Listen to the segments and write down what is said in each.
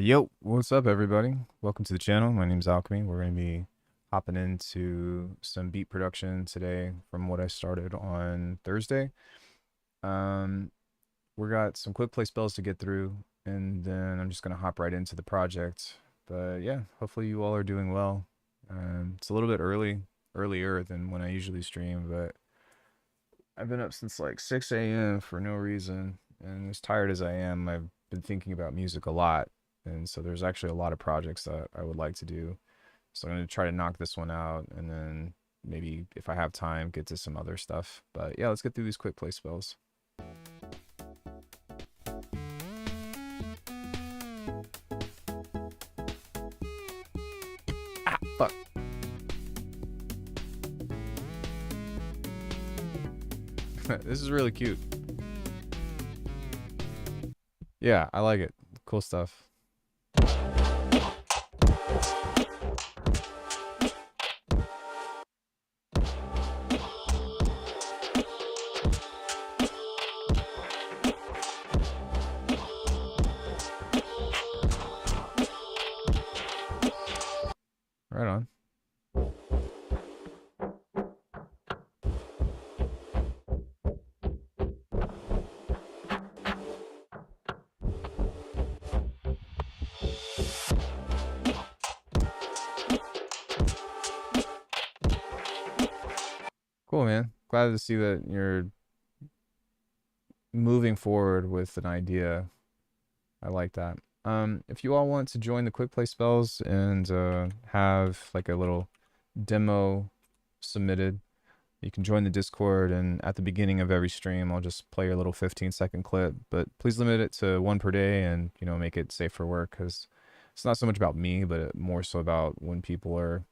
Yo, what's up, everybody? Welcome to the channel. My name's Alckemy. We're going to be hopping into some beat production today from what I started on Thursday. Um, we got some quick play spells to get through, and then I'm just going to hop right into the project. But yeah, hopefully you all are doing well. It's a little bit earlier than when I usually stream, but I've been up since like 6 a.m. for no reason, and as tired as I am, I've been thinking about music a lot, and so there's actually a lot of projects that I would like to do. So I'm gonna try to knock this one out, and then maybe if I have time, get to some other stuff. But yeah, let's get through these quick play spells. Ah, fuck. This is really cute. Yeah, I like it. Cool stuff. Right on. Cool, man. Glad to see that you're moving forward with an idea. I like that. If you all want to join the quick play spells and have like a little demo submitted, you can join the Discord, and at the beginning of every stream, I'll just play a little 15-second clip. But please limit it to one per day, and make it safe for work, because it's not so much about me, but more so about when people are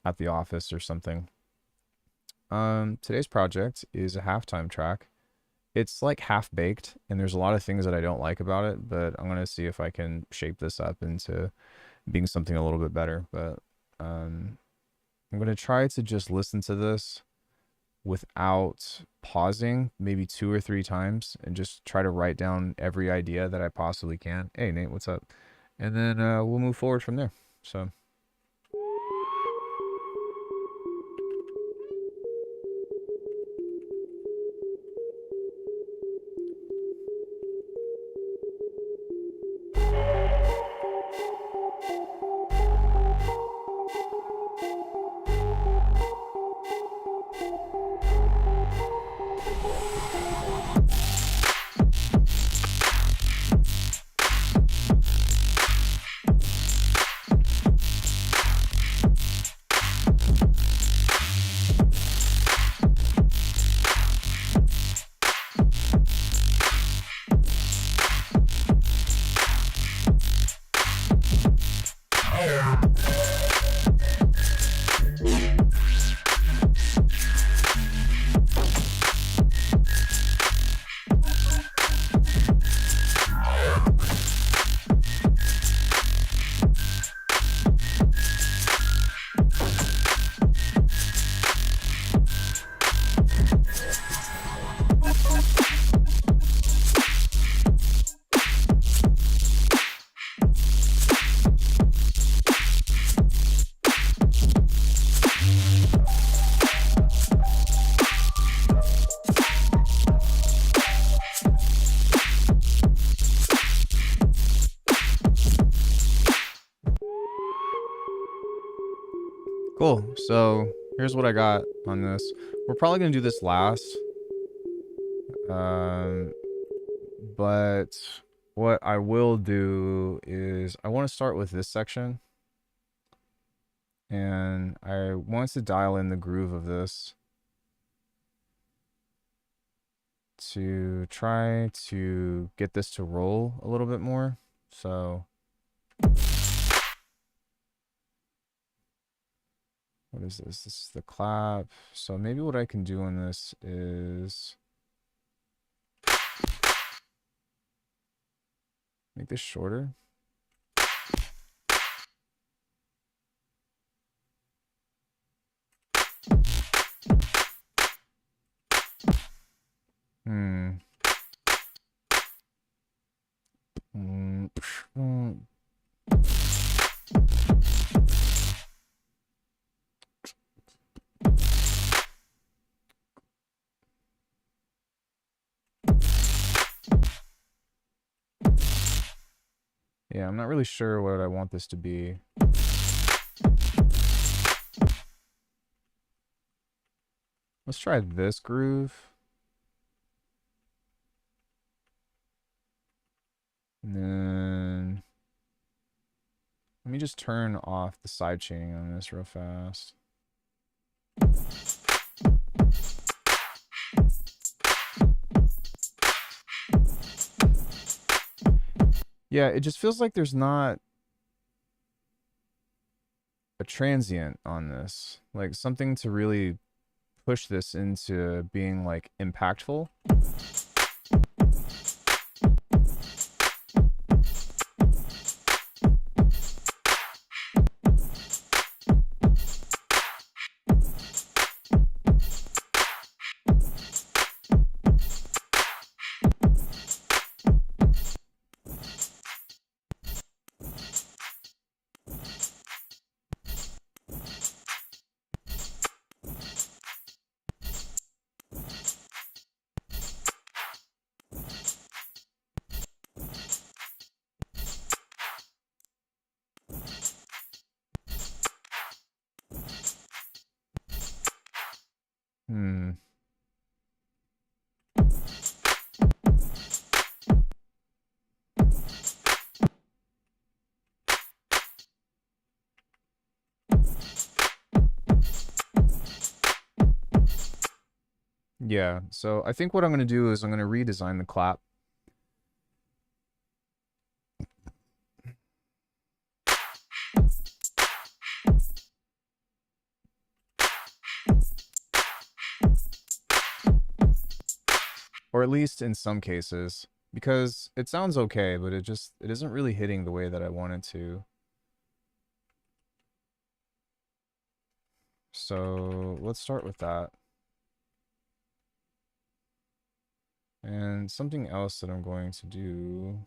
at the office or something. Today's project is a halftime track. It's like half baked, and there's a lot of things that I don't like about it, but I'm gonna see if I can shape this up into being something a little bit better. But I'm gonna try to just listen to this without pausing maybe 2 or 3 times, and just try to write down every idea that I possibly can. Hey Nate, what's up? And then we'll move forward from there. So cool. So here's what I got on this. We're probably gonna do this last. But what I will do is I want to start with this section, and I want to dial in the groove of this to try to get this to roll a little bit more. So what is this? This is the clap. So maybe what I can do on this is make this shorter. Yeah, I'm not really sure what I want this to be. Let's try this groove. And then let me just turn off the side chaining on this real fast. Yeah, it just feels like there's not a transient on this. Like something to really push this into being like impactful. Hmm. Yeah, so I think what I'm going to do is I'm going to redesign the clap. Or at least in some cases, because it sounds okay, but it isn't really hitting the way that I want it to. So let's start with that. And something else that I'm going to do.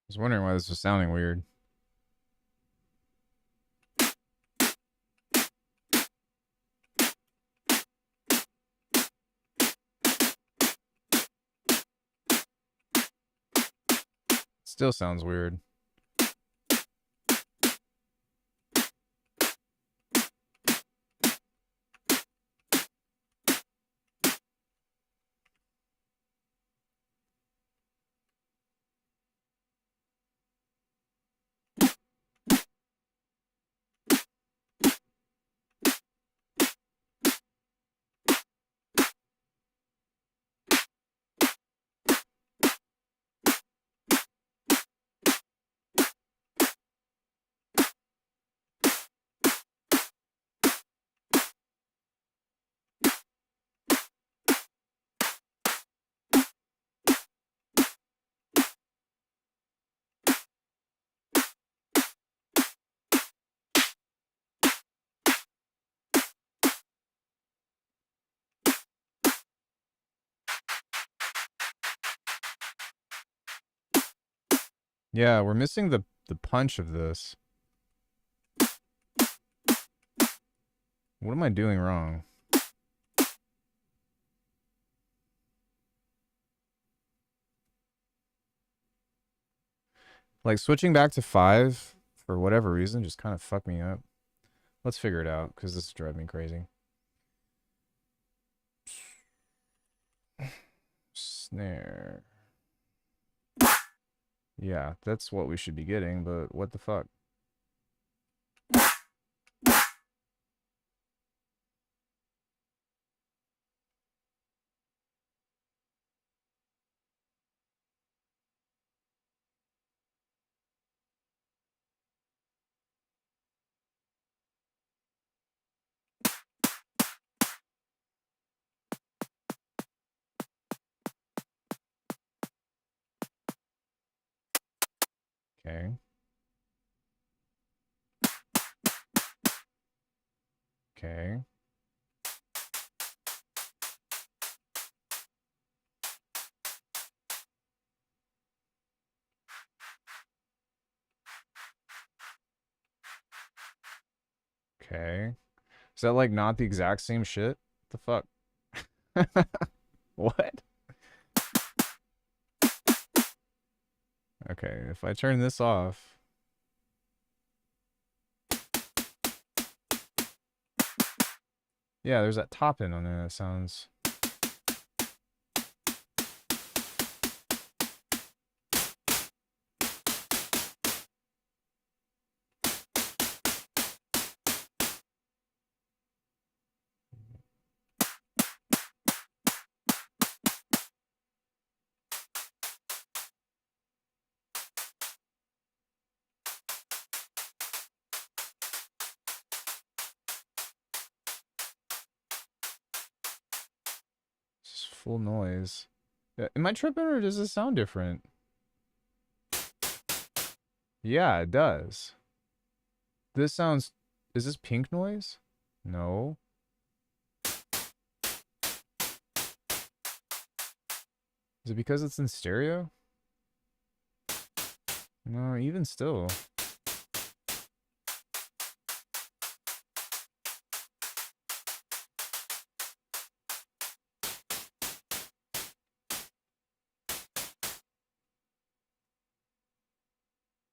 was wondering why this was sounding weird. Still sounds weird. Yeah, we're missing the punch of this. What am I doing wrong? Like, switching back to 5, for whatever reason, just kind of fucked me up. Let's figure it out, because this is driving me crazy. Snare. Yeah, that's what we should be getting, but what the fuck? Okay. Okay. Okay. Is that, like, not the exact same shit? What the fuck? What? Okay, if I turn this off... Yeah, there's that top end on there that sounds... Just full noise. Am I tripping or does this sound different? Yeah, it does. This sounds... Is this pink noise? No. Is it because it's in stereo? No, even still.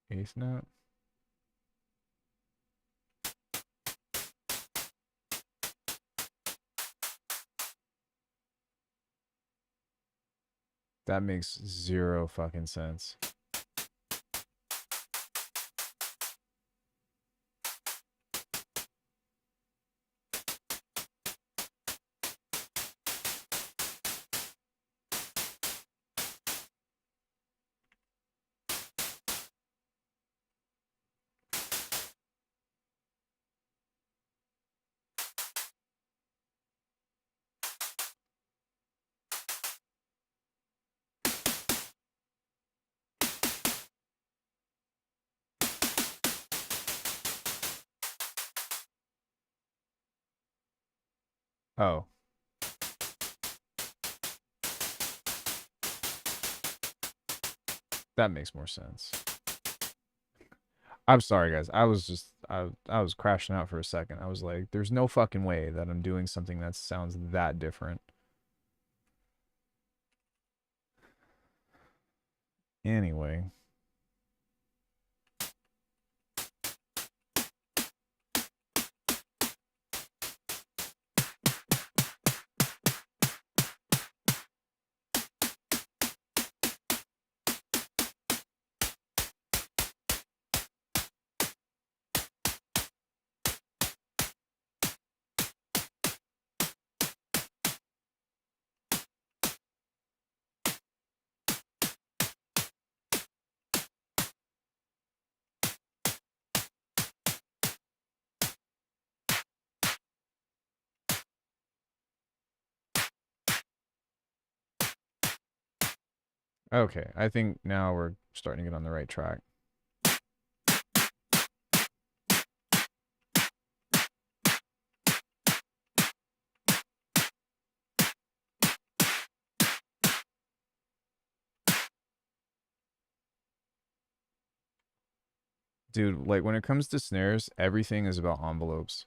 Eighth note? That makes zero fucking sense. Oh. That makes more sense. I'm sorry, guys. I was crashing out for a second. I was like, there's no fucking way that I'm doing something that sounds that different. Anyway. Okay, I think now we're starting to get on the right track. Dude, like when it comes to snares, everything is about envelopes.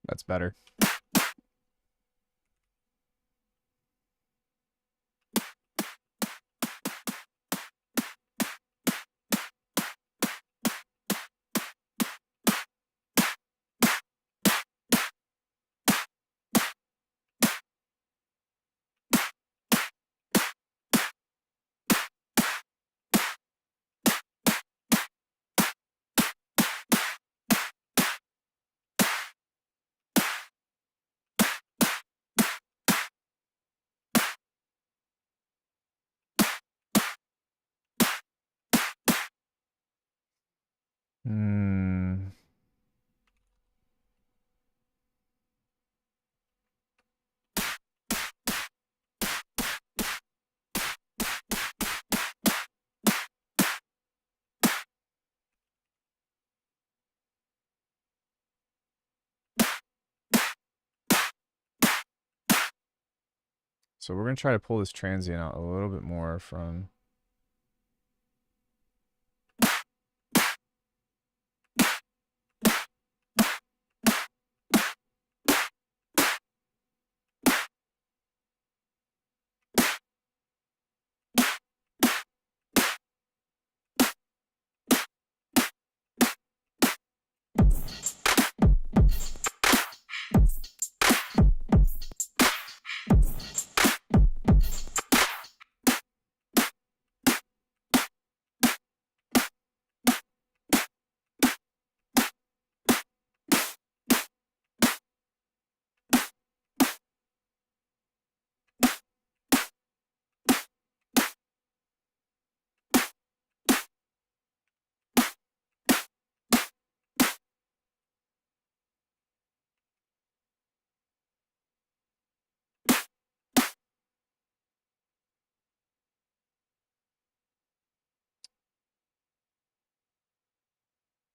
That's better. Hmm. So we're gonna try to pull this transient out a little bit more from.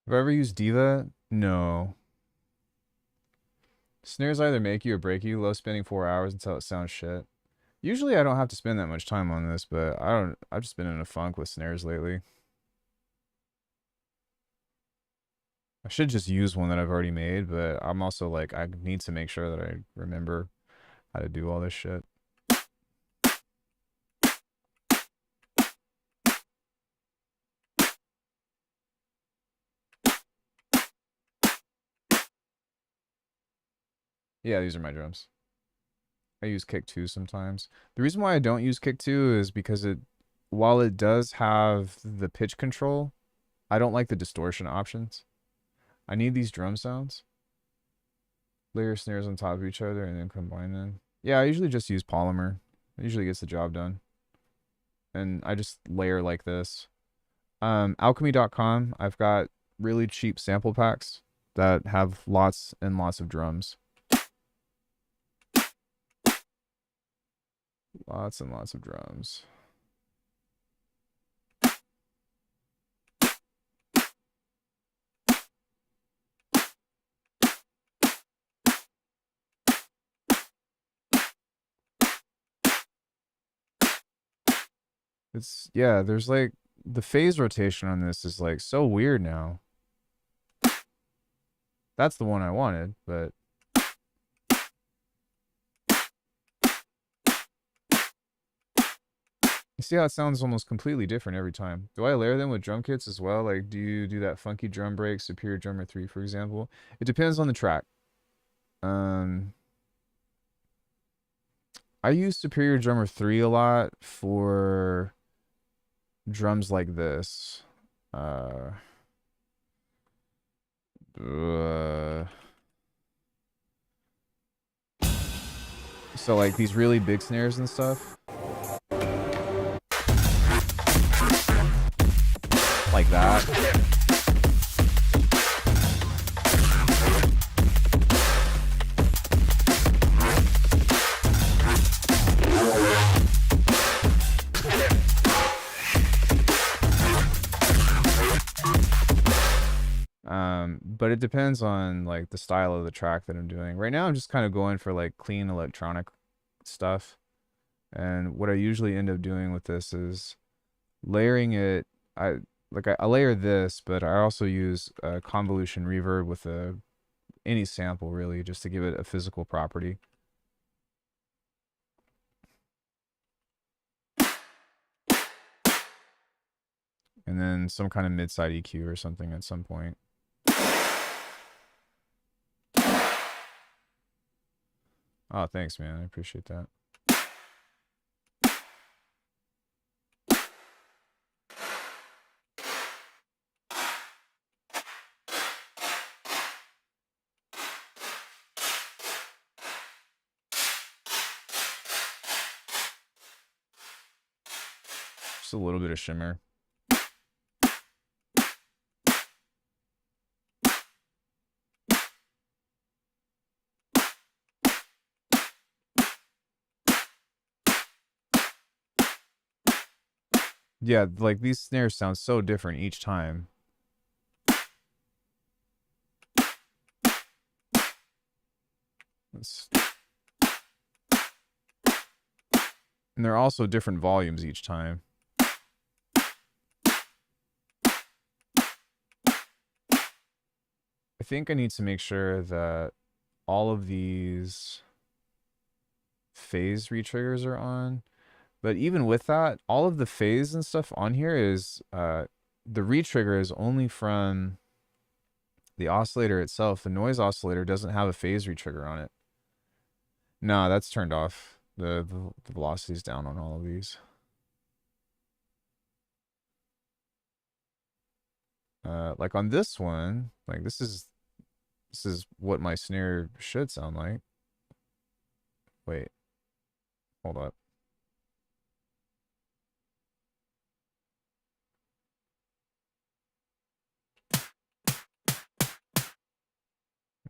Have I ever used Diva? No. Snares either make you or break you. Low spending 4 hours until it sounds shit. Usually I don't have to spend that much time on this, but I don't. I've just been in a funk with snares lately. I should just use one that I've already made, but I'm also like I need to make sure that I remember how to do all this shit. Yeah, these are my drums. I use kick 2 sometimes. The reason why I don't use kick 2 is because while it does have the pitch control, I don't like the distortion options. I need these drum sounds. Layer snares on top of each other and then combine them. Yeah, I usually just use polymer. It usually gets the job done. And I just layer like this. Alckemy.com, I've got really cheap sample packs that have lots and lots of drums. Lots and lots of drums. Yeah, there's like, the phase rotation on this is like so weird now. That's the one I wanted, but you see how it sounds almost completely different every time. Do I layer them with drum kits as well? Like, do you do that funky drum break, Superior Drummer 3, for example? It depends on the track. I use Superior Drummer 3 a lot for drums like this. So like these really big snares and stuff. Like that. But it depends on like the style of the track that I'm doing. Right now I'm just kind of going for like clean electronic stuff. And what I usually end up doing with this is layering it. I layer this, but I also use a convolution reverb with any sample really, just to give it a physical property. And then some kind of mid-side EQ or something at some point. Oh, thanks, man. I appreciate that. Just a little bit of shimmer. Yeah, like these snares sound so different each time. And they're also different volumes each time. I think I need to make sure that all of these phase retriggers are on. But even with that, all of the phase and stuff on here is, the retrigger is only from the oscillator itself. The noise oscillator doesn't have a phase retrigger on it. No, that's turned off. The velocity's down on all of these. Like on this one, like this is what my snare should sound like. Wait, hold up.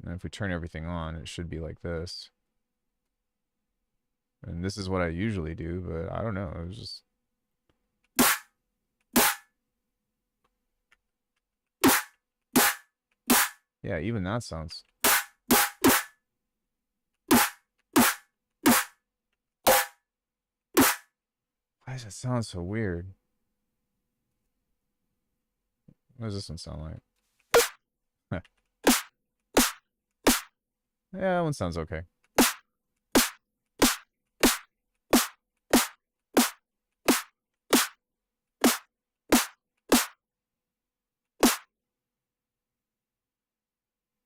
And if we turn everything on, it should be like this. And this is what I usually do, but I don't know. It was just... Yeah, even that sounds... Why does that sound so weird? What does this one sound like? Yeah, that one sounds okay.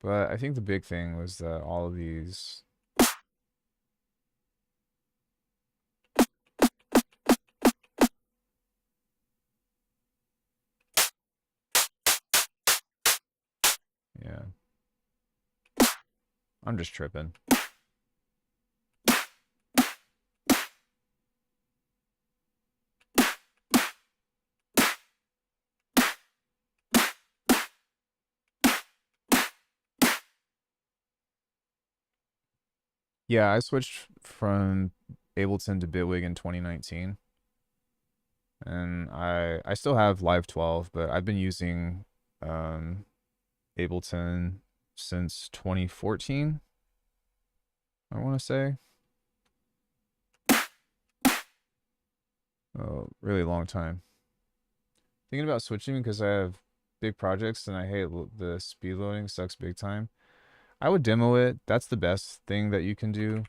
But I think the big thing was that all of these. Yeah. I'm just tripping. Yeah, I switched from Ableton to Bitwig in 2019. And I still have Live 12, but I've been using um, Ableton since 2014, I want to say. Oh, really long time. Thinking about switching because I have big projects and I hate the speed loading, sucks big time. I would demo it. That's the best thing that you can do.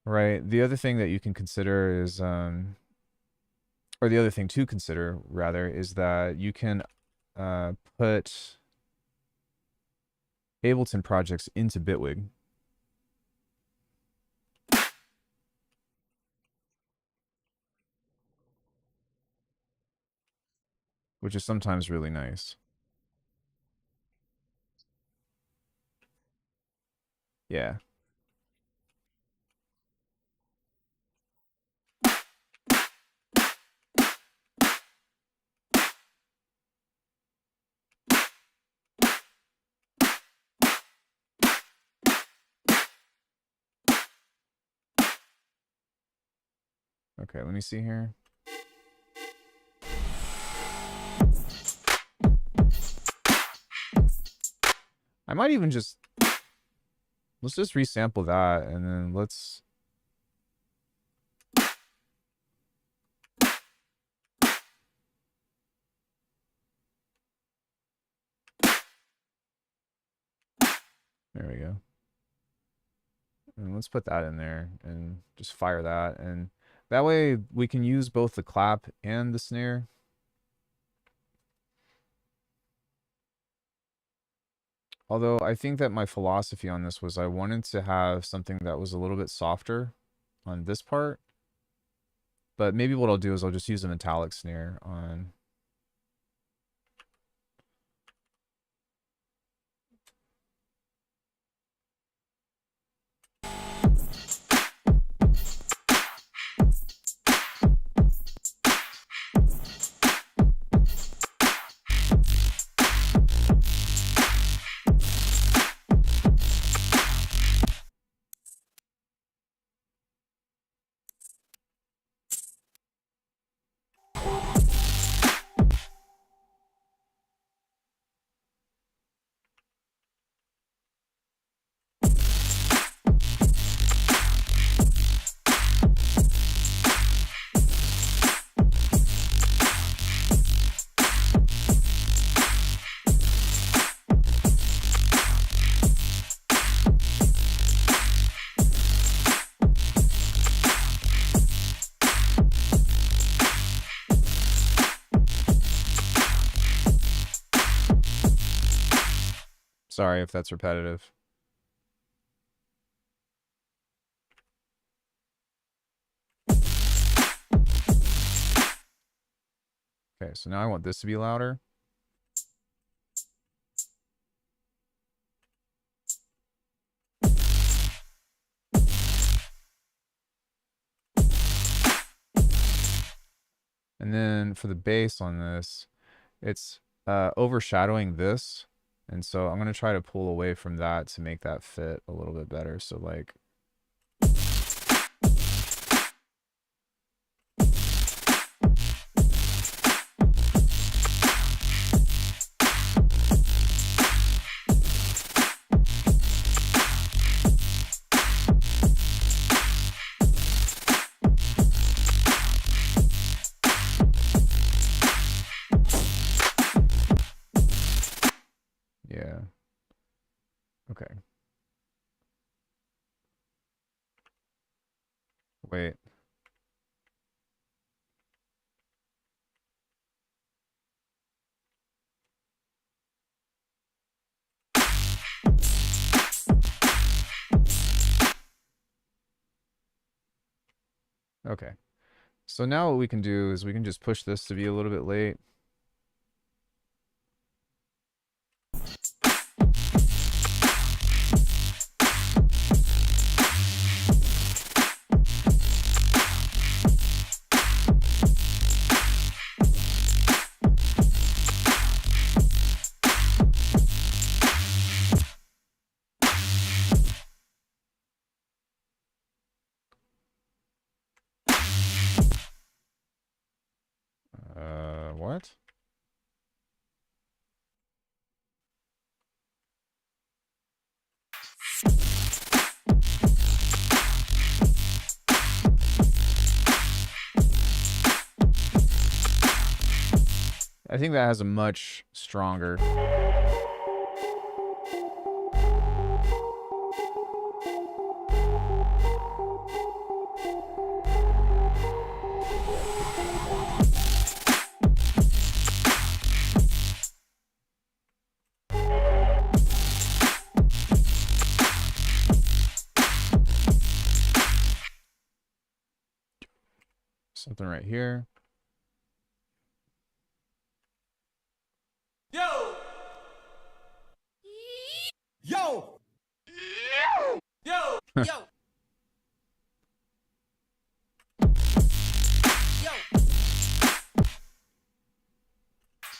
Right. The other thing that you can consider is or the other thing to consider rather is that you can put Ableton projects into Bitwig, which is sometimes really nice. Yeah. Okay, let me see here. I might even just let's just resample that and then let's there we go. And let's put that in there and just fire that and that way we can use both the clap and the snare. Although I think that my philosophy on this was I wanted to have something that was a little bit softer on this part. But maybe what I'll do is I'll just use a metallic snare on. Sorry if that's repetitive. Okay, so now I want this to be louder. And then for the bass on this, it's overshadowing this. And so I'm going to try to pull away from that to make that fit a little bit better. So like, yeah. Okay. Wait. Okay. So now what we can do is we can just push this to be a little bit late. What? I think that has a much stronger. Something right here. Yo! Yo! Yo! Yo! Yo! Yo!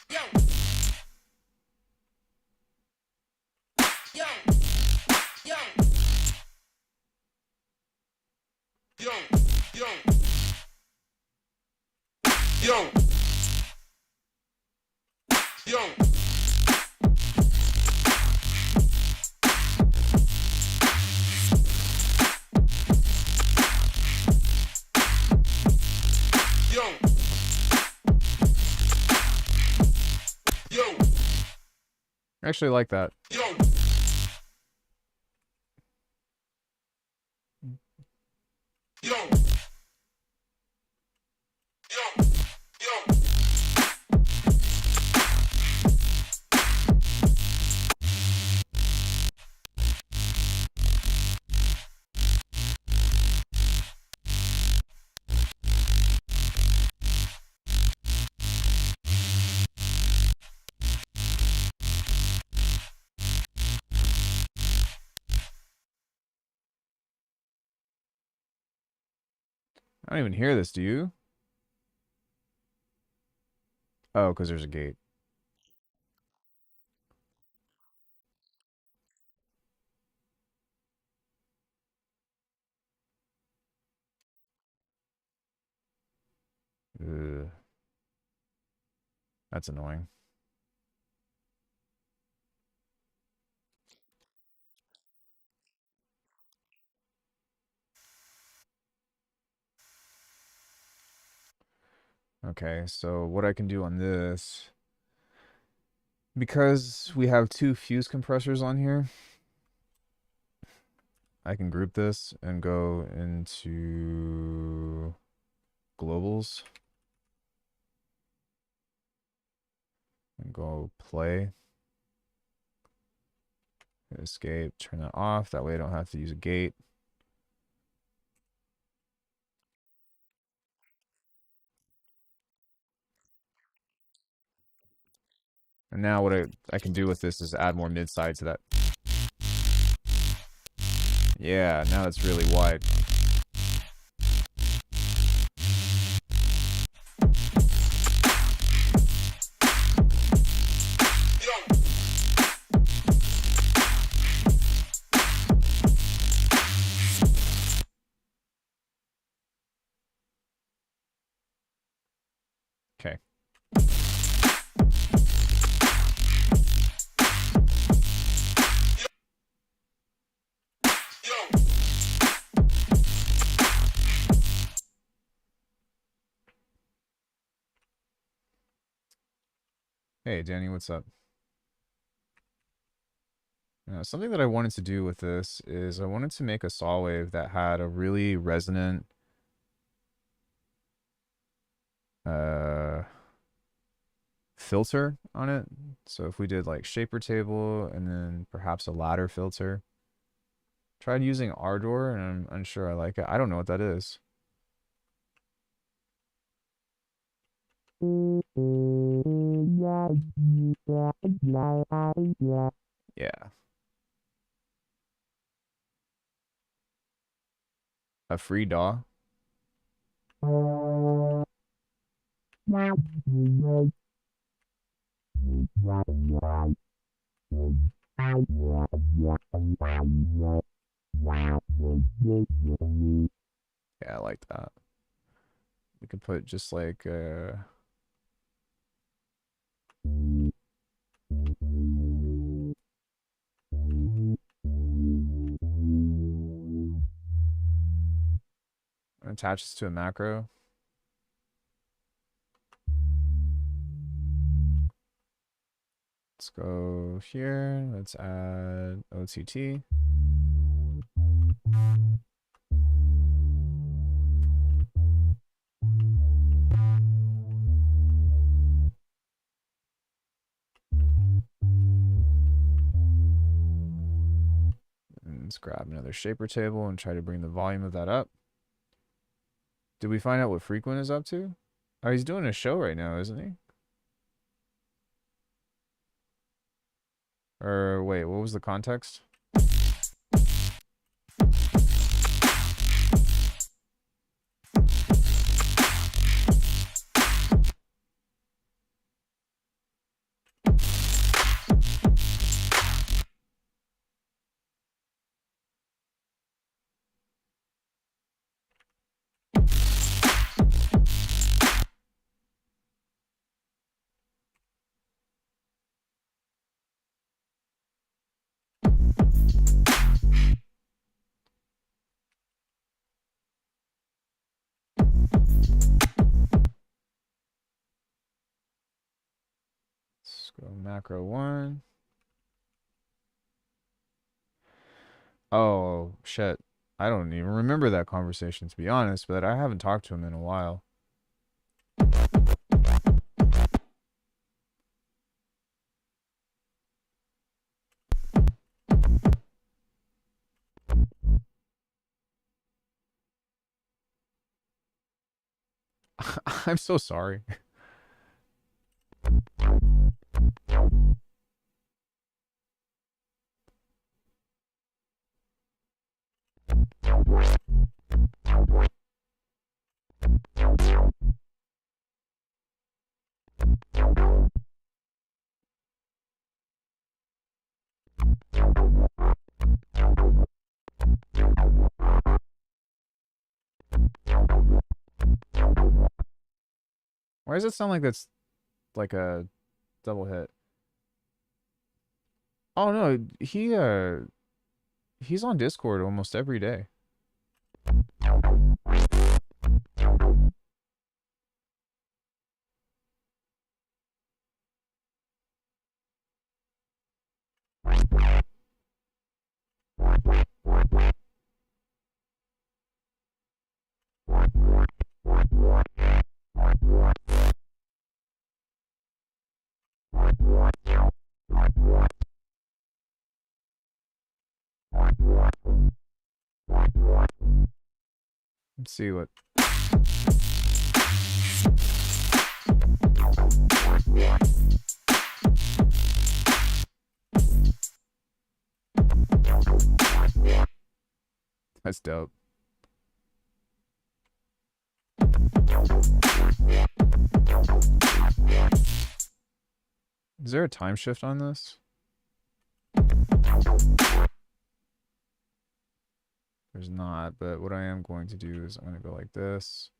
Yo! Yo! Yo! Yo! Yo! Yo! Yo! Yo! I actually like that. Yo! Yo! Yo! Yo! I don't even hear this, do you? Oh, because there's a gate. Ugh. That's annoying. Okay, so what I can do on this, because we have two fuse compressors on here, I can group this and go into globals and go play, escape, turn that off. That way I don't have to use a gate. And now what I can do with this is add more mid-side to that. Yeah, now it's really wide. Okay. Hey, Danny, what's up? Something that I wanted to do with this is I wanted to make a saw wave that had a really resonant uh, filter on it. So if we did like shaper table and then perhaps a ladder filter. Tried using Ardor and I'm unsure I like it. I don't know what that is. Yeah. A free DAW. Yeah, I like that. We could put just like attach this to a macro. Let's go here. Let's add OTT. And let's grab another shaper table and try to bring the volume of that up. Did we find out what Frequent is up to? Oh, he's doing a show right now, isn't he? Or wait, what was the context? Let's go macro one. Oh, shit. I don't even remember that conversation, to be honest, but I haven't talked to him in a while. I'm so sorry. Why does it sound like that's like a double hit? Oh no, he's on Discord almost every day. Let's see what. That's dope. Is there a time shift on this? There's not, but what I am going to do is I'm going to go like this.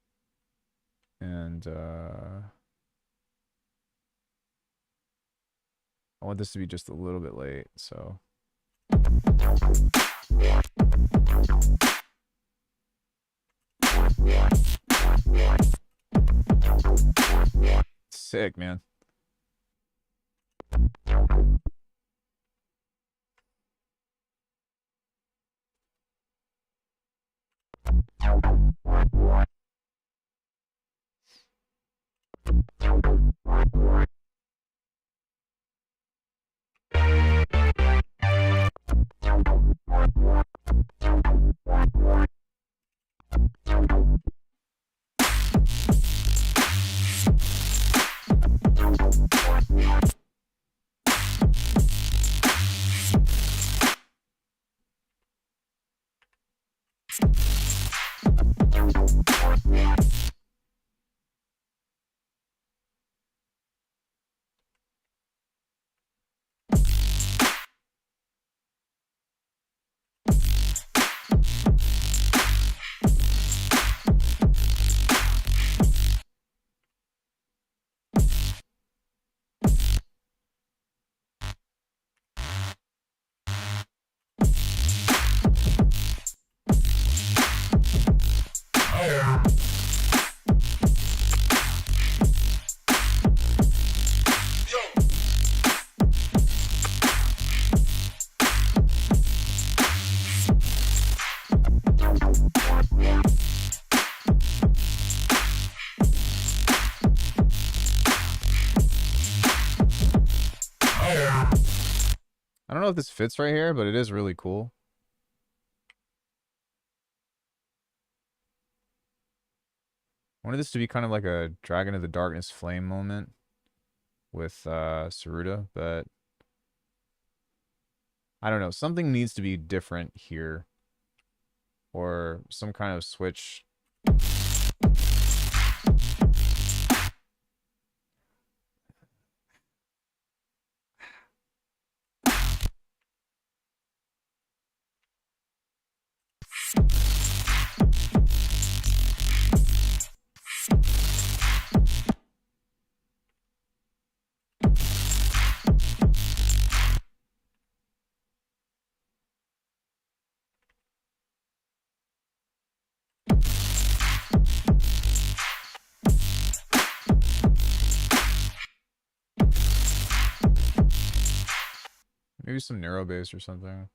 And I want this to be just a little bit late, so. Sick, man. I don't know if this fits right here, but it is really cool. I wanted this to be kind of like a Dragon of the Darkness Flame moment with Saruta, but I don't know. Something needs to be different here, or some kind of switch. Maybe some narrow bass or something.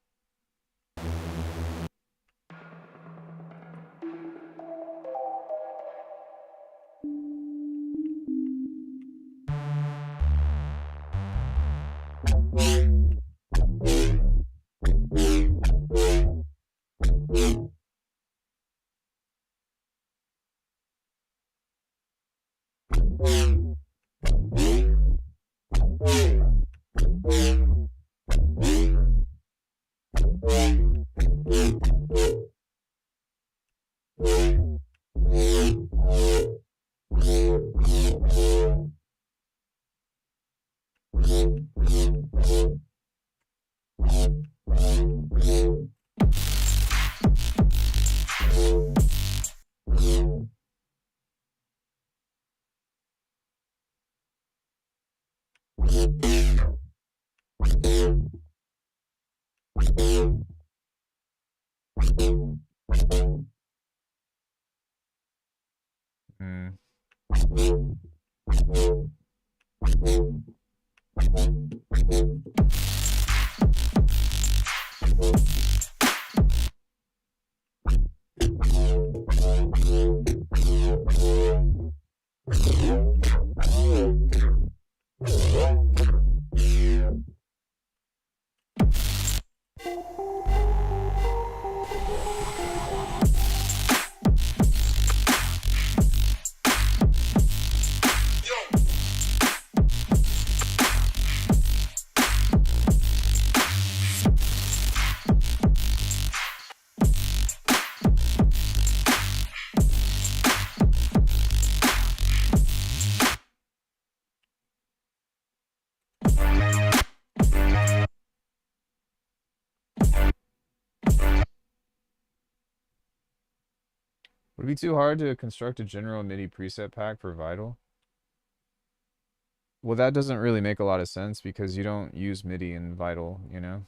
Hmm. Would it be too hard to construct a general MIDI preset pack for Vital? Well, that doesn't really make a lot of sense because you don't use MIDI in Vital, you know?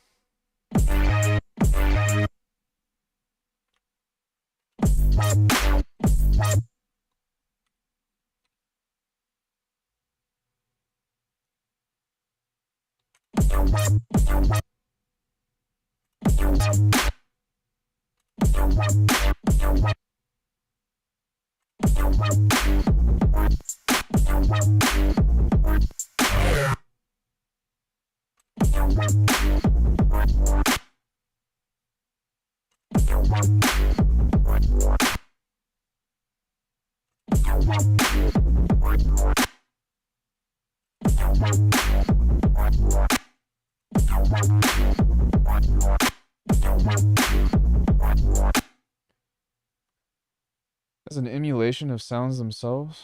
As an emulation of sounds themselves.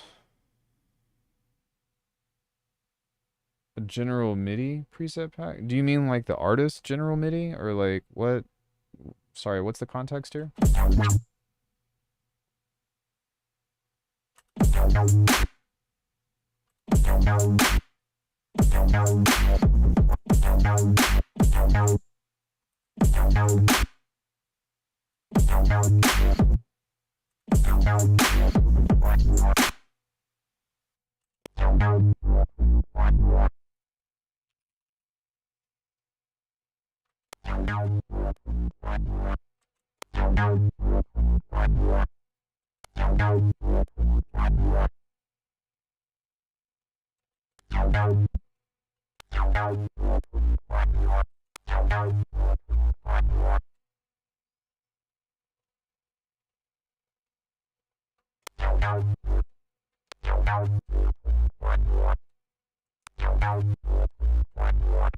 A general MIDI preset pack? Do you mean like the artist general MIDI or like what? Sorry, what's the context here?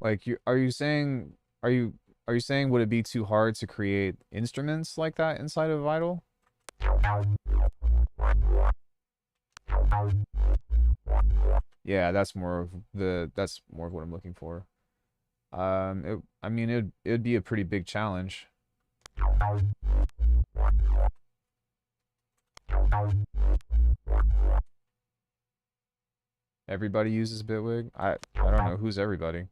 Like you are you saying are you are you saying would it be too hard to create instruments like that inside of Vital? Yeah, that's more of what I'm looking for. I mean it'd be a pretty big challenge. Everybody uses Bitwig. I don't know who's everybody.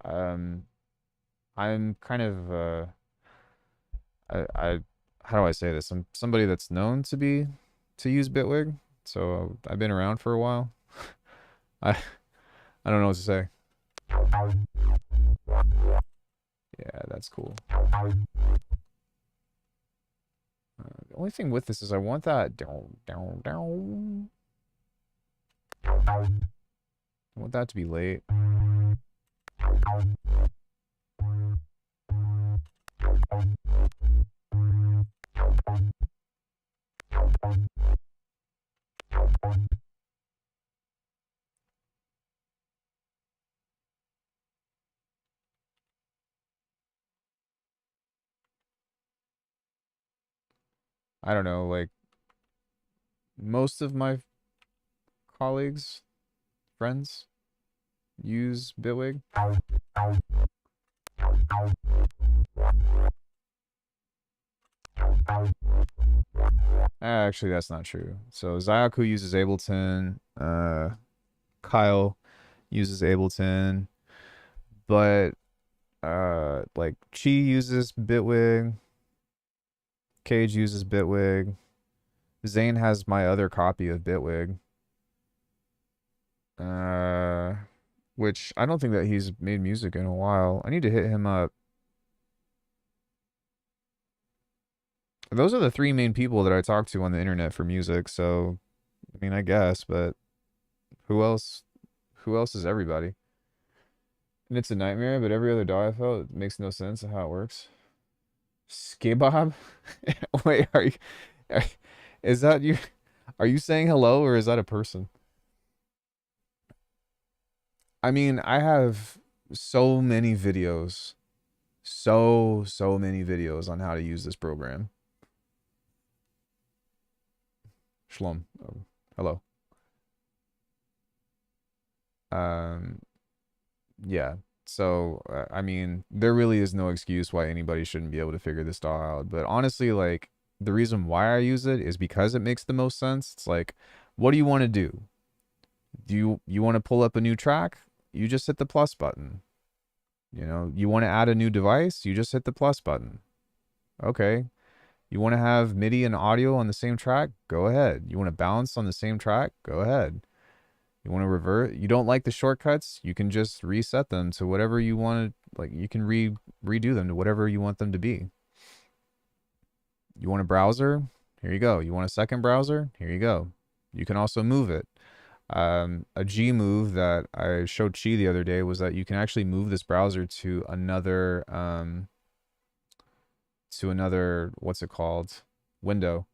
Um, I'm kind of I how do I say this? I'm somebody that's known to use Bitwig, so I've been around for a while. I I don't know what to say. Yeah, that's cool. The only thing with this is I want that down down down. I want that to be late. I don't know, like most of my colleagues, friends use Bitwig. Actually, that's not true. So Zayaku uses Ableton. Kyle uses Ableton, but like Chi uses Bitwig. Cage uses Bitwig. Zane has my other copy of Bitwig. Uh, which I don't think that he's made music in a while. I need to hit him up. Those are the three main people that I talk to on the internet for music, so I mean, I guess, but who else? Who else is everybody? And it's a nightmare, but every other dog I felt it makes no sense of how it works. Skibob? Wait, are, is that you? Are you saying hello or is that a person? I mean, I have so many videos, so many videos on how to use this program. Shalom. Oh, hello. Um, yeah. So, I mean, there really is no excuse why anybody shouldn't be able to figure this DAW out. But honestly, like, the reason why I use it is because it makes the most sense. It's like, what do you want to do? Do you want to pull up a new track? You just hit the plus button. You know, you want to add a new device? You just hit the plus button. Okay. You want to have MIDI and audio on the same track? Go ahead. You want to bounce on the same track? Go ahead. You want to revert? You don't like the shortcuts? You can just reset them to whatever you want to, like you can redo them to whatever you want them to be. You want a browser? Here you go. You want a second browser? Here you go. You can also move it. A G move that I showed Chi the other day was that you can actually move this browser to another what's it called, window.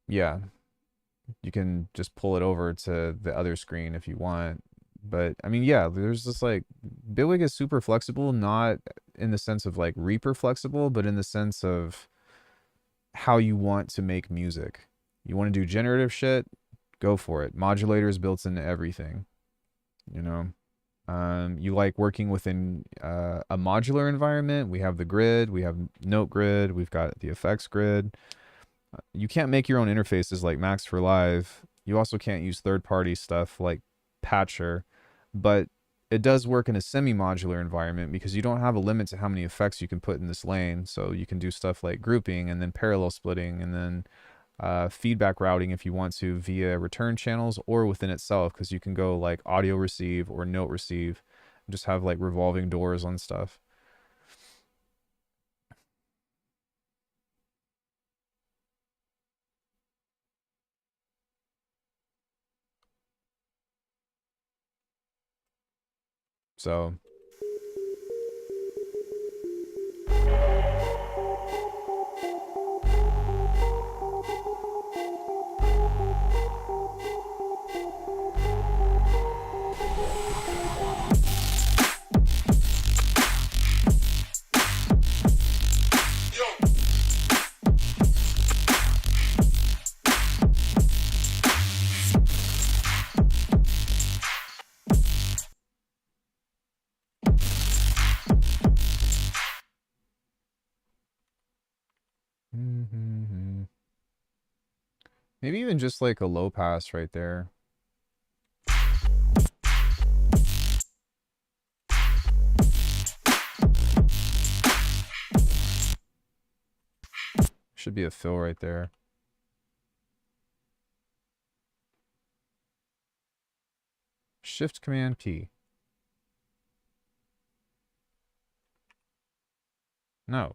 Yeah, you can just pull it over to the other screen if you want. But I mean, yeah, there's this like Bitwig is super flexible, not in the sense of like Reaper flexible, but in the sense of how you want to make music. You want to do generative shit, go for it. Modulators built into everything, you know. You like working within a modular environment. We have the grid, we have note grid, we've got the effects grid. You can't make your own interfaces like Max for Live. You also can't use third-party stuff like Patcher, but it does work in a semi-modular environment because you don't have a limit to how many effects you can put in this lane. So you can do stuff like grouping and then parallel splitting and then feedback routing if you want to via return channels or within itself, because you can go like audio receive or note receive and just have like revolving doors on stuff. So Yo. maybe even just like a low pass right there. Should be a fill right there. Shift Command P. No.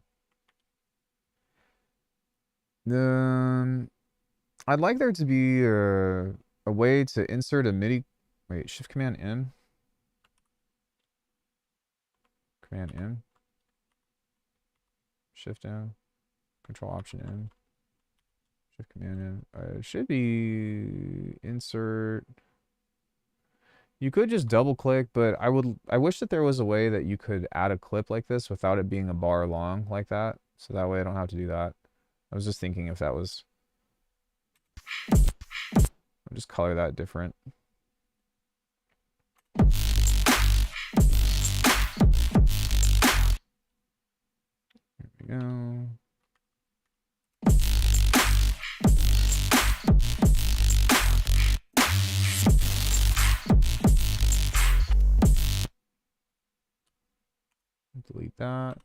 I'd like there to be a way to insert a MIDI. Wait, Shift Command M. Command M. Shift M. Control Option M. Shift Command M. It should be insert. You could just double click, but I wish that there was a way that you could add a clip like this without it being a bar long like that. So that way I don't have to do that. I was just thinking if that was, I'll just color that different. There we go. Delete that.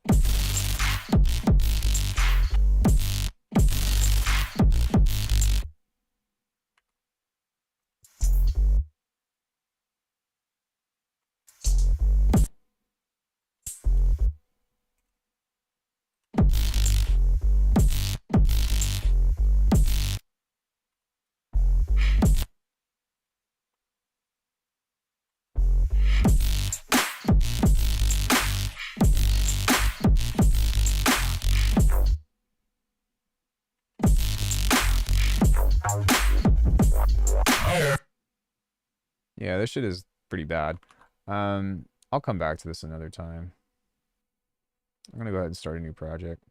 Yeah, this shit is pretty bad. I'll come back to this another time. I'm gonna go ahead and start a new project.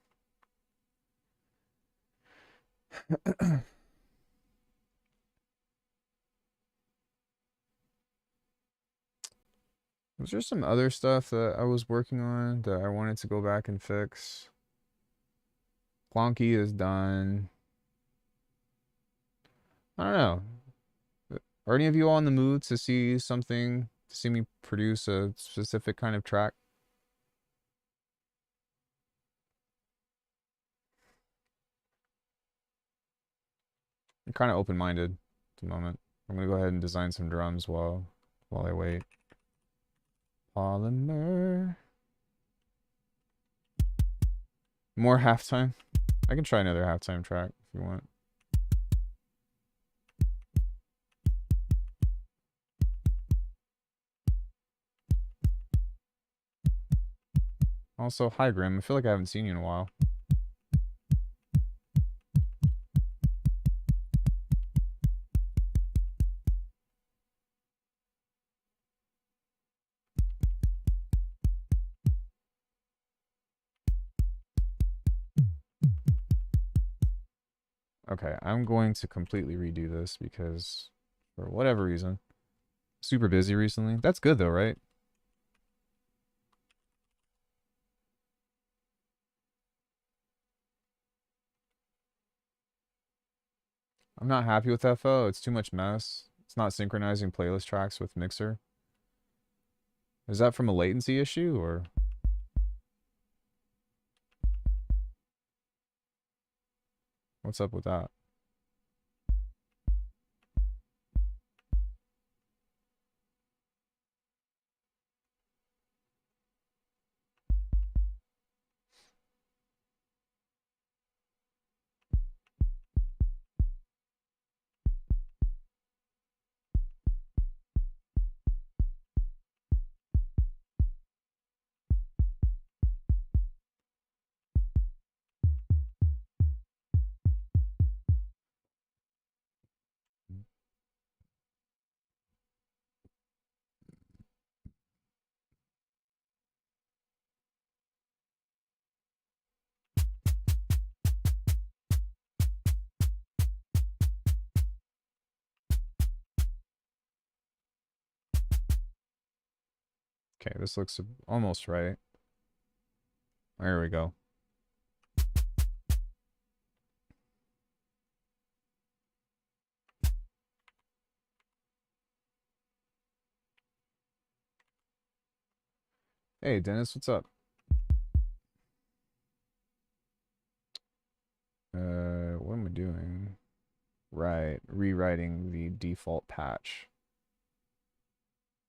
Was there some other stuff that I was working on that I wanted to go back and fix? Clonky is done. I don't know. Are any of you all in the mood to see something, to see me produce a specific kind of track? I'm kind of open-minded at the moment. I'm gonna go ahead and design some drums while I wait. Polymer. More halftime. I can try another halftime track if you want. Also, hi Grim. I feel like I haven't seen you in a while. Okay, I'm going to completely redo this because for whatever reason, super busy recently. That's good though, right? I'm not happy with FO. It's too much mess. It's not synchronizing playlist tracks with Mixer. Is that from a latency issue or what's up with that? Okay, this looks almost right. There we go. Hey, Dennis, what's up? What am I doing? Right, rewriting the default patch.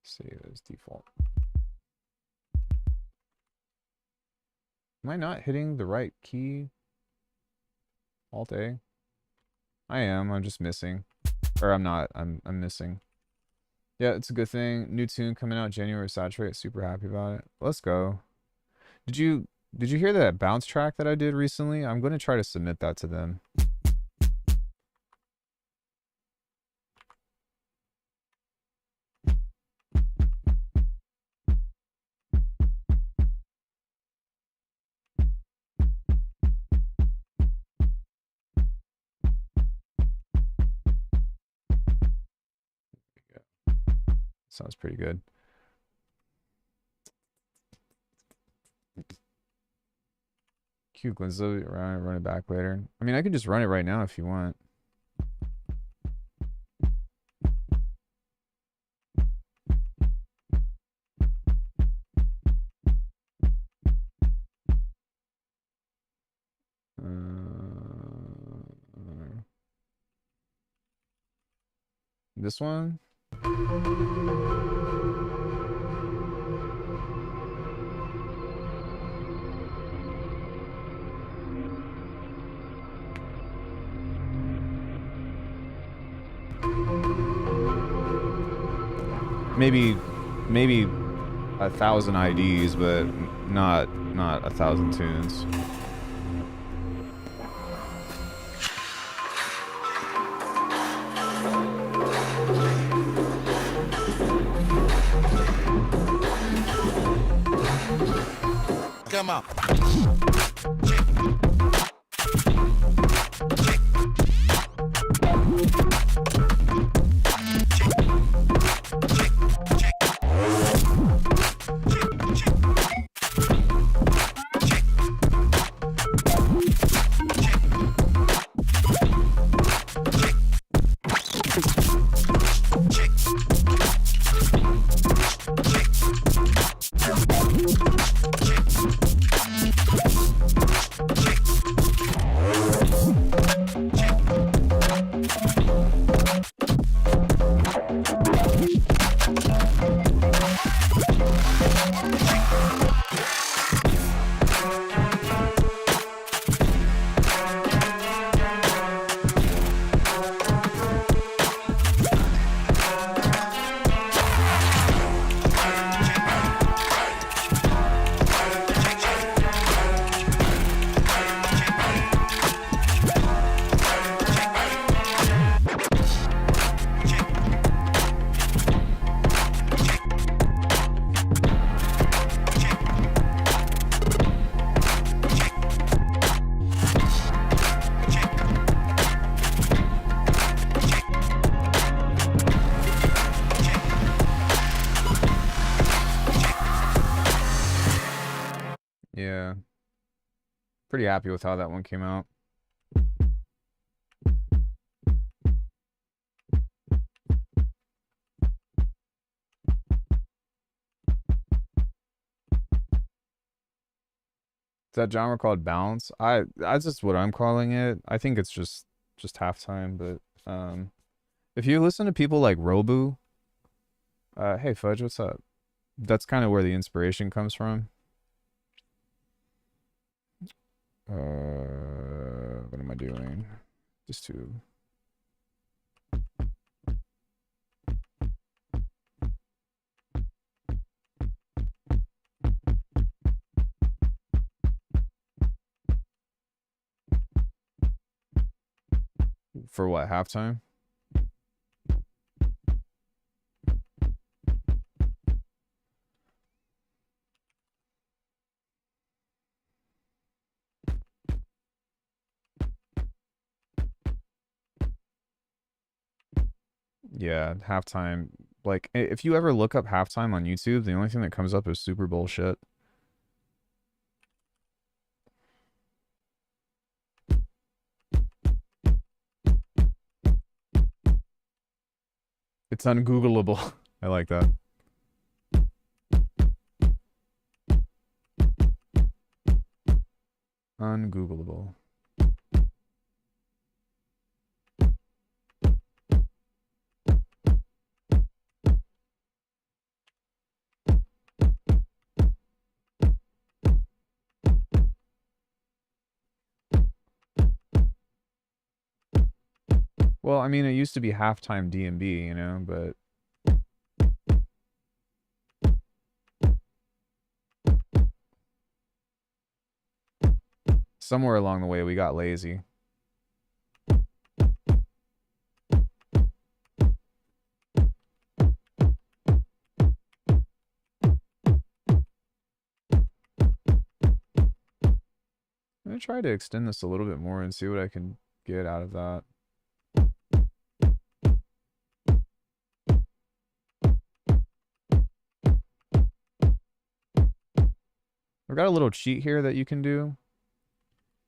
Save as default. Am I not hitting the right key? Alt A? I am, I'm just missing. Or I'm not, I'm missing. Yeah, it's a good thing. New tune coming out January Saturate. Super happy about it. Let's go. Did you hear that bounce track that I did recently? I'm going to try to submit that to them. Sounds pretty good. Cue Glinzo, run it back later. I mean, I can just run it right now if you want. This one? Maybe 1,000 IDs, but not 1,000 tunes. Come on. Pretty happy with how that one came out. Is that genre called balance? That's just what I'm calling it. I think it's just halftime, but if you listen to people like Robu, hey Fudge, what's up? That's kind of where the inspiration comes from. What am I doing? Just to for what halftime? Yeah, halftime. Like if you ever look up halftime on YouTube, the only thing that comes up is Super Bowl shit. It's ungoogleable. I like that. Ungoogleable. Well, I mean, it used to be halftime D&B, you know, but somewhere along the way we got lazy. I'm gonna try to extend this a little bit more and see what I can get out of that. I've got a little cheat here that you can do.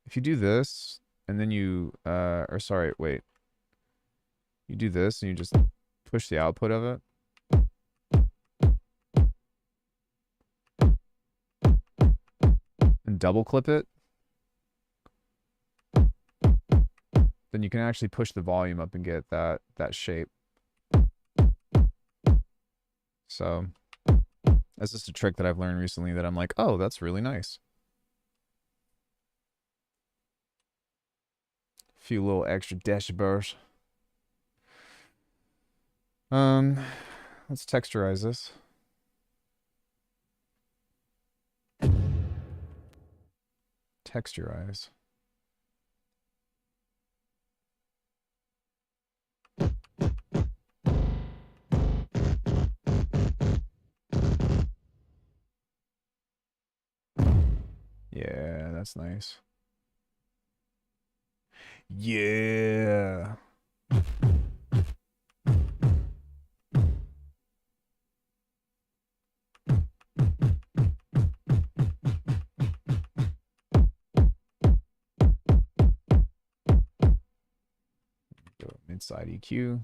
If you do this, and then you, or sorry, wait. You do this and you just push the output of it. And double clip it. Then you can actually push the volume up and get that shape. So that's just a trick that I've learned recently that I'm like, oh, that's really nice. A few little extra decibels. Let's texturize this. Texturize. Yeah, that's nice. Yeah. Go mid-side EQ.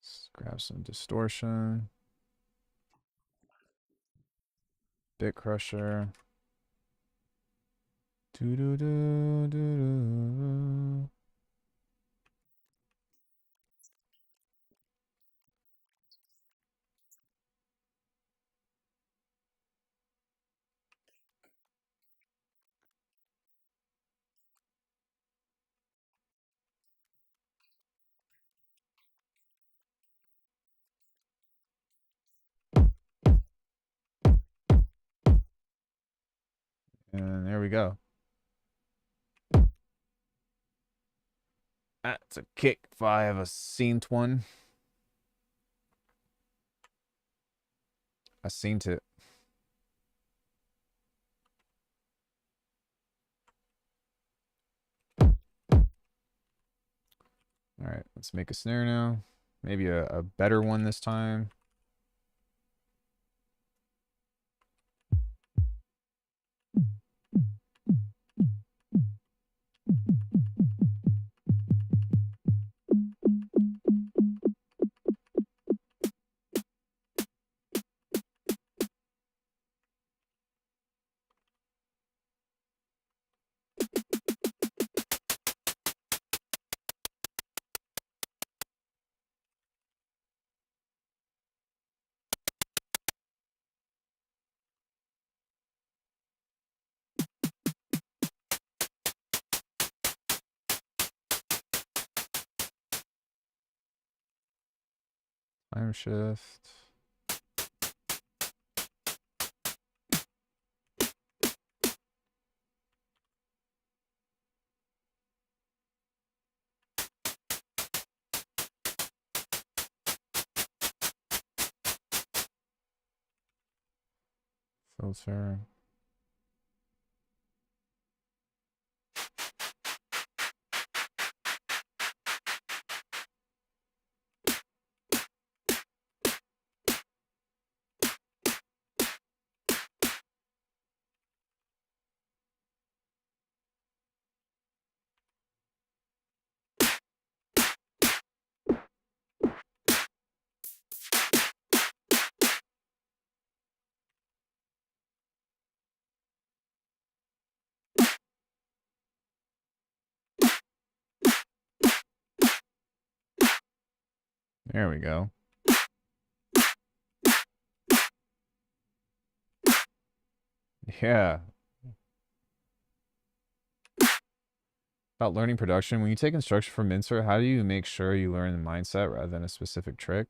Let's grab some distortion. Bit crusher. Doo -doo -doo -doo -doo. And there we go. That's a kick if I have a synced one. seen it. All right, let's make a snare now. Maybe a better one this time. Time shift. Filter. There we go. Yeah. About learning production, when you take instruction from Mincer, how do you make sure you learn the mindset rather than a specific trick?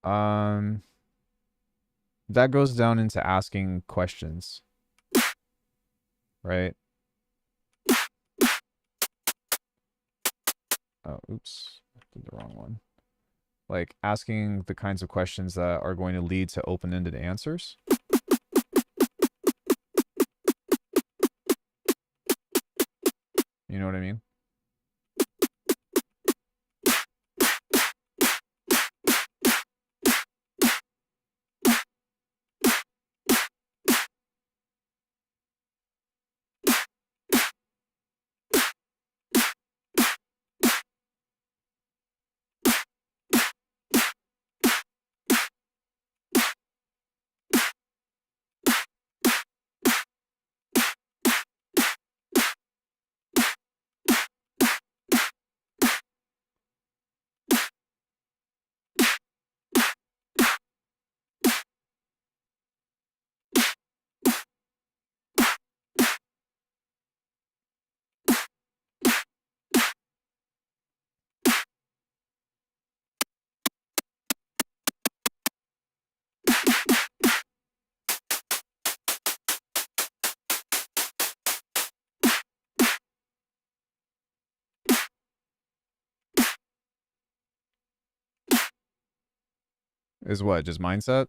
That goes down into asking questions, right? Oh, oops, I did the wrong one. Like asking the kinds of questions that are going to lead to open-ended answers. You know what I mean? Is what? Just mindset?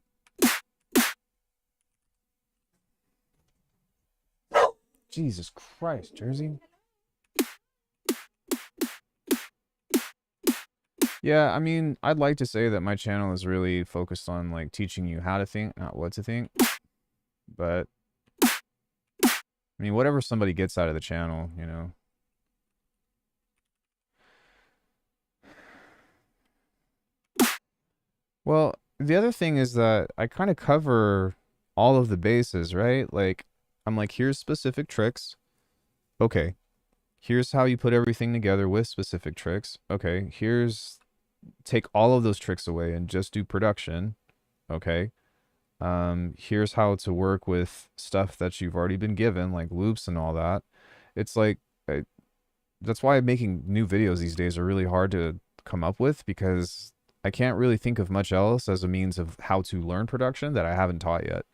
Jesus Christ, Jersey. Yeah, I mean, I'd like to say that my channel is really focused on like teaching you how to think, not what to think. But I mean, whatever somebody gets out of the channel, you know. Well, the other thing is that I kind of cover all of the bases, right? Like, I'm like, here's specific tricks. Okay. Here's how you put everything together with specific tricks. Okay. Here's take all of those tricks away and just do production. Okay. Here's how to work with stuff that you've already been given, like loops and all that. It's like, that's why making new videos these days are really hard to come up with, because I can't really think of much else as a means of how to learn production that I haven't taught yet.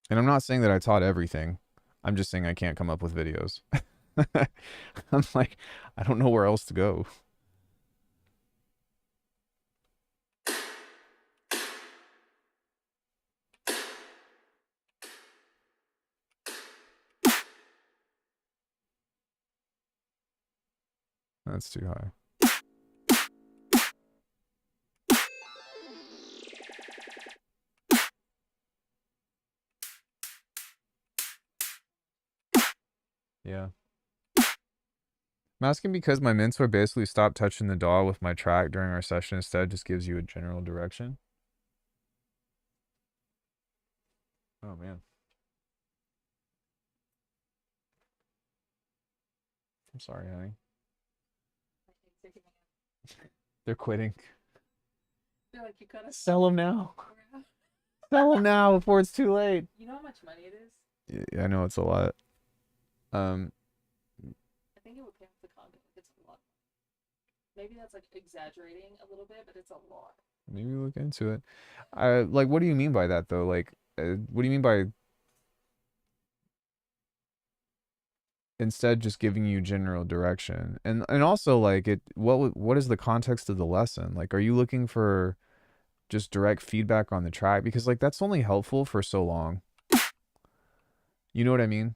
And I'm not saying that I taught everything. I'm just saying I can't come up with videos. I'm like, I don't know where else to go. That's too high. Yeah. I'm asking because my mentor basically stopped touching the DAW with my track during our session. Instead, just gives you a general direction. Oh, man. I'm sorry, honey. They're quitting. They're like, you gotta Sell them now. Sell them now before it's too late. You know how much money it is? Yeah, I know it's a lot. I think it would pay off the condo. It's a lot. Maybe that's like exaggerating a little bit, but it's a lot. Maybe look into it. Like, what do you mean by that though? Like, what do you mean by instead just giving you general direction? And also like what is the context of the lesson? Like, are you looking for just direct feedback on the track? Because like that's only helpful for so long. You know what I mean?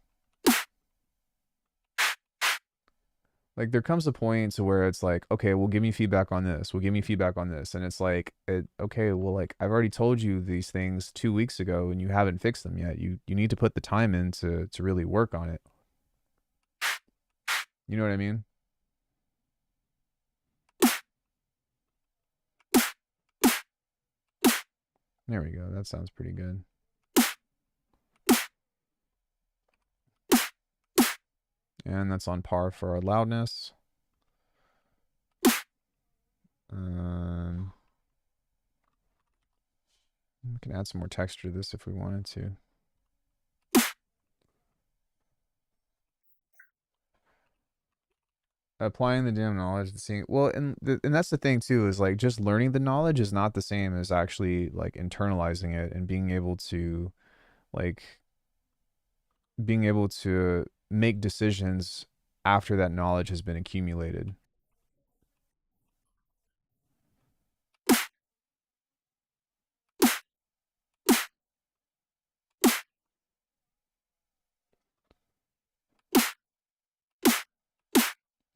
Like there comes a point to where it's like, okay, well give me feedback on this. Well give me feedback on this. And it's like, okay, well like I've already told you these things 2 weeks ago and you haven't fixed them yet. You need to put the time in to really work on it. You know what I mean? There we go. That sounds pretty good. And that's on par for our loudness. We can add some more texture to this if we wanted to. Applying the damn knowledge, the seeing. Well, and that's the thing too, is like just learning the knowledge is not the same as actually like internalizing it and being able to like make decisions after that knowledge has been accumulated.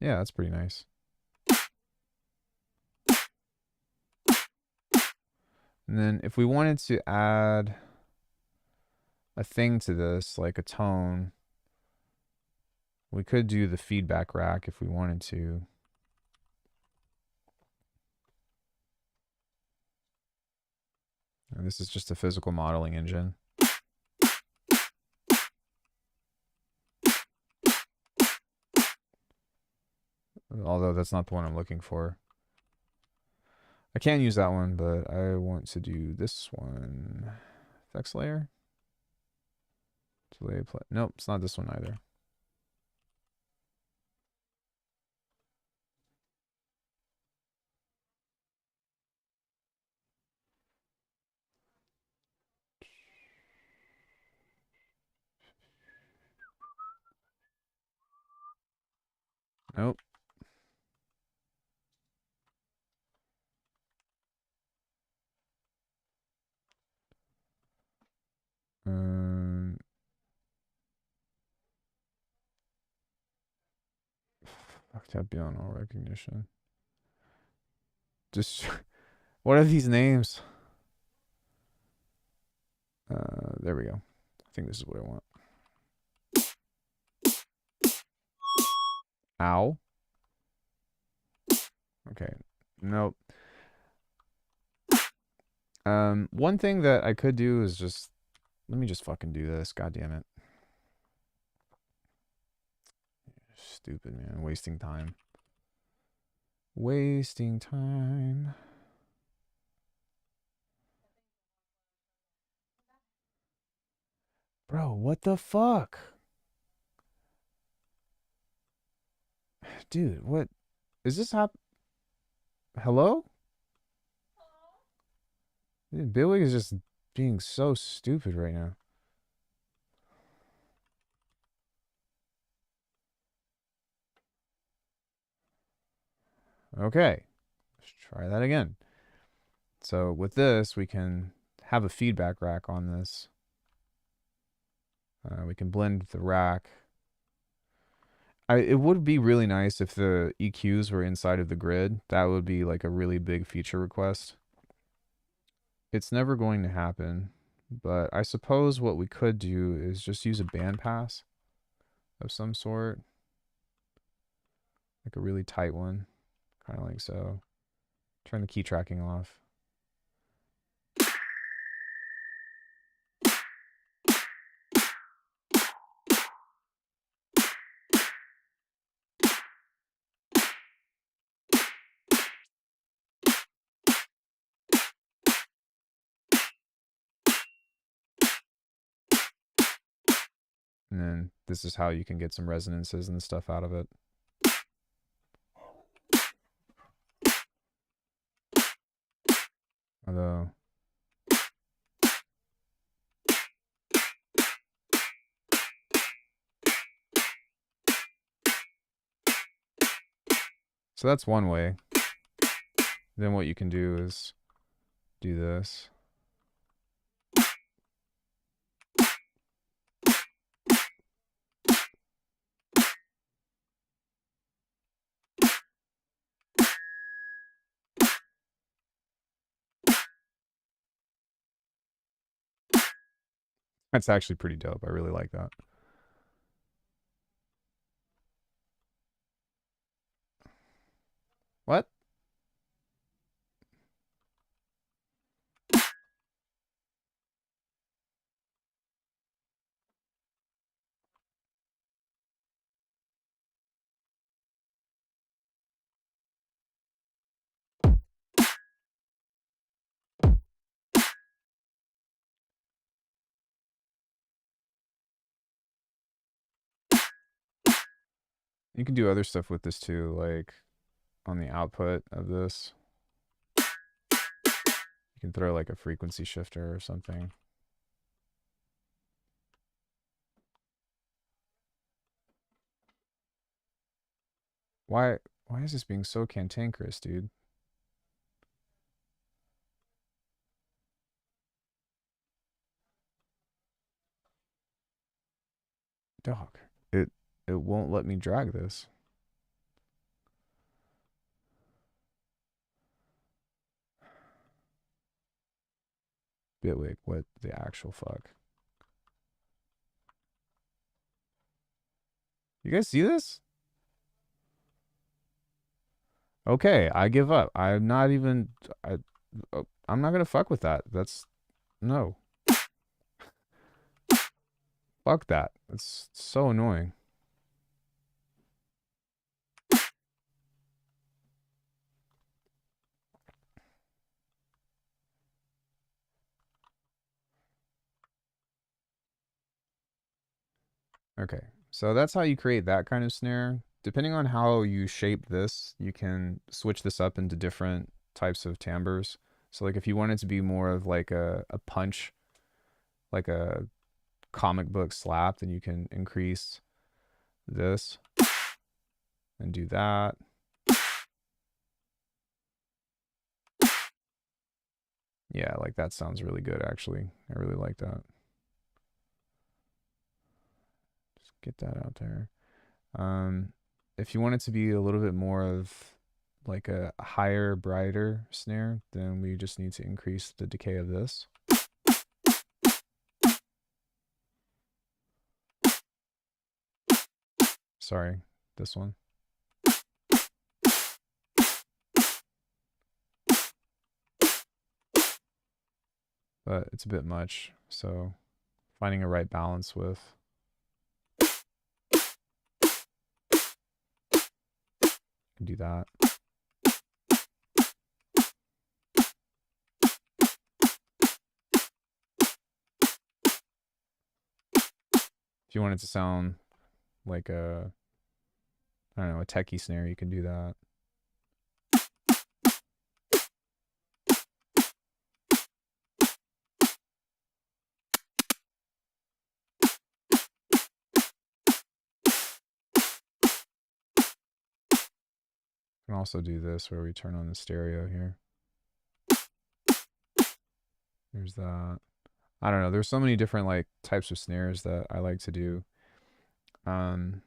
Yeah, that's pretty nice. And then if we wanted to add a thing to this, like a tone, we could do the feedback rack if we wanted to. And this is just a physical modeling engine. Although that's not the one I'm looking for. I can use that one, but I want to do this one. Effects layer. Delay play. Nope, it's not this one either. Nope. Fucked up beyond all recognition. Just what are these names? There we go. I think this is what I want. Ow. Okay. Nope. One thing that I could do is just let me just fucking do this. God damn it. Stupid, man. Wasting time. Wasting time. Bro, what the fuck? Dude, what is this Hello? Dude, Billy is just being so stupid right now. Okay. Let's try that again. So with this, we can have a feedback rack on this. We can blend the rack. it would be really nice if the EQs were inside of the grid. That would be like a really big feature request. It's never going to happen, but I suppose what we could do is just use a bandpass of some sort, like a really tight one, kind of like so. Turn the key tracking off. And then this is how you can get some resonances and stuff out of it. Although, so that's one way. Then what you can do is do this. That's actually pretty dope. I really like that. What? You can do other stuff with this too, like on the output of this. You can throw like a frequency shifter or something. Why is this being so cantankerous, dude? Dog. It won't let me drag this. Bitwig, what the actual fuck? You guys see this? Okay, I give up. I'm not even I'm not gonna fuck with that. That's no. Fuck that. It's so annoying. Okay, so that's how you create that kind of snare. Depending on how you shape this, you can switch this up into different types of timbres. So like if you want it to be more of like a punch, like a comic book slap, then you can increase this and do that. Yeah, like that sounds really good actually. I really like that. Just get that out there. If you want it to be a little bit more of like a higher, brighter snare, then we just need to increase the decay of this. Sorry, this one. But it's a bit much, so finding a right balance with. Can do that. If you want it to sound like a, I don't know, a techie snare, you can do that. You can also do this where we turn on the stereo here. There's that. I don't know. There's so many different like types of snares that I like to do. Um,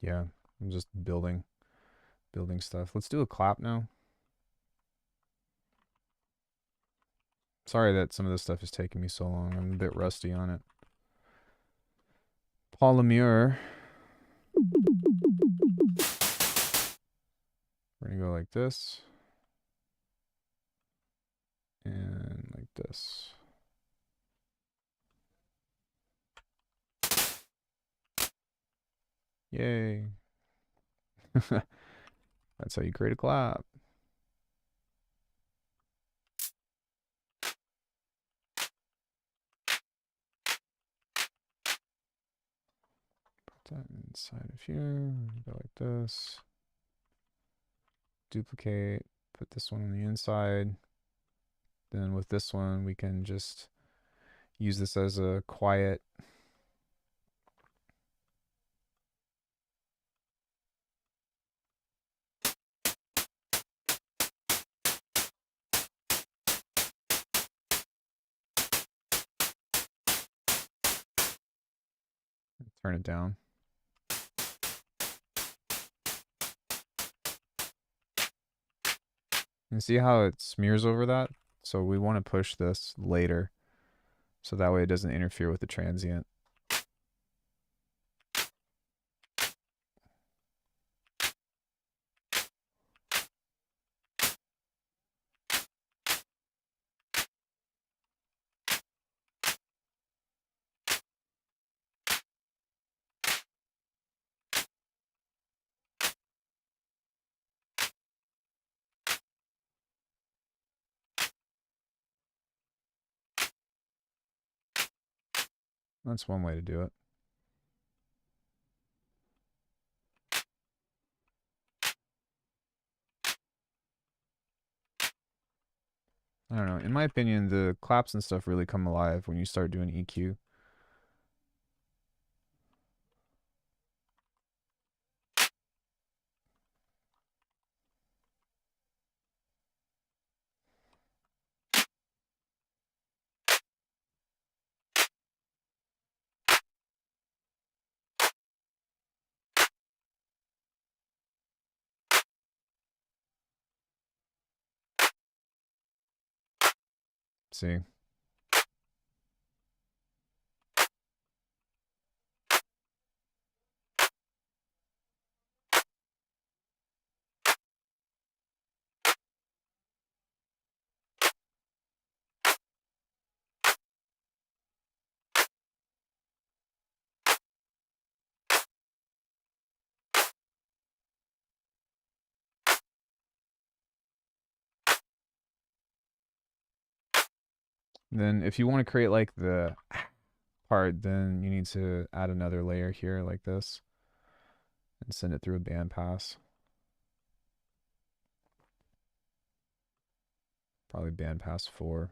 Yeah, I'm just building stuff. Let's do a clap now. Sorry that some of this stuff is taking me so long. I'm a bit rusty on it. Polymer. We're gonna go like this. And like this. Yay. That's how you create a clap. Put that inside of here. Go like this. Duplicate. Put this one on the inside. Then with this one, we can just use this as a quiet. Turn it down. And see how it smears over that? So we want to push this later. So that way it doesn't interfere with the transient. That's one way to do it. I don't know. In my opinion, the claps and stuff really come alive when you start doing EQ. See? Then if you want to create like the part, then you need to add another layer here like this and send it through a bandpass. Probably bandpass 4.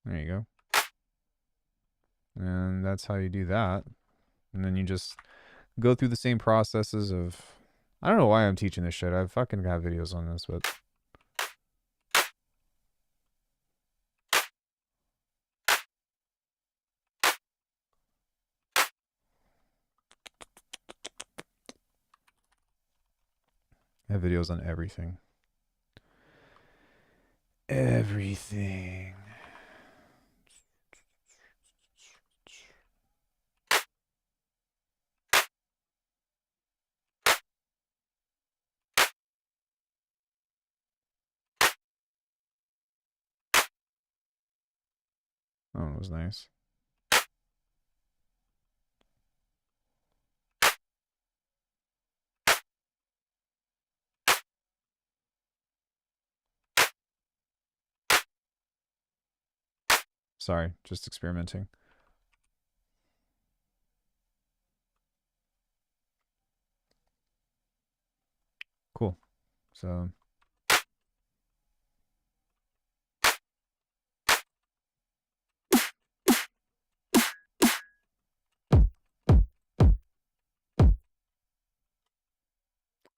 There you go. And that's how you do that. And then you just go through the same processes of, I don't know why I'm teaching this shit. I fucking got videos on this, but I have videos on everything. Everything. Oh, it was nice. Sorry, just experimenting. Cool. So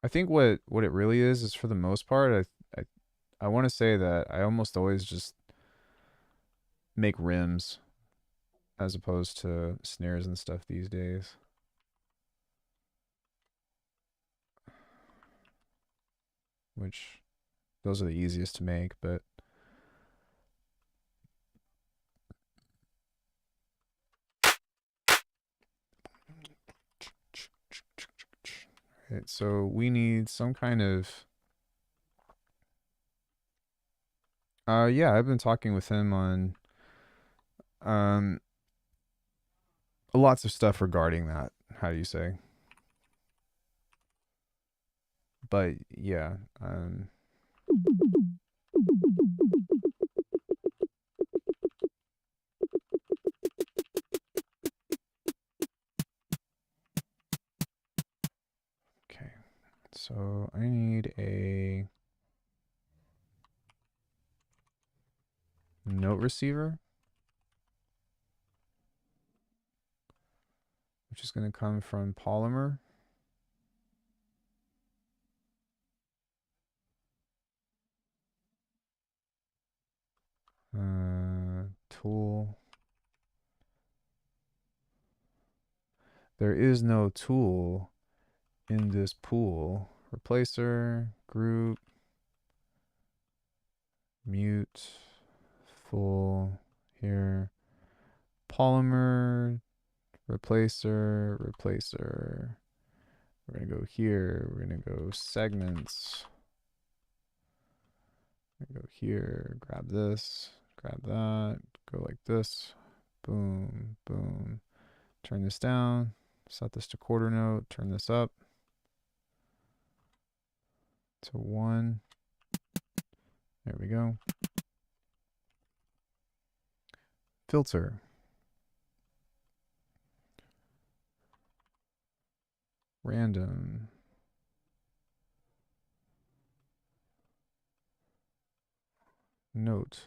I think what it really is for the most part, I want to say that I almost always just make rims as opposed to snares and stuff these days. Which those are the easiest to make, but right, so we need some kind of yeah, I've been talking with him on um lots of stuff regarding that. How do you say? But yeah, okay. So I need a note receiver, which is going to come from polymer. Tool. There is no tool in this pool. Replacer, group, mute, full, here. Polymer, replacer, replacer. We're going to go here. We're going to go segments. Go here, grab this, grab that, go like this. Boom, boom. Turn this down, set this to quarter note, turn this up to 1. There we go. Filter. Random. Note.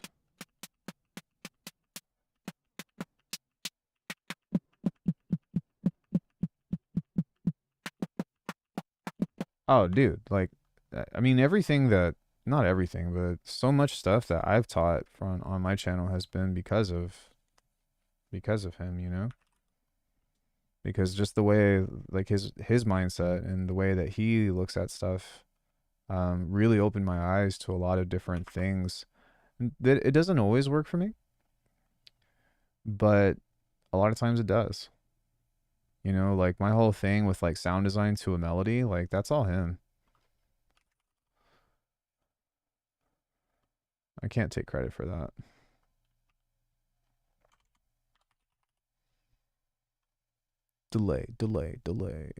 Oh, dude, like, I mean, everything that, not everything, but so much stuff that I've taught from on my channel has been because of him, you know? Because just the way, like, his mindset and the way that he looks at stuff really opened my eyes to a lot of different things. That it doesn't always work for me, but a lot of times it does. You know, like my whole thing with like sound design to a melody, like that's all him. I can't take credit for that. Delay, delay, delay.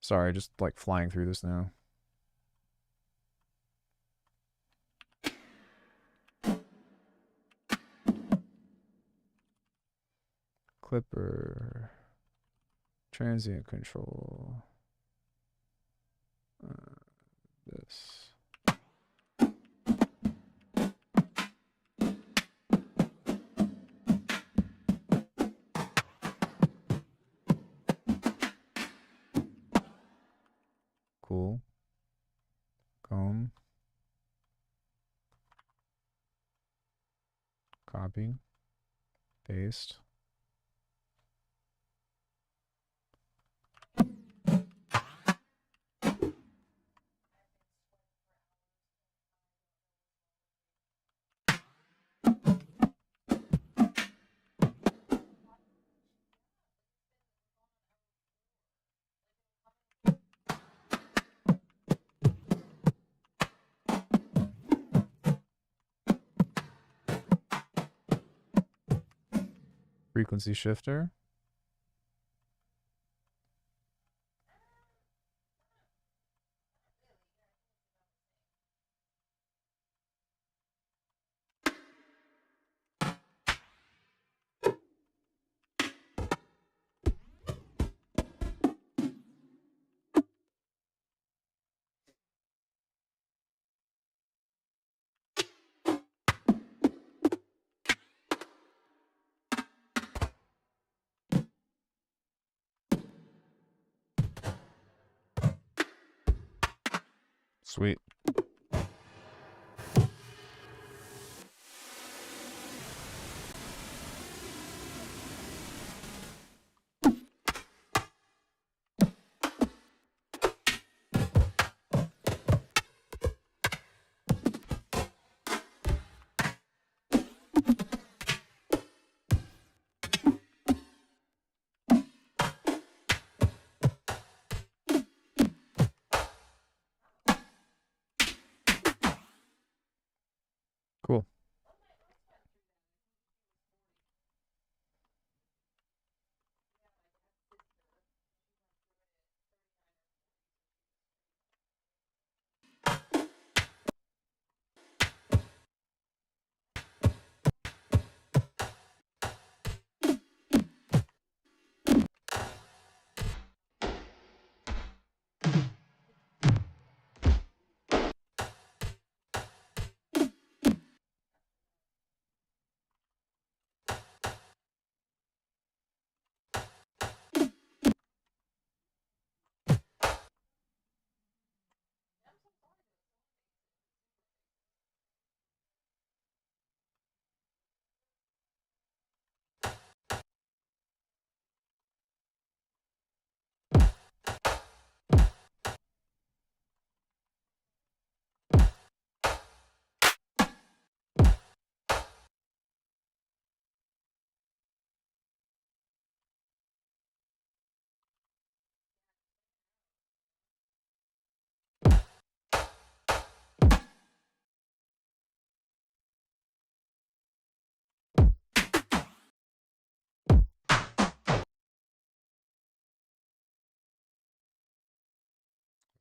Sorry, just like flying through this now. Clipper. Transient control. This. Cool. Comb. Copy. Paste. Frequency shifter. Sweet. Cool.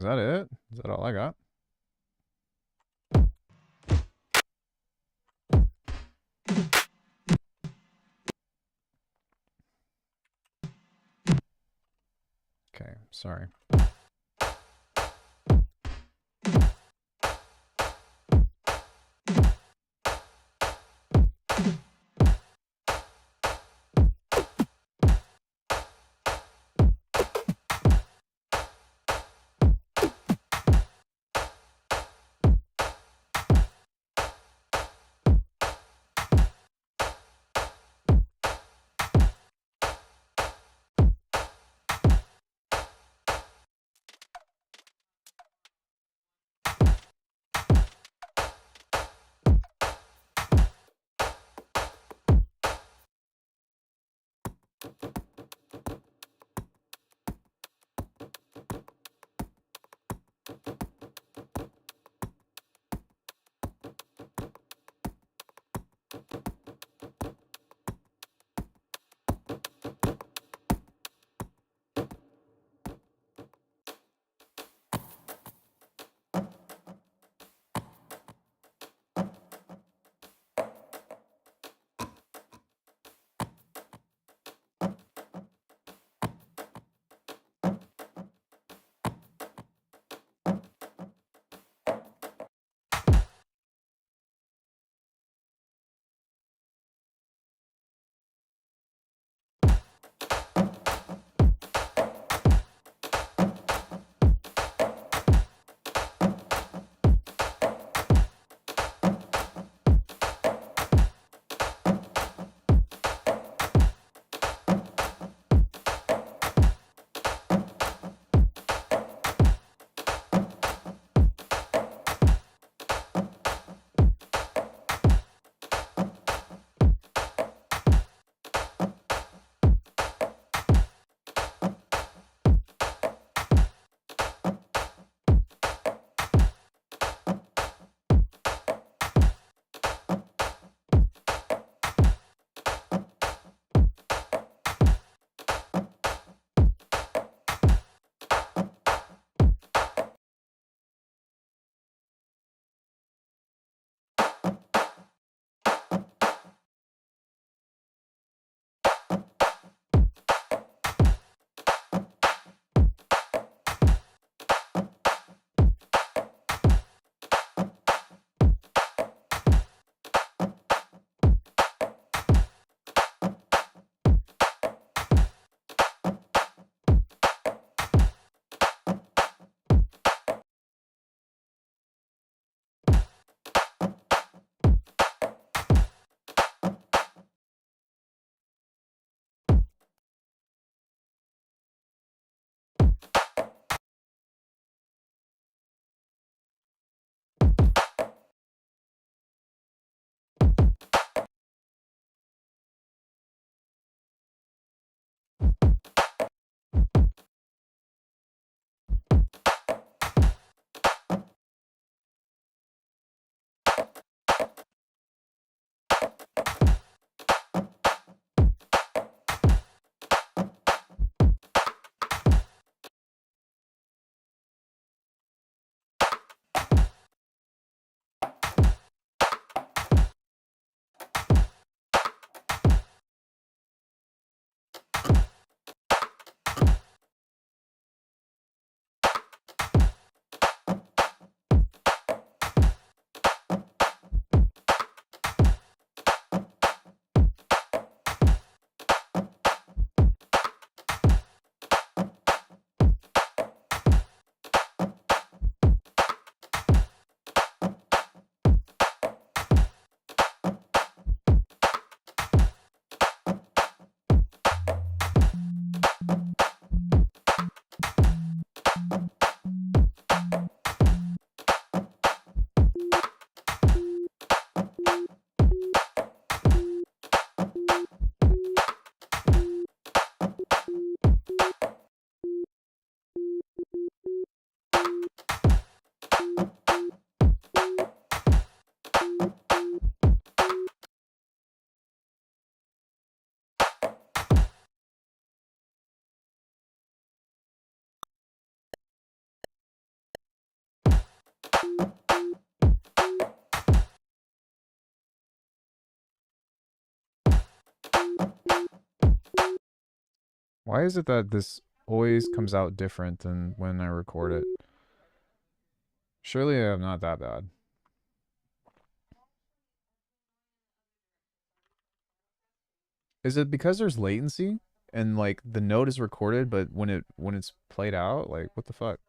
Is that it? Is that all I got? Okay, sorry. Why is it that this always comes out different than when I record it? Surely I'm not that bad. Is it because there's latency and like the note is recorded, but when it's played out, like what the fuck?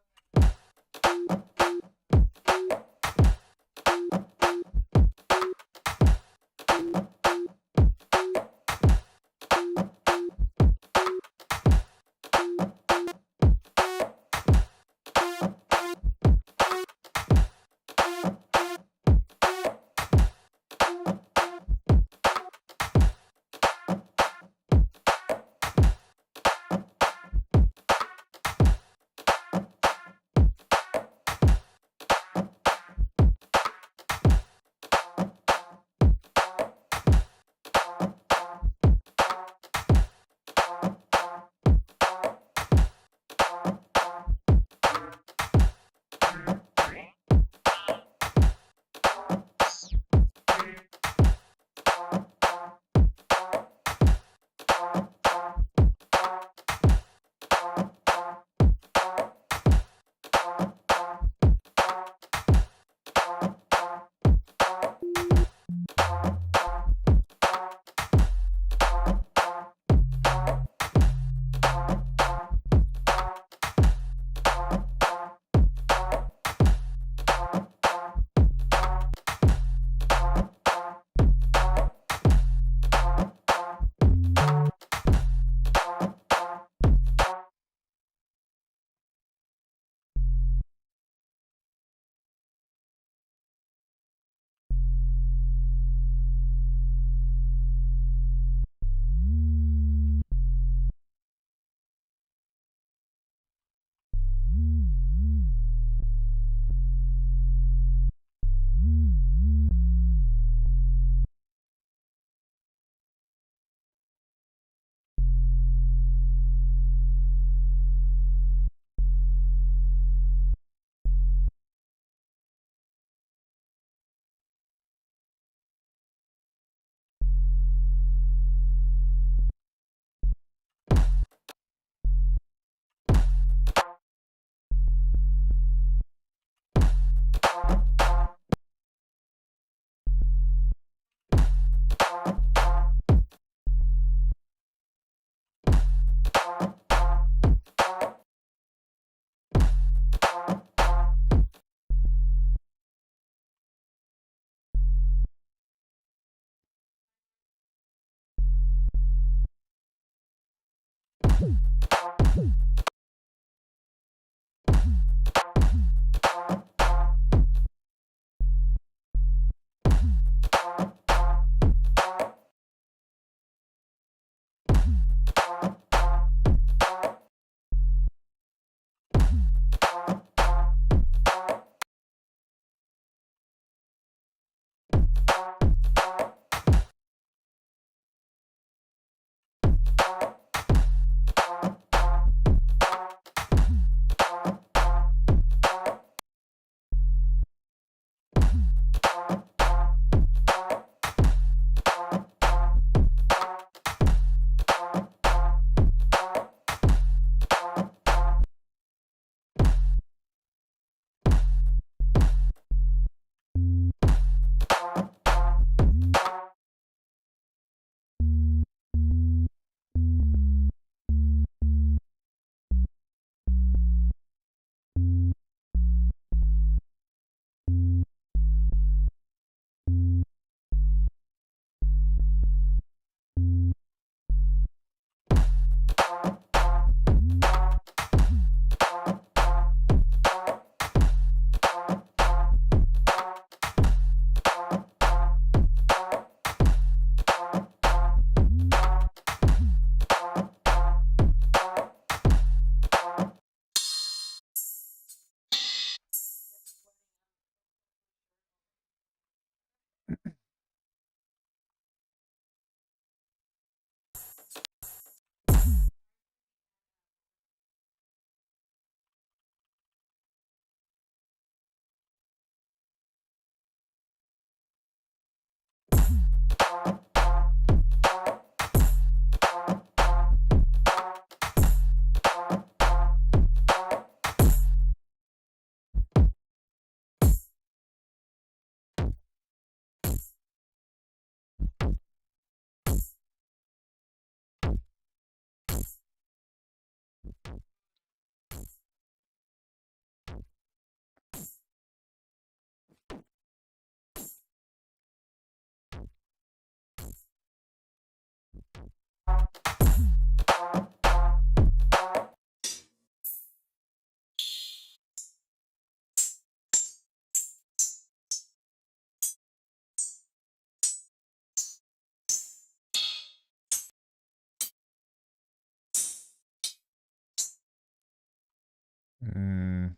Mm,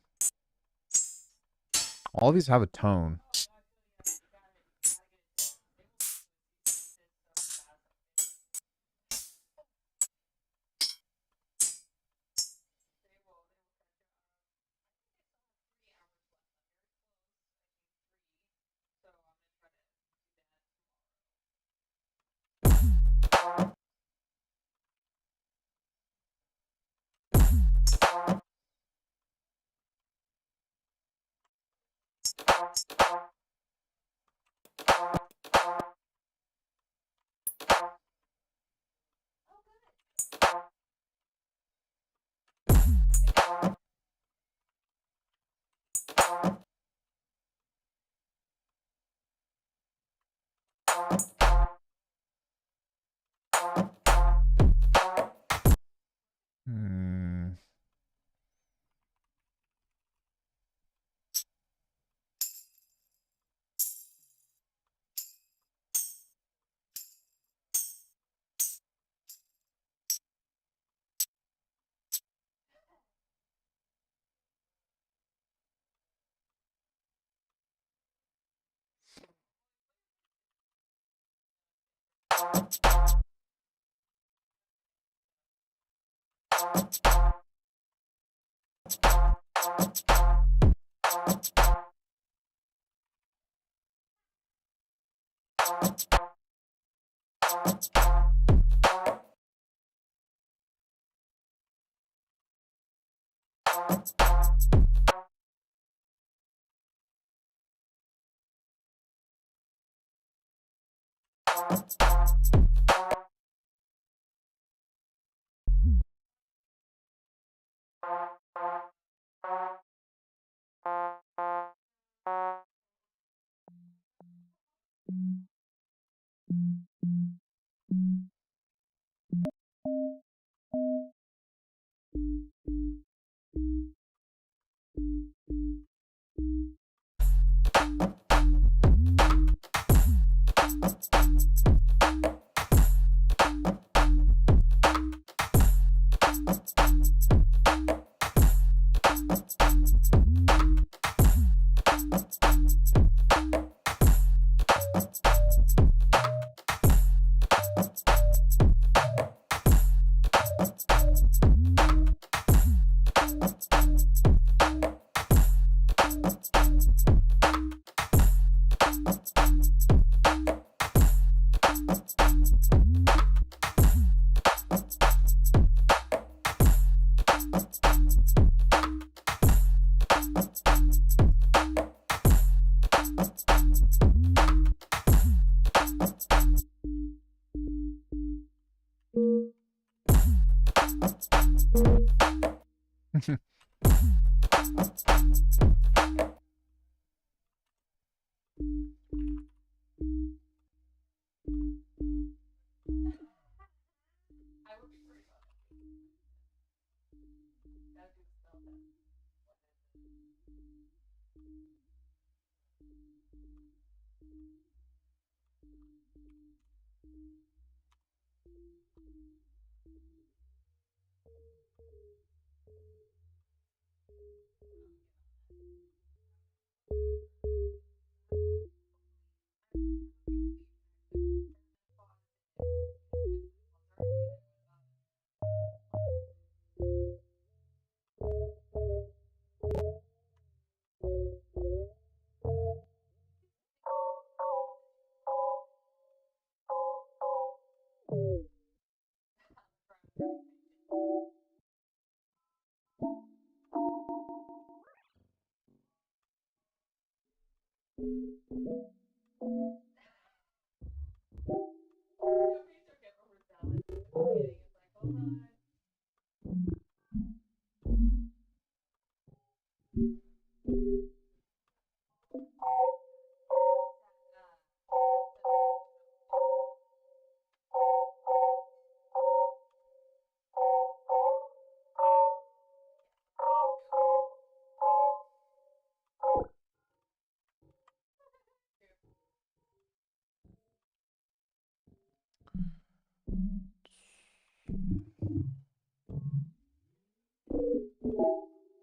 all these have a tone. Hmm. I would be pretty about it. That dude spelled that. Your pizza get overzealous at the beginning. It's like,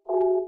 hold on.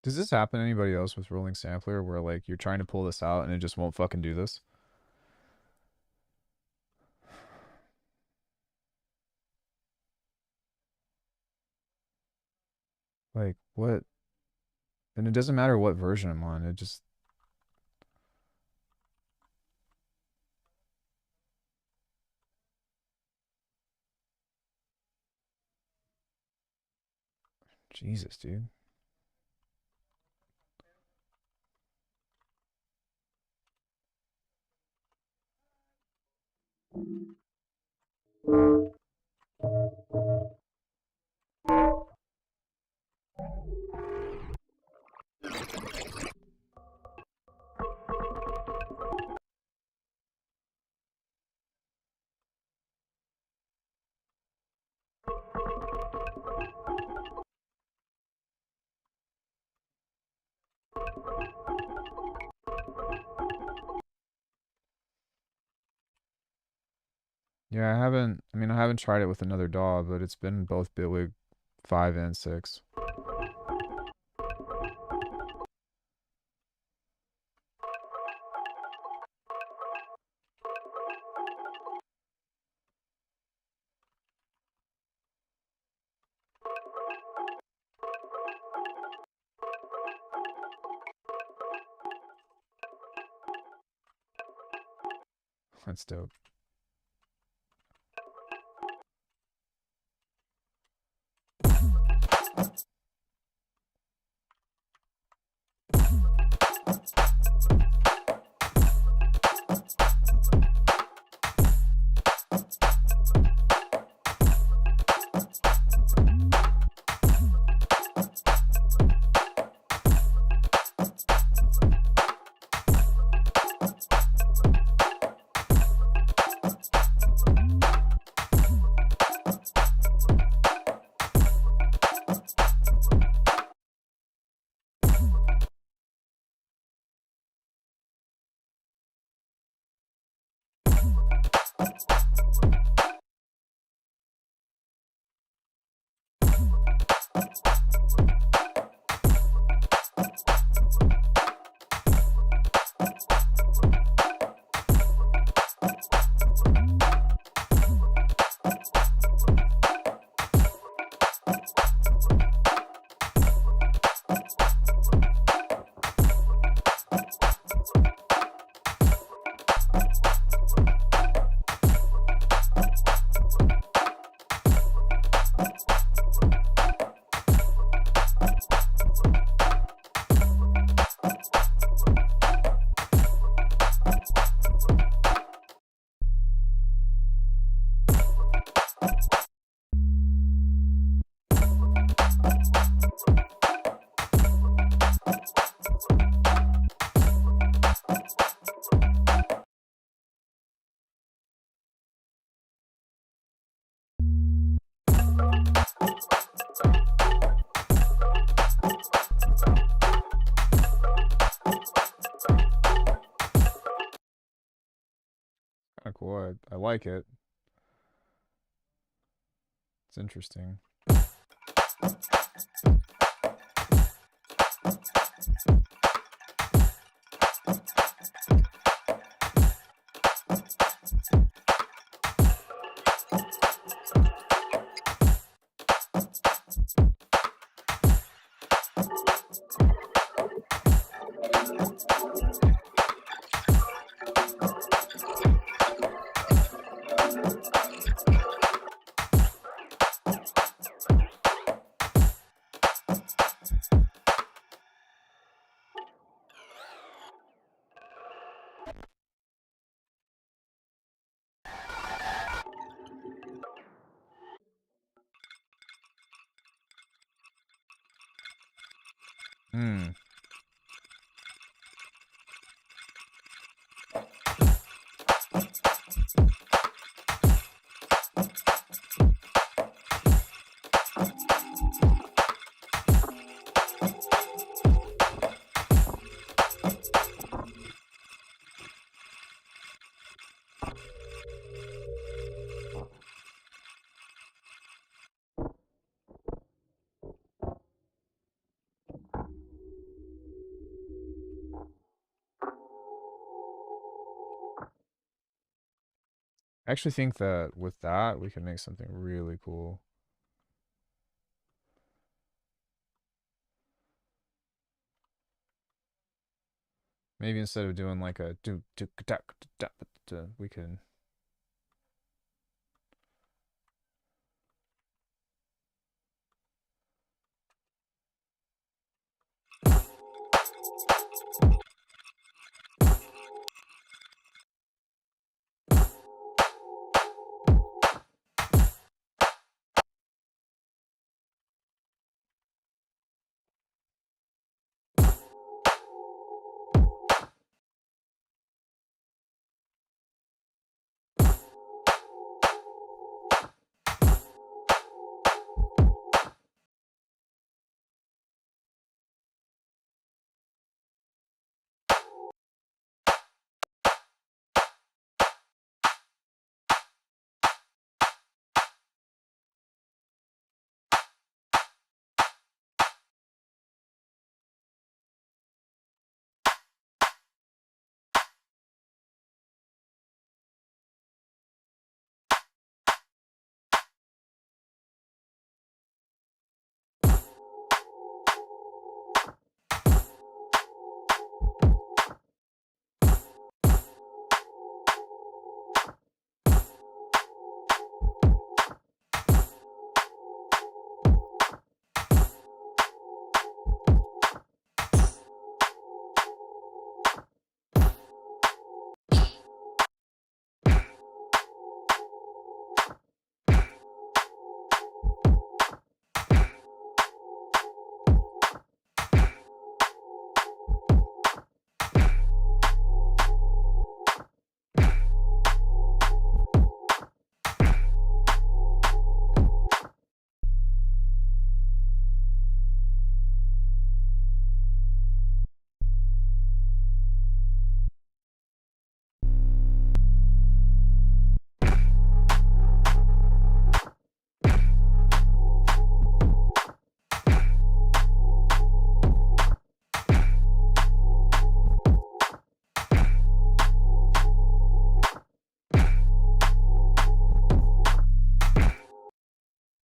Does this happen to anybody else with rolling sampler where like you're trying to pull this out and it just won't fucking do this? Like what? And it doesn't matter what version I'm on. It just Jesus, dude. Yeah, I haven't tried it with another DAW, but it's been both Bitwig 5 and 6. That's dope. Kind of cool. I like it. It's interesting. Hmm. I actually think that with that, we can make something really cool. Maybe instead of doing like a we can.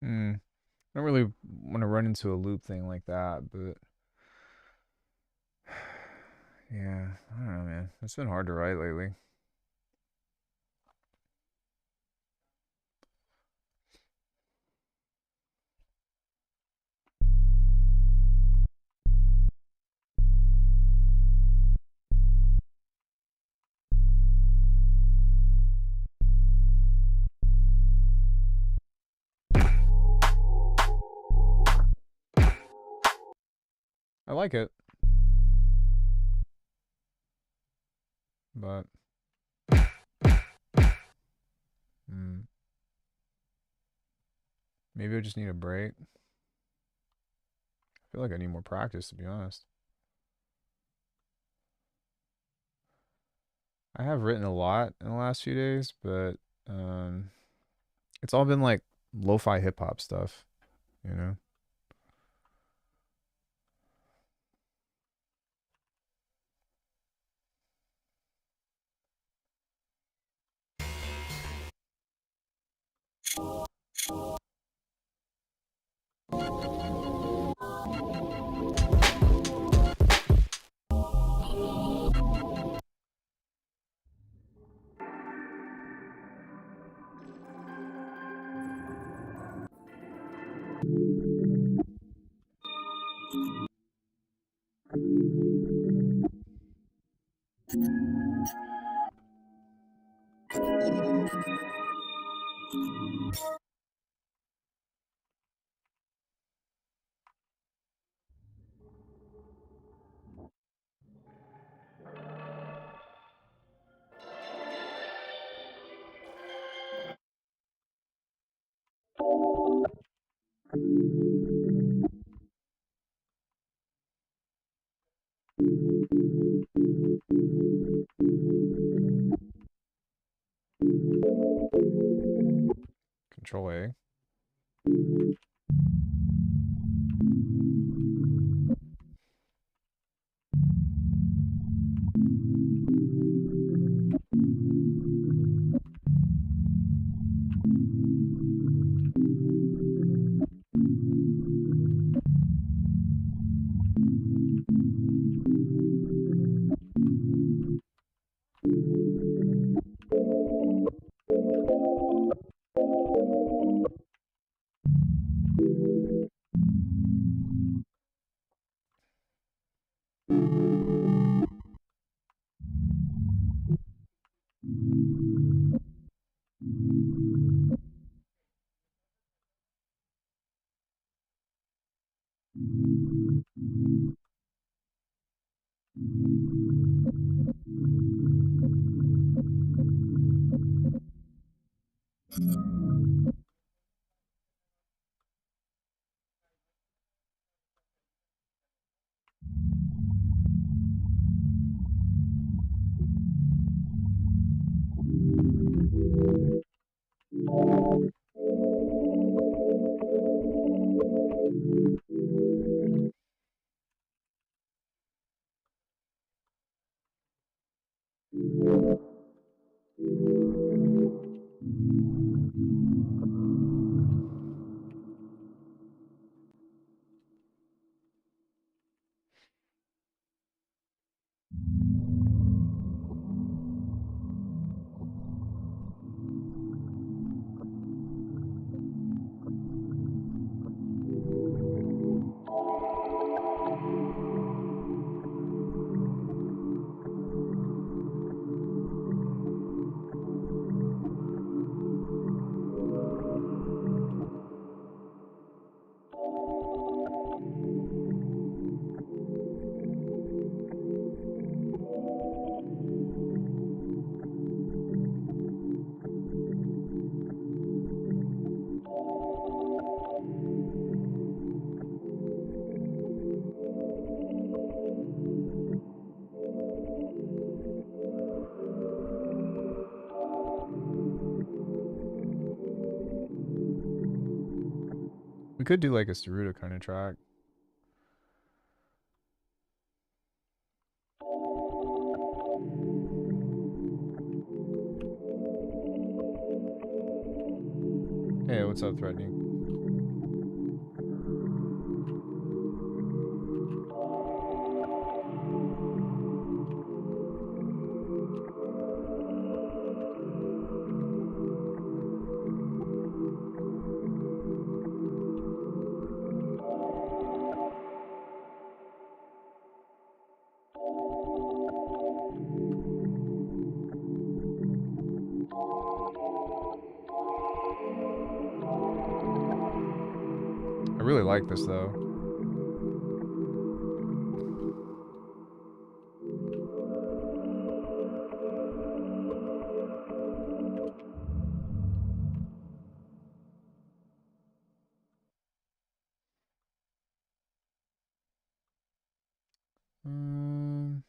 Hmm. I don't really want to run into a loop thing like that, but yeah, I don't know, man. It's been hard to write lately. I like it, but mm, maybe I just need a break. I feel like I need more practice, to be honest. I have written a lot in the last few days, but um, it's all been like lo-fi hip hop stuff, you know? Control A. We could do like a Saruta kind of track. Hey, what's up, Threatening? I really like this though. Um,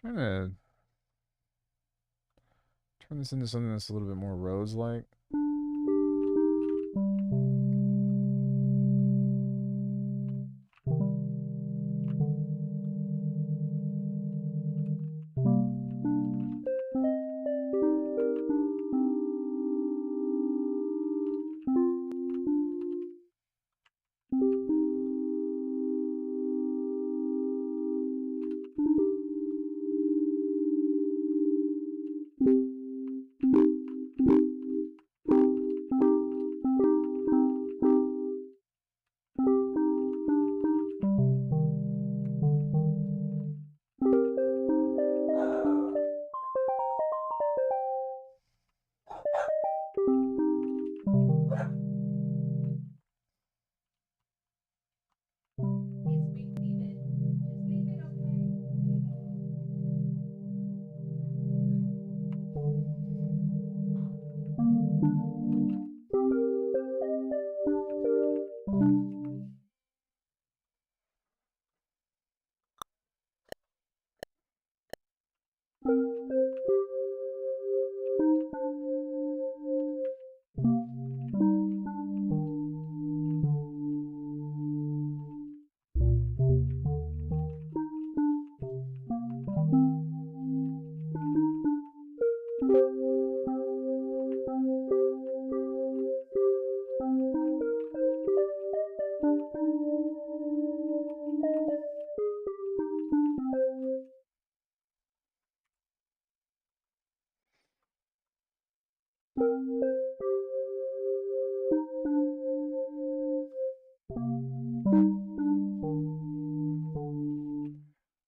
Trying to turn this into something that's a little bit more rose-like.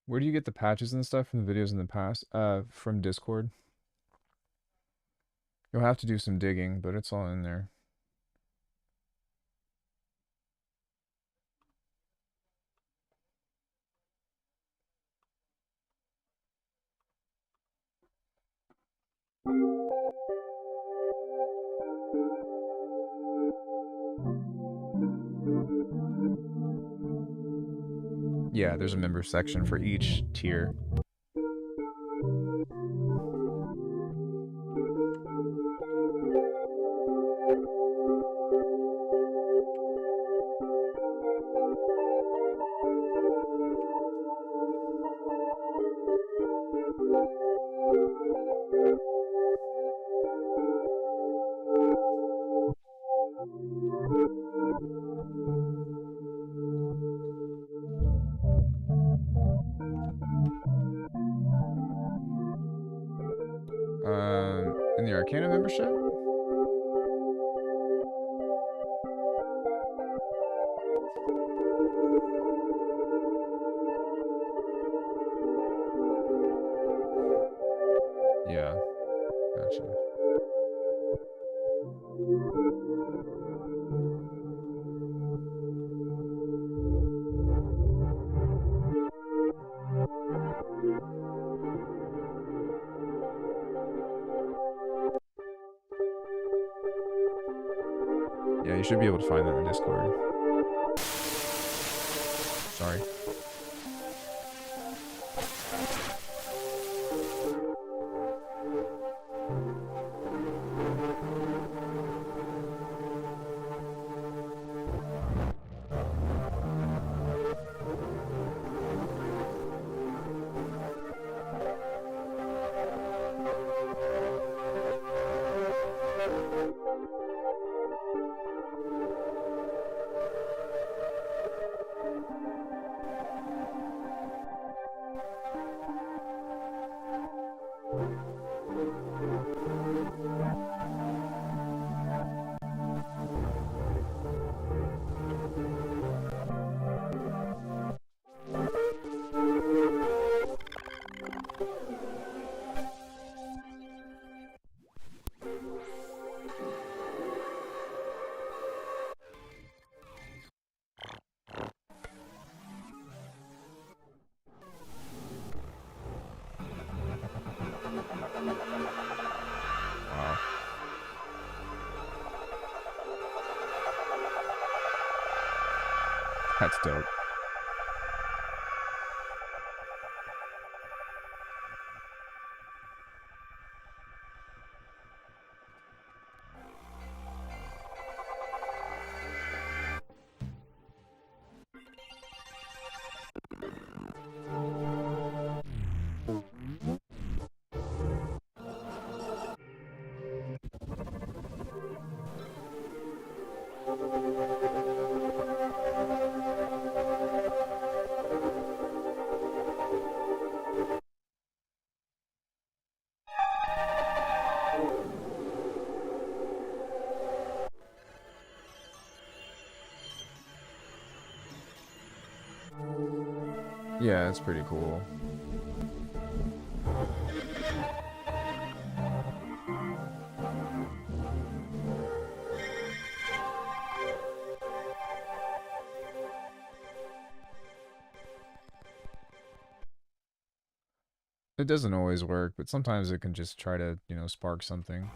Where do you get the patches and stuff from the videos in the past? From Discord. You'll have to do some digging, but it's all in there. Yeah, there's a member section for each tier. In the Arcana membership? Yeah, gotcha. Yeah, you should be able to find that in Discord. Sorry. Wow. That's dope. Yeah, it's pretty cool. It doesn't always work, but sometimes it can just try to, spark something.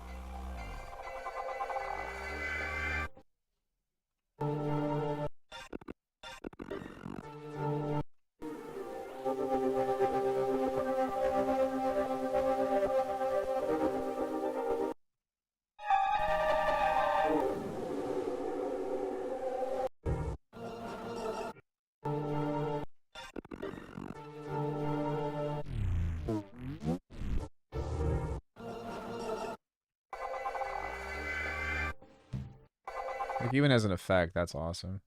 Like, even as an effect, that's awesome.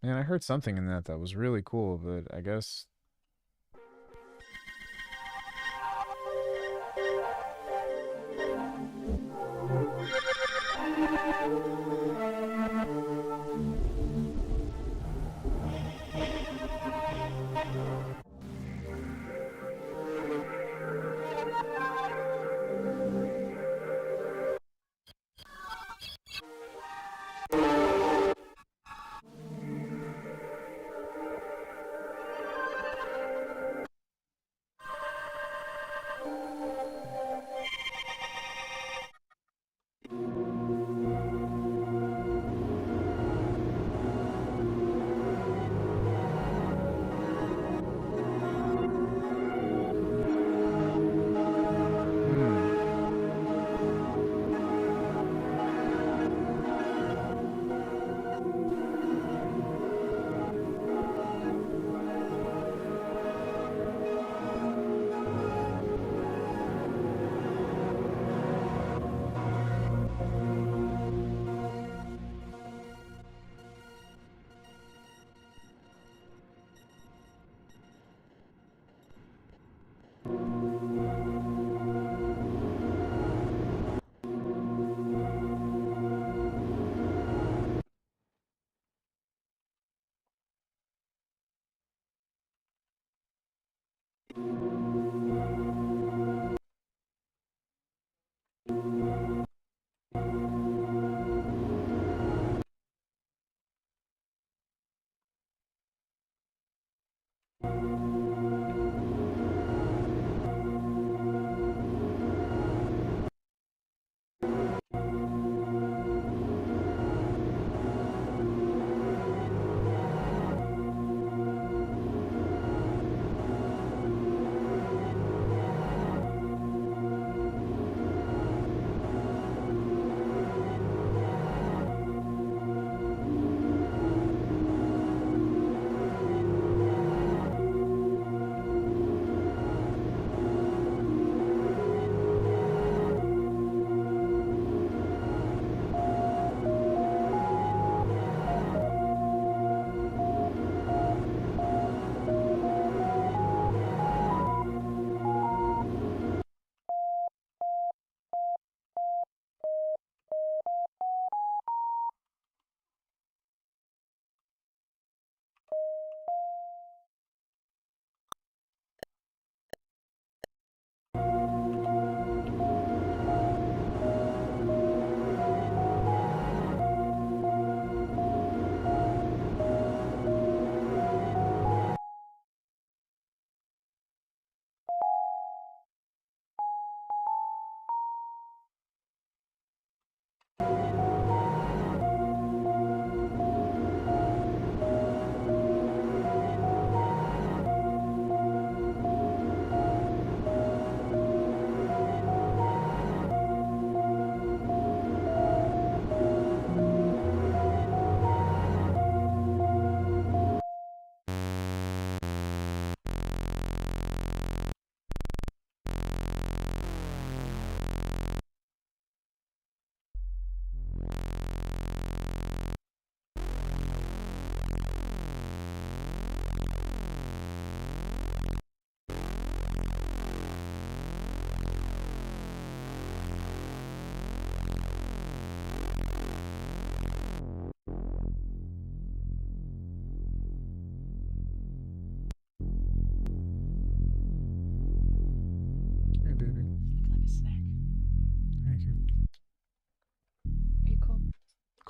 Man, I heard something in that was really cool, but I guess...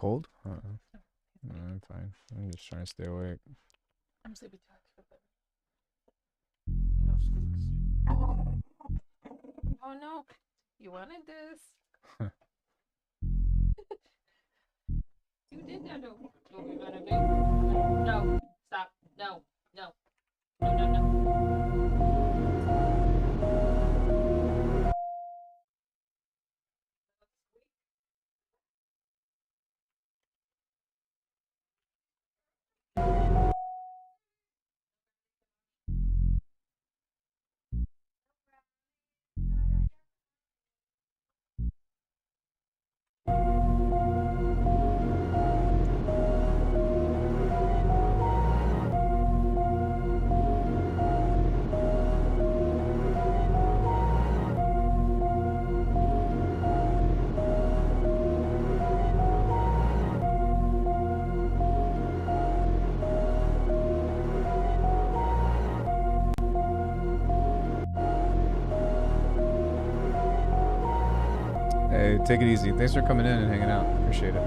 cold? No, I'm fine. I'm just trying to stay awake. I'm sleepy too. You know, squeaks. Oh no, you wanted this. You did that. Don't be mad at me. No, stop. No, no, no, no, no. Hey, take it easy. Thanks for coming in and hanging out. Appreciate it.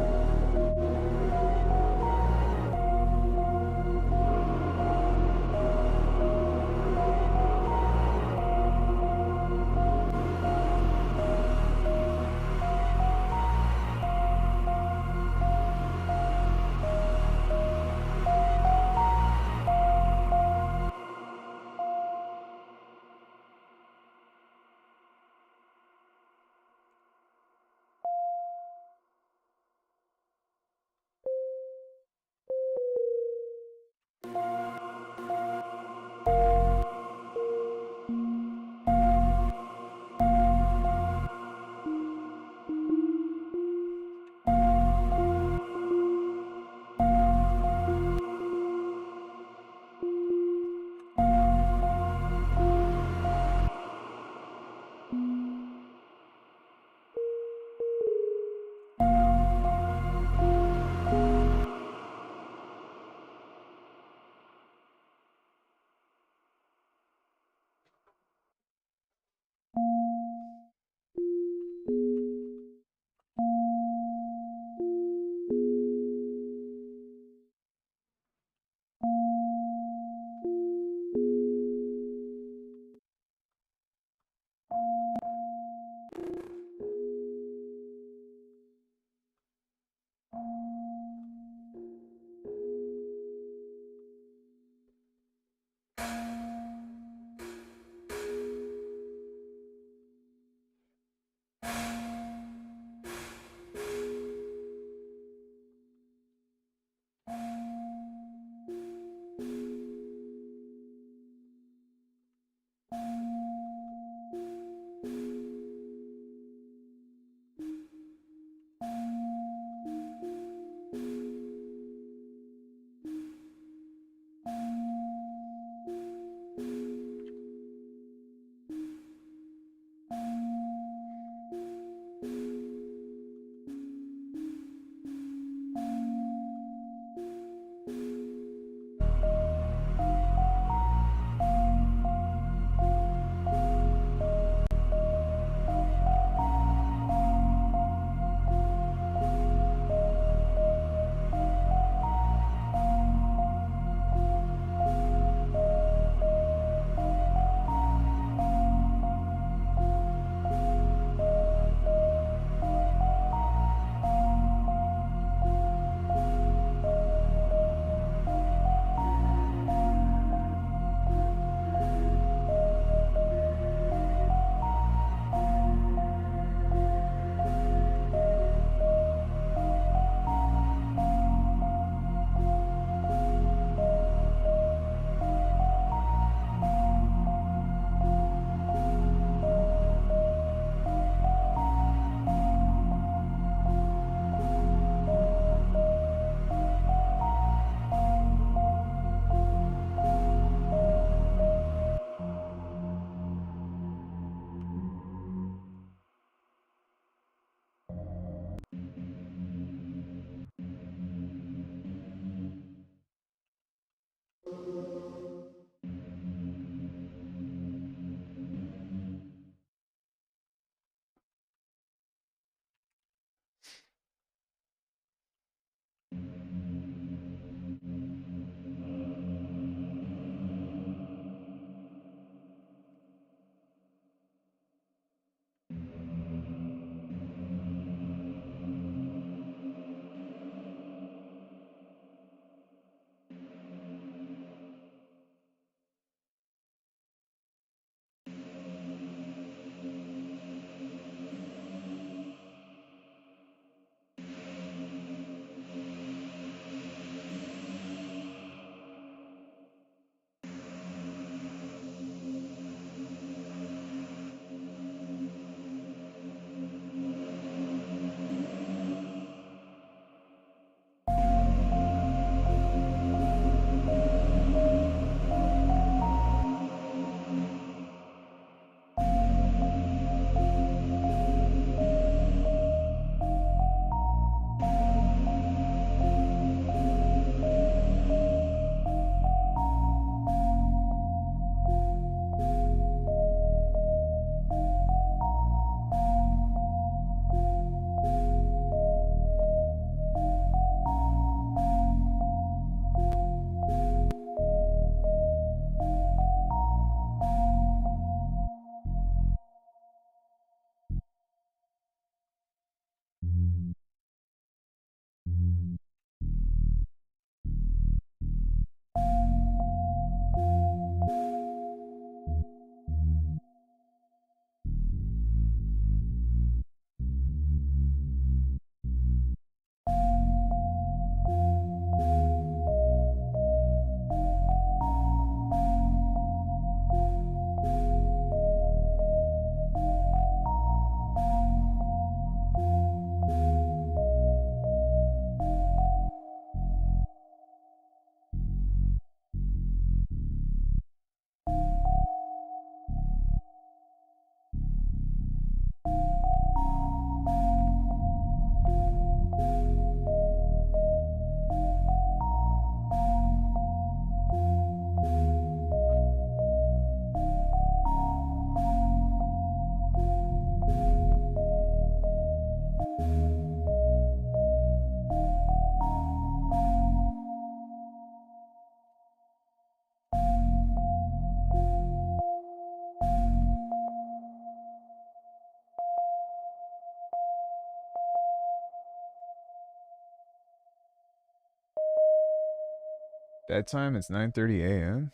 Bedtime, it's 9:30 a.m.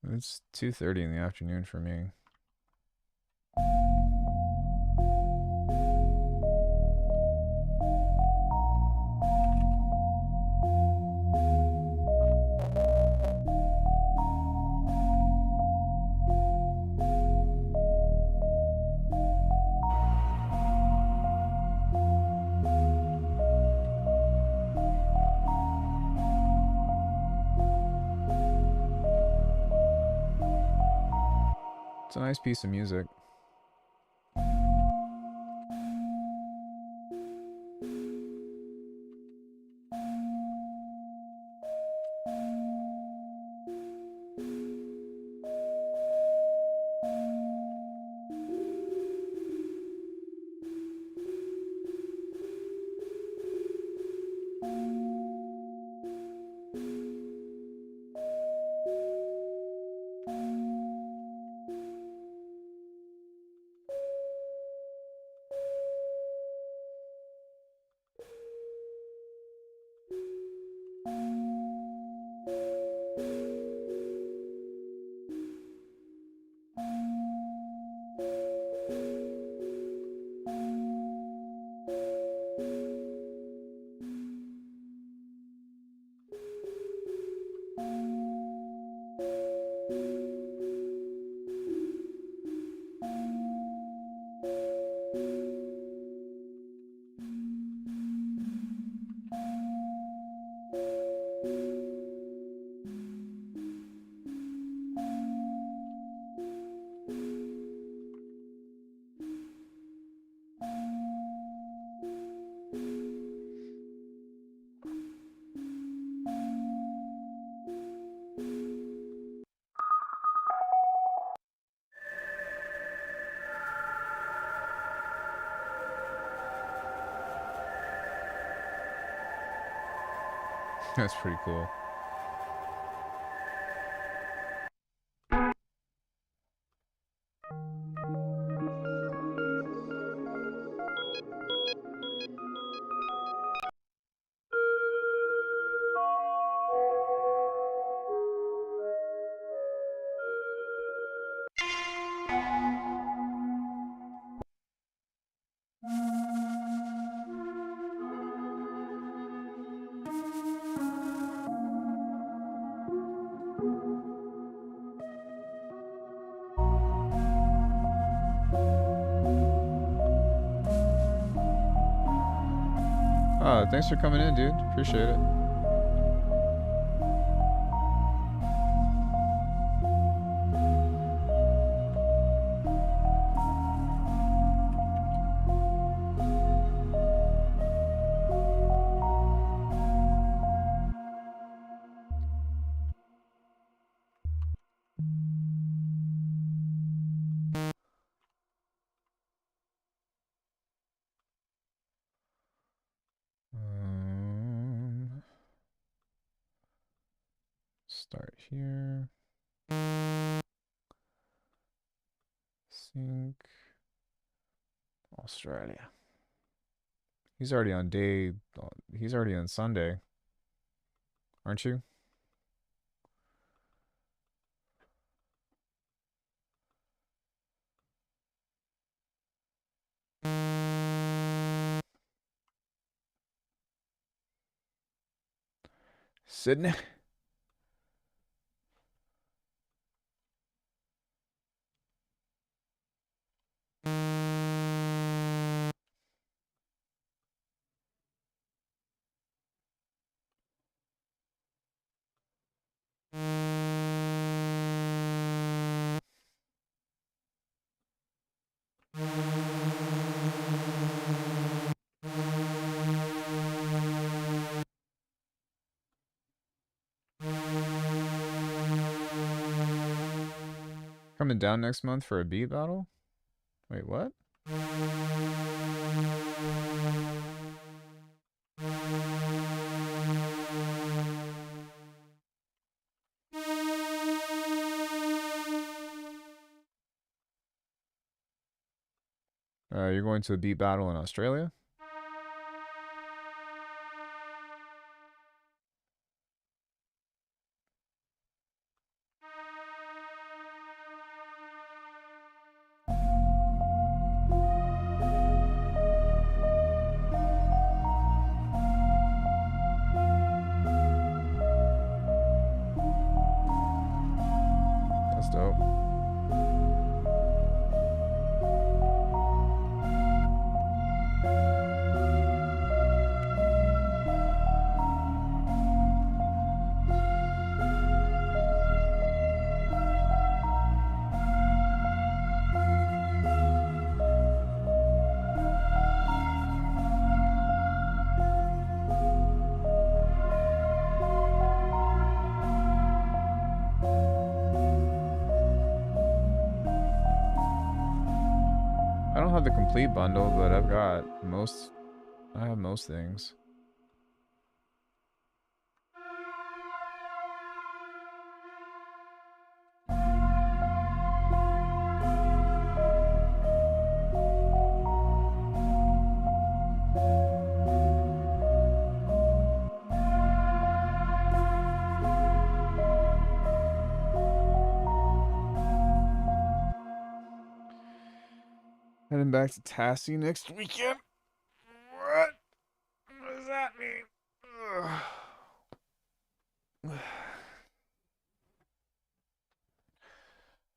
It's 2:30 in the afternoon for me. It's a nice piece of music. That's pretty cool. Thanks for coming in, dude. Appreciate it. Start here. Sync. Australia. He's already on day. He's already on Sunday, aren't you? Sydney. Coming down next month for a beat battle? Wait, what? You're going to a beat battle in Australia? have the complete bundle, but I've got most. I have most things. Heading back to Tassie next weekend. What? What does that mean?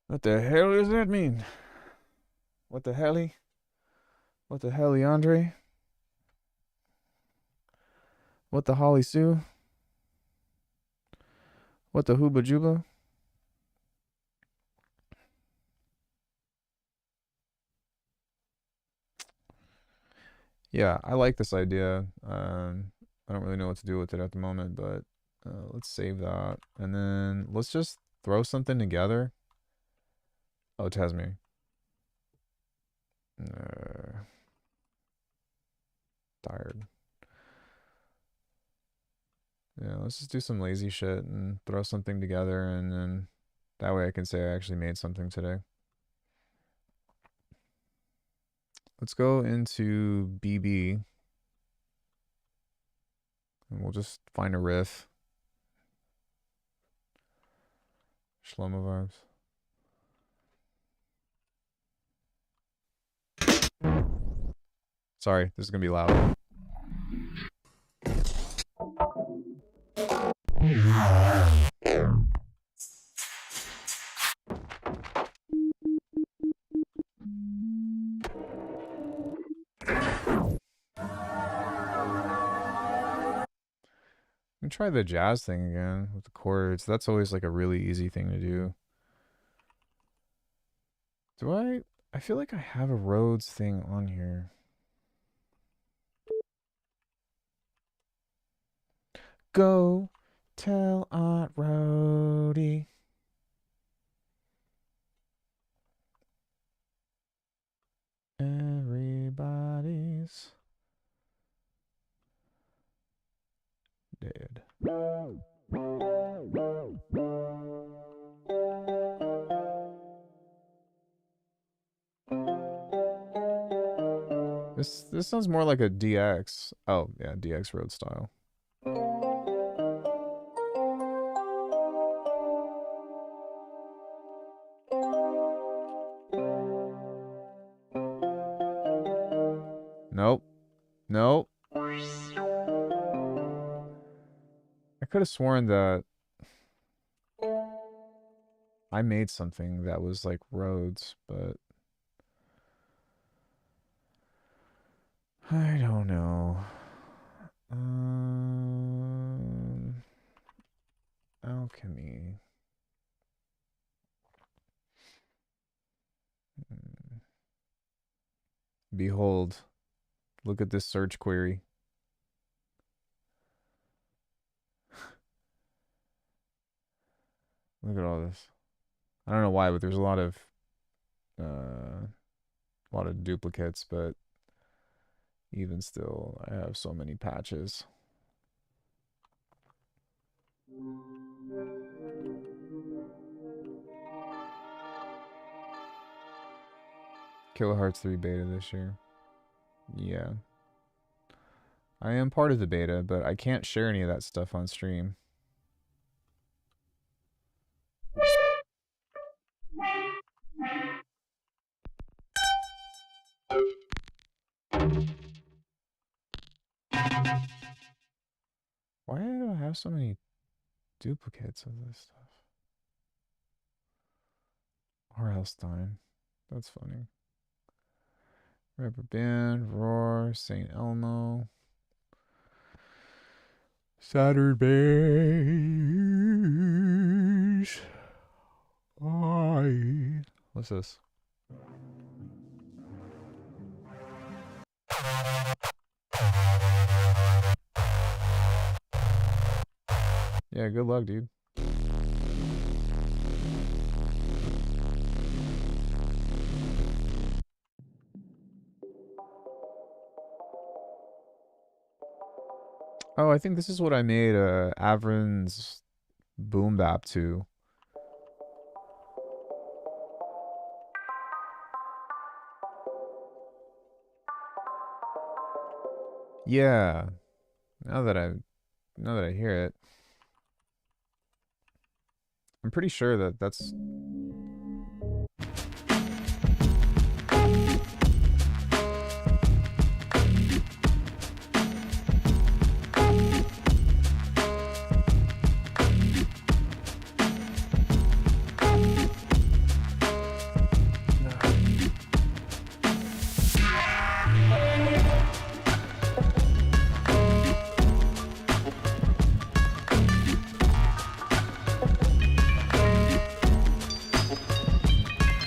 What the hell does that mean? What the helly? What the helly, Andre? What the Holly Sue? What the Hooba Juba? Yeah, I like this idea. I don't really know what to do with it at the moment, but let's save that. And then let's just throw something together. Oh, Tasme. Tired. Yeah, let's just do some lazy shit and throw something together, and then that way I can say I actually made something today. Let's go into BB. And we'll just find a riff. Shlomo vibes. Sorry, this is gonna be loud. Let me try the jazz thing again with the chords. That's always like a really easy thing to do. Do I feel like I have a Rhodes thing on here. Go tell Aunt Rhodey. Everybody's dead. This sounds more like a DX. Oh, yeah, DX Road style. Nope. Nope. I could have sworn that I made something that was like Rhodes, but I don't know. Alckemy. Behold, look at this search query. Look at all this. I don't know why, but there's a lot of duplicates, but even still, I have so many patches. Kilohertz 3 beta this year. Yeah. I am part of the beta, but I can't share any of that stuff on stream. Why do I have so many duplicates of this stuff? R.L. Stein. That's funny. Rubber Band, Roar, St. Elmo. Saturn Base. What's this? Yeah, good luck, dude. Oh, I think this is what I made Avrin's Boom Bap to. Yeah, now that I now that I hear it, I'm pretty sure that that's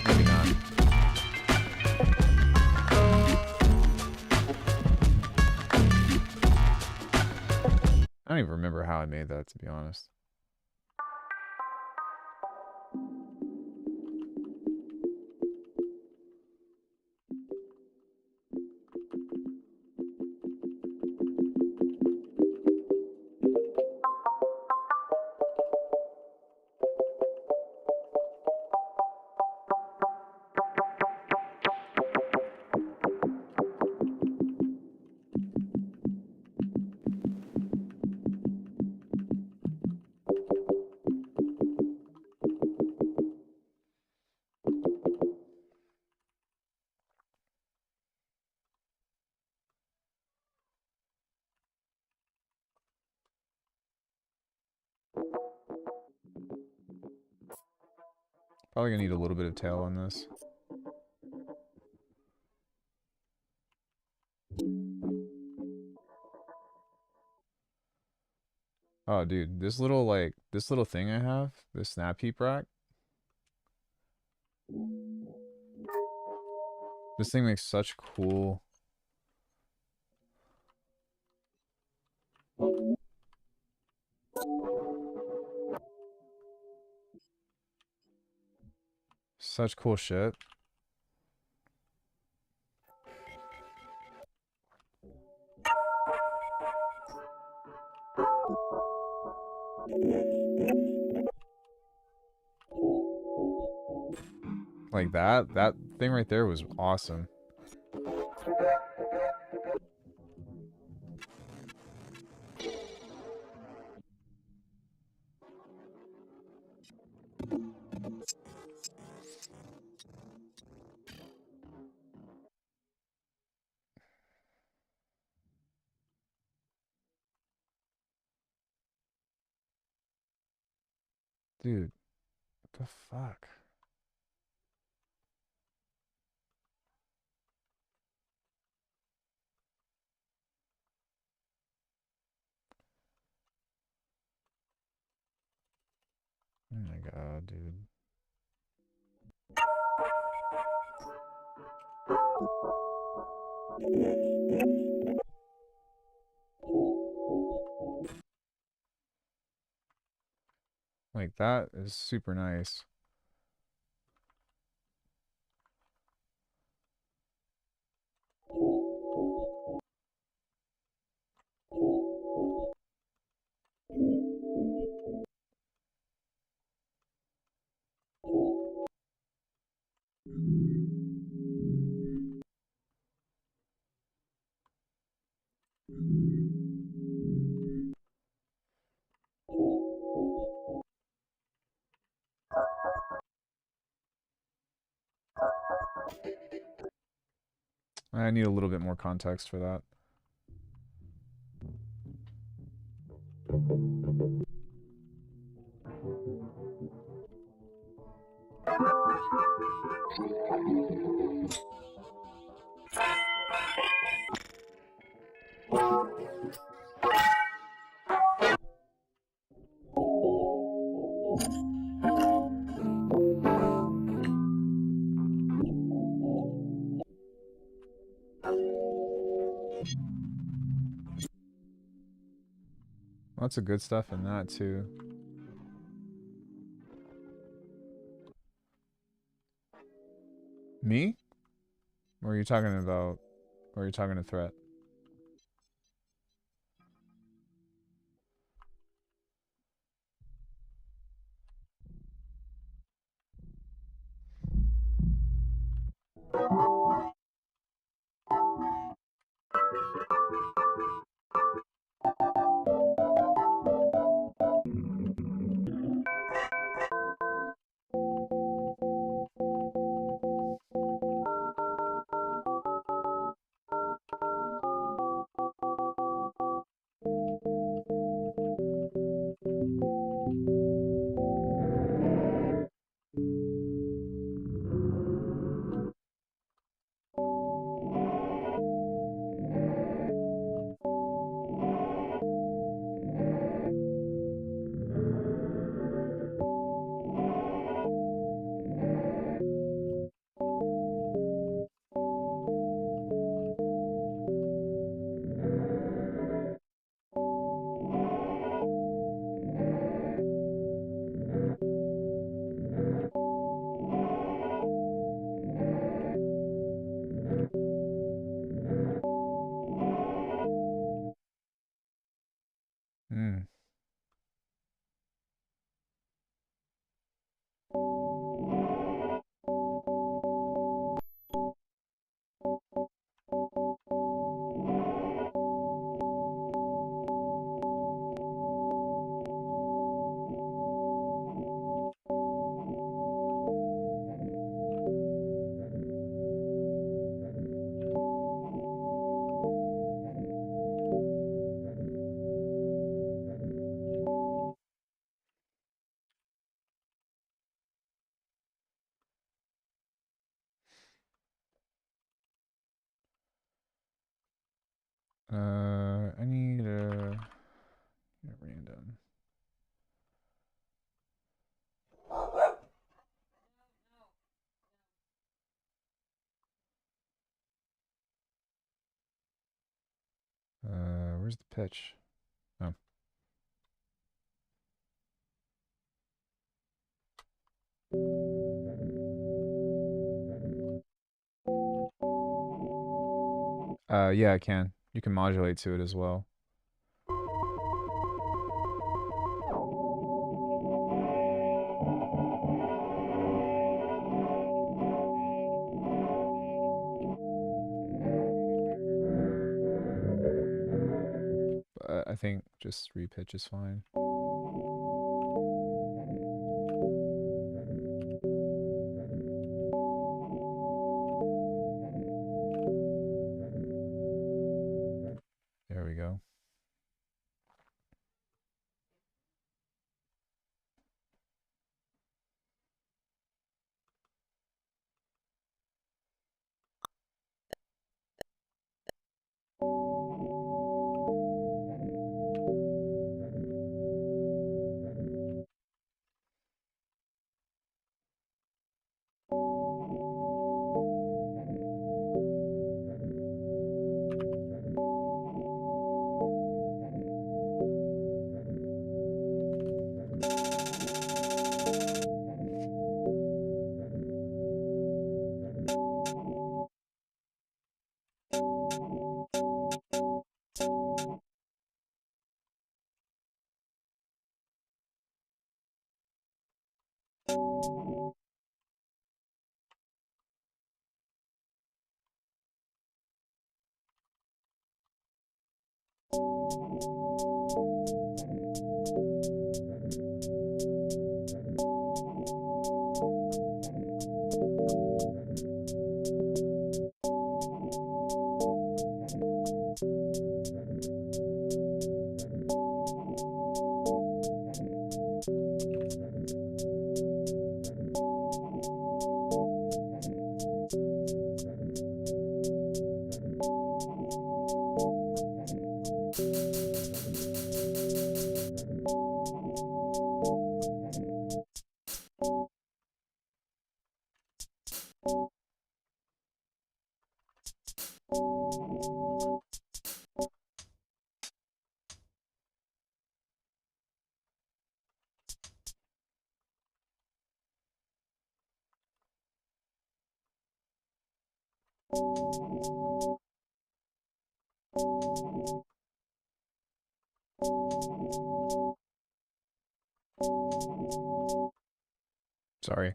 maybe not. I don't even remember how I made that, to be honest. Probably gonna need a little bit of tail on this. Oh, dude, this little thing I have, this snap heap rack, this thing makes such cool shit. Like that thing right there was awesome. Dude, what the fuck? Oh my god, dude. Like that is super nice. I need a little bit more context for that. Lots of good stuff in that too. Me? Or are you talking about, or are you talking to Threat? I need a random. Where's the pitch? Oh. Yeah, I can. You can modulate to it as well. But I think just repitch is fine. There we go. Sorry.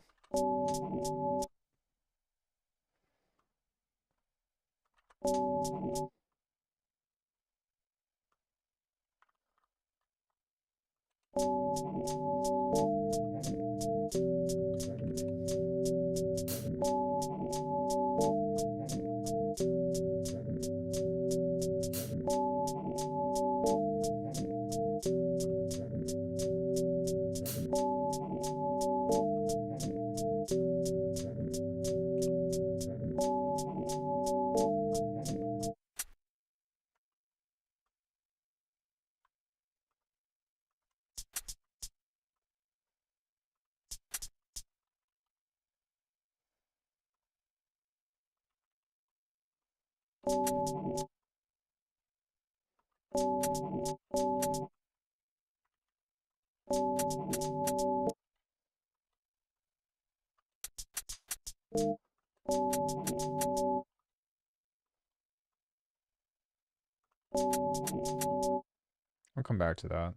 I'll come back to that.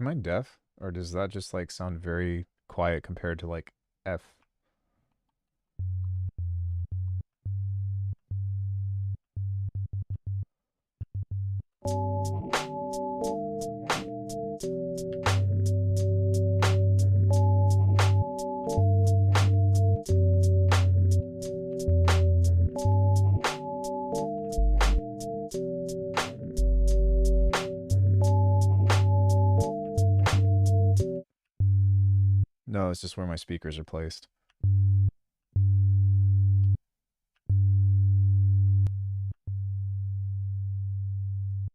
Am I deaf? Or does that just like sound very quiet compared to like F? No, it's just where my speakers are placed.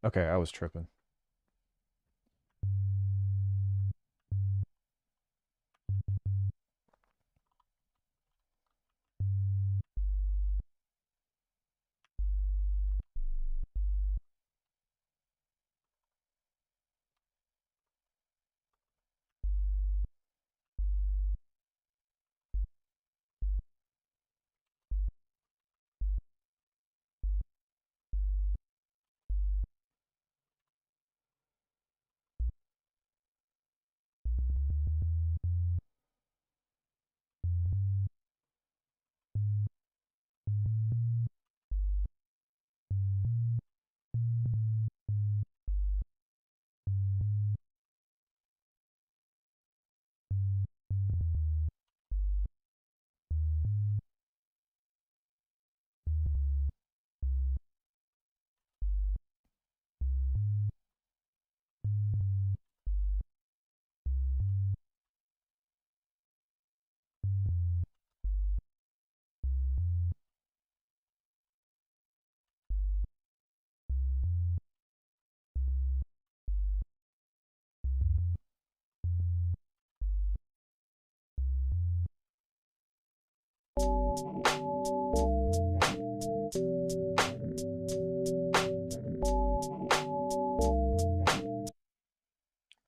Okay, I was tripping.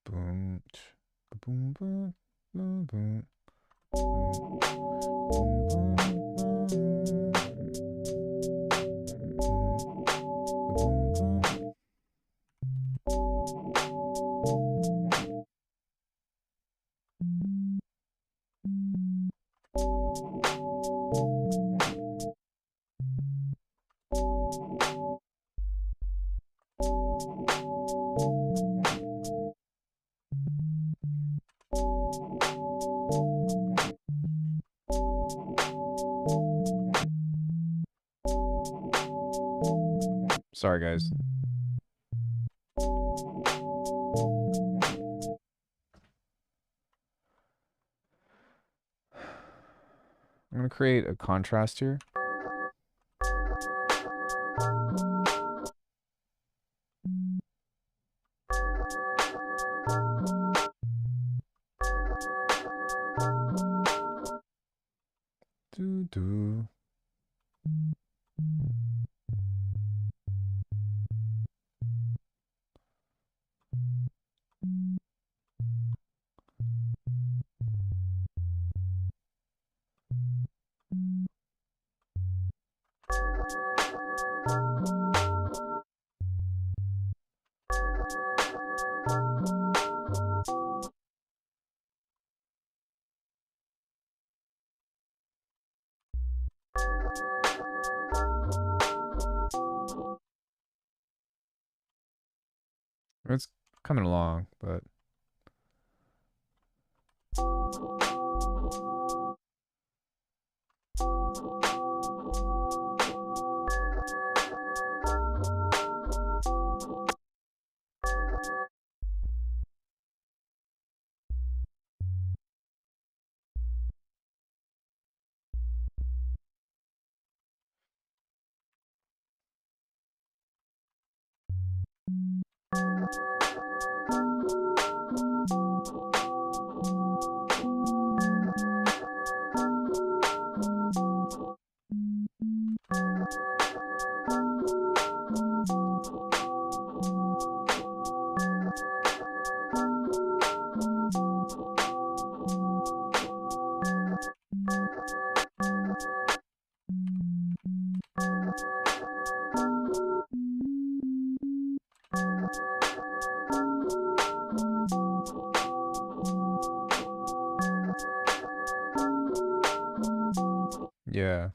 Boom, boom, boom, boom, boom, boom, boom, boom, boom, boom. Sorry, guys. I'm gonna create a contrast here. Do do. It's coming along, but Yeah.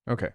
Okay.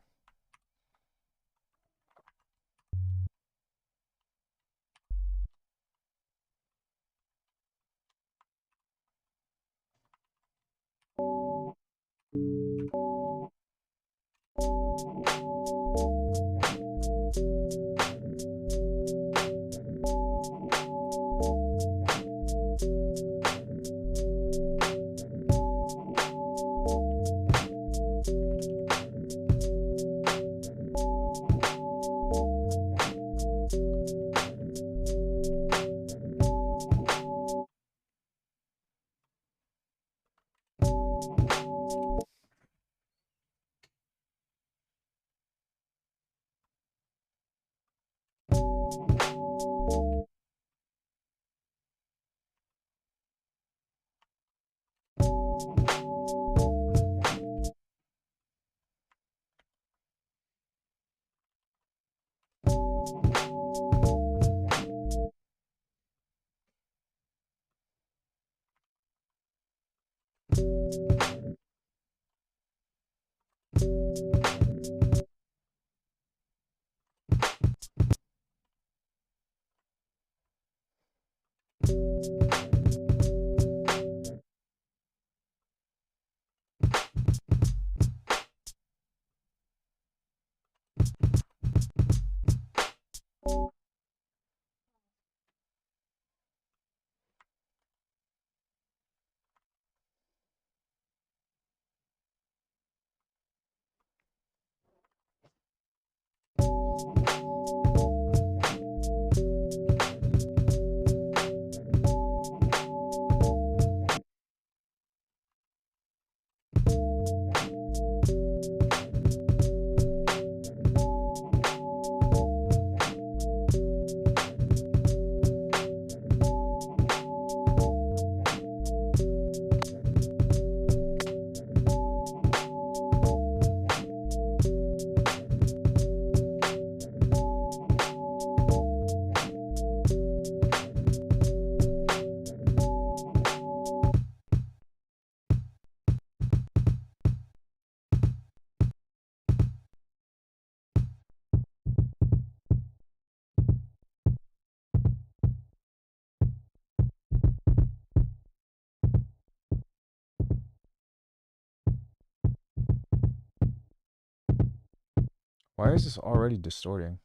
Why is this already distorting?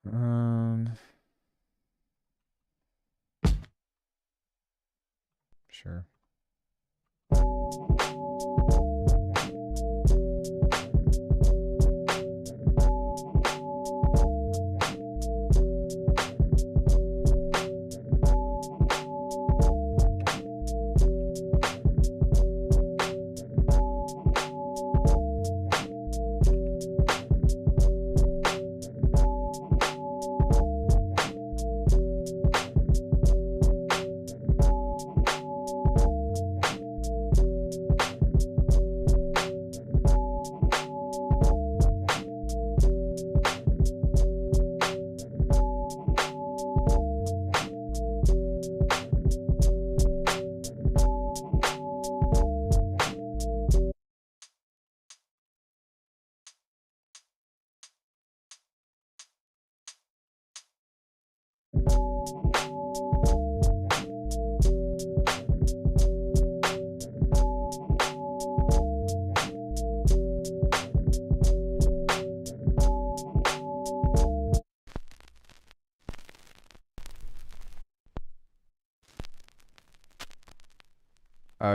Um, sure.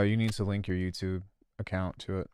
You need to link your YouTube account to it.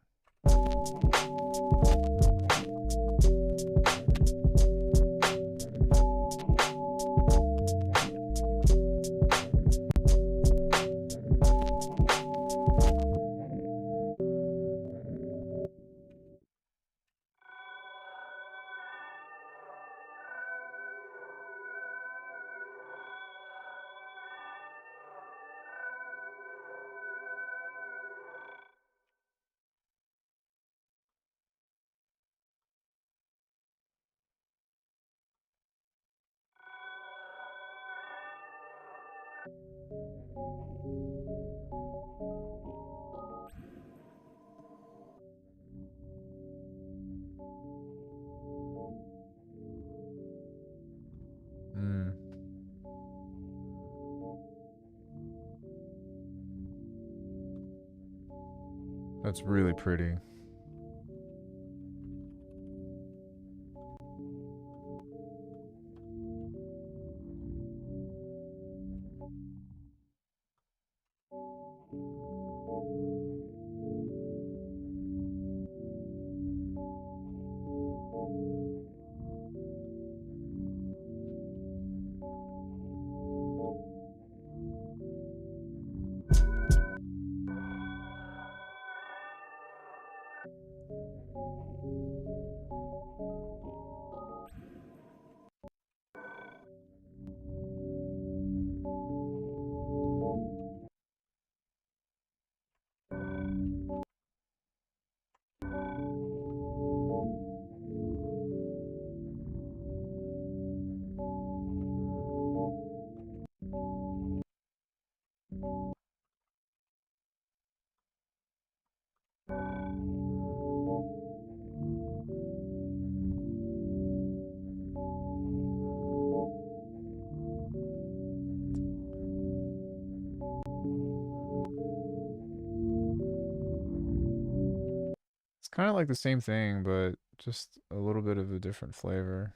Mm, that's really pretty. It's kind of like the same thing, but just a little bit of a different flavor.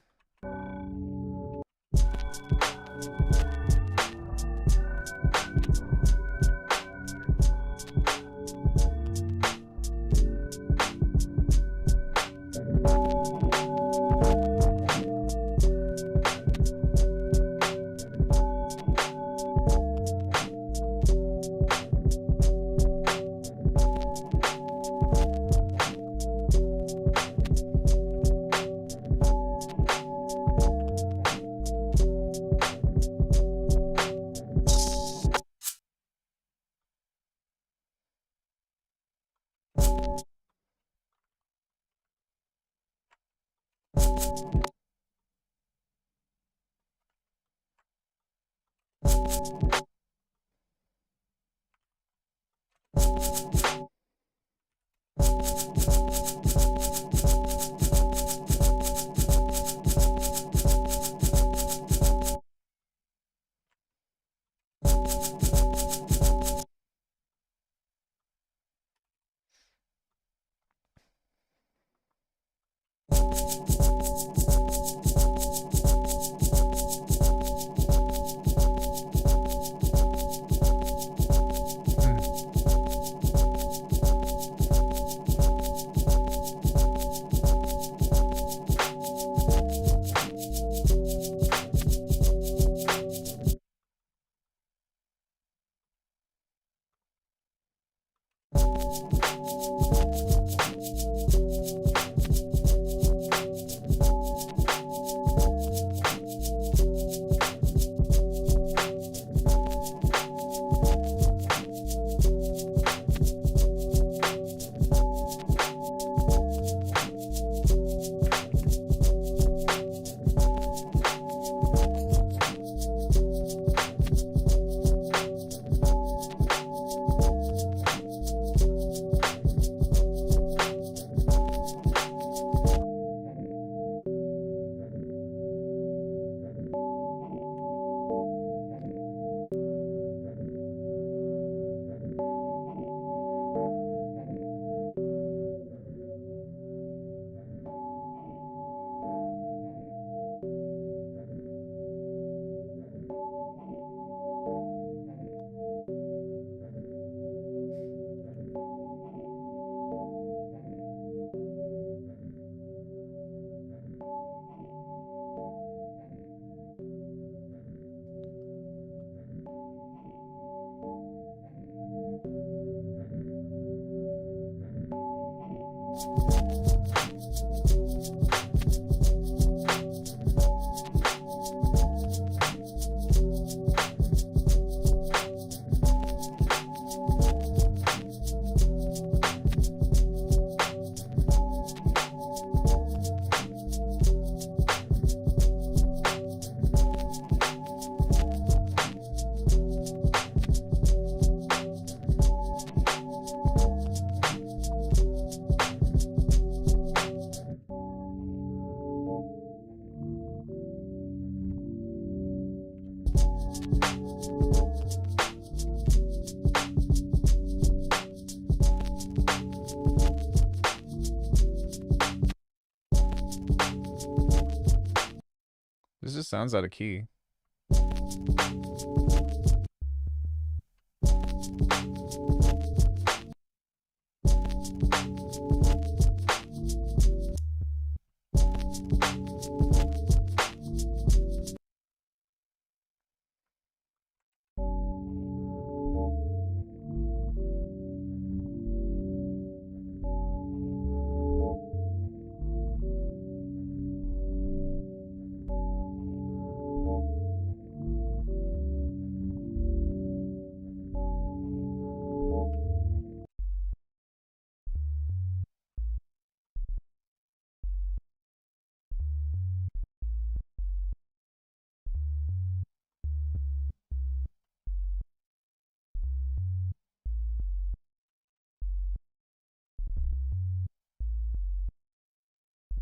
This just sounds out of key.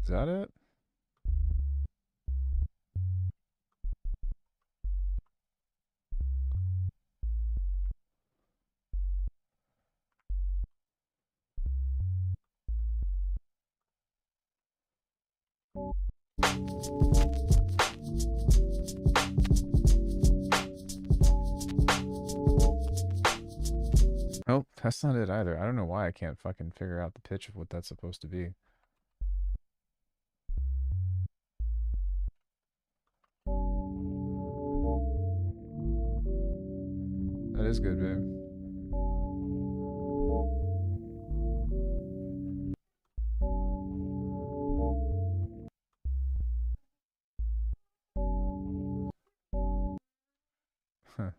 Is that it? Nope, that's not it either. I don't know why I can't fucking figure out the pitch of what that's supposed to be. That is good, babe. Huh.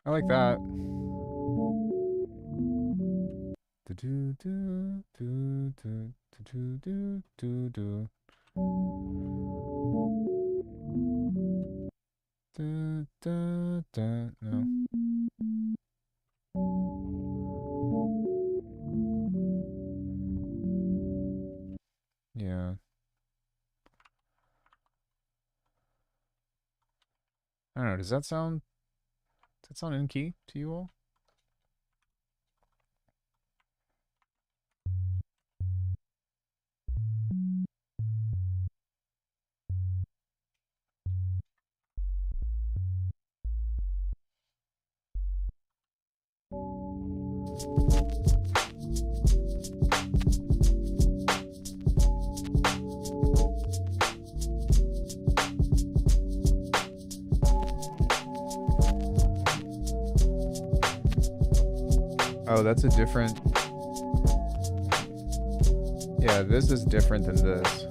I like that. Do do do do do do do do do. Da, da, da. No. Yeah. I don't know. Does that sound in key to you all? Oh, that's a different. Yeah, this is different than this.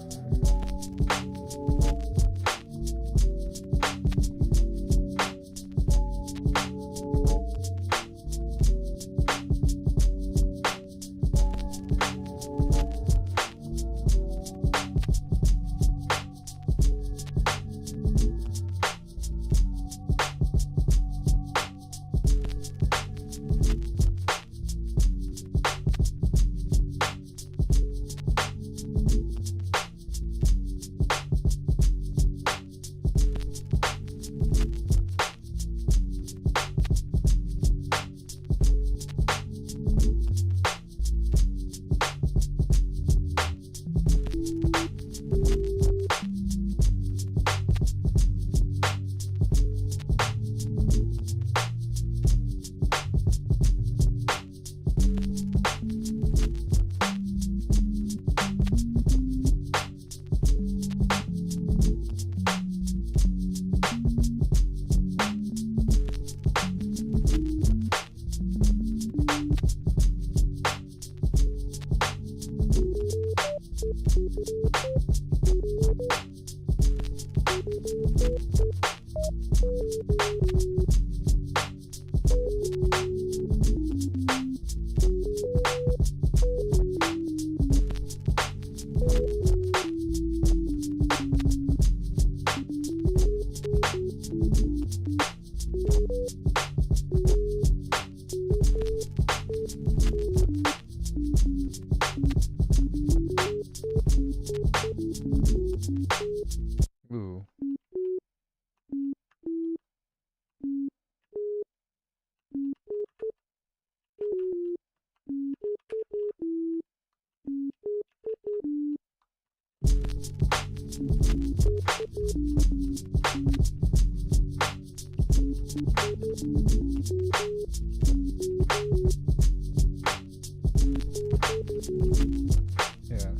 Yeah.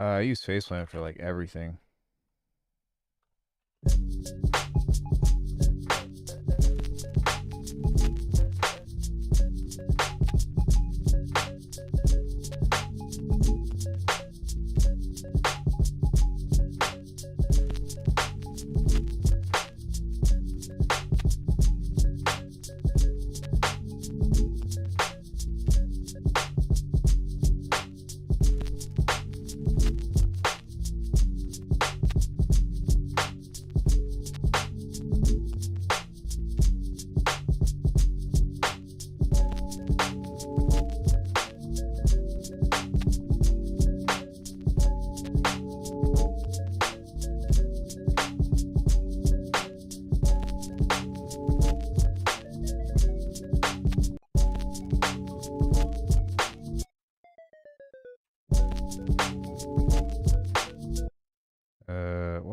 I use faceplant for like everything.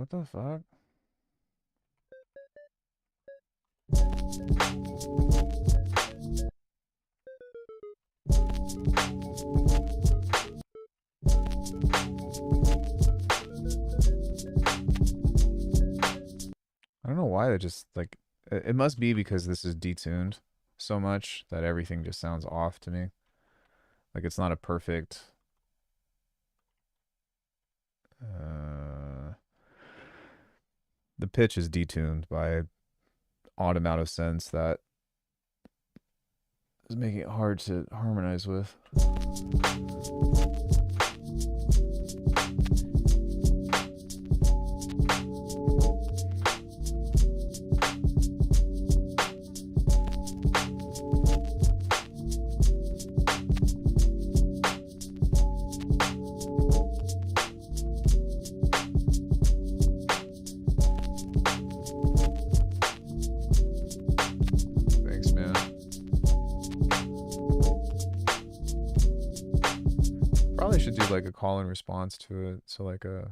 What the fuck? I don't know why that just like it must be because this is detuned so much that everything just sounds off to me. Like it's not a perfect the pitch is detuned by odd amount of sense that is making it hard to harmonize with. Thanks, man. Probably should do like a call and response to it. So like a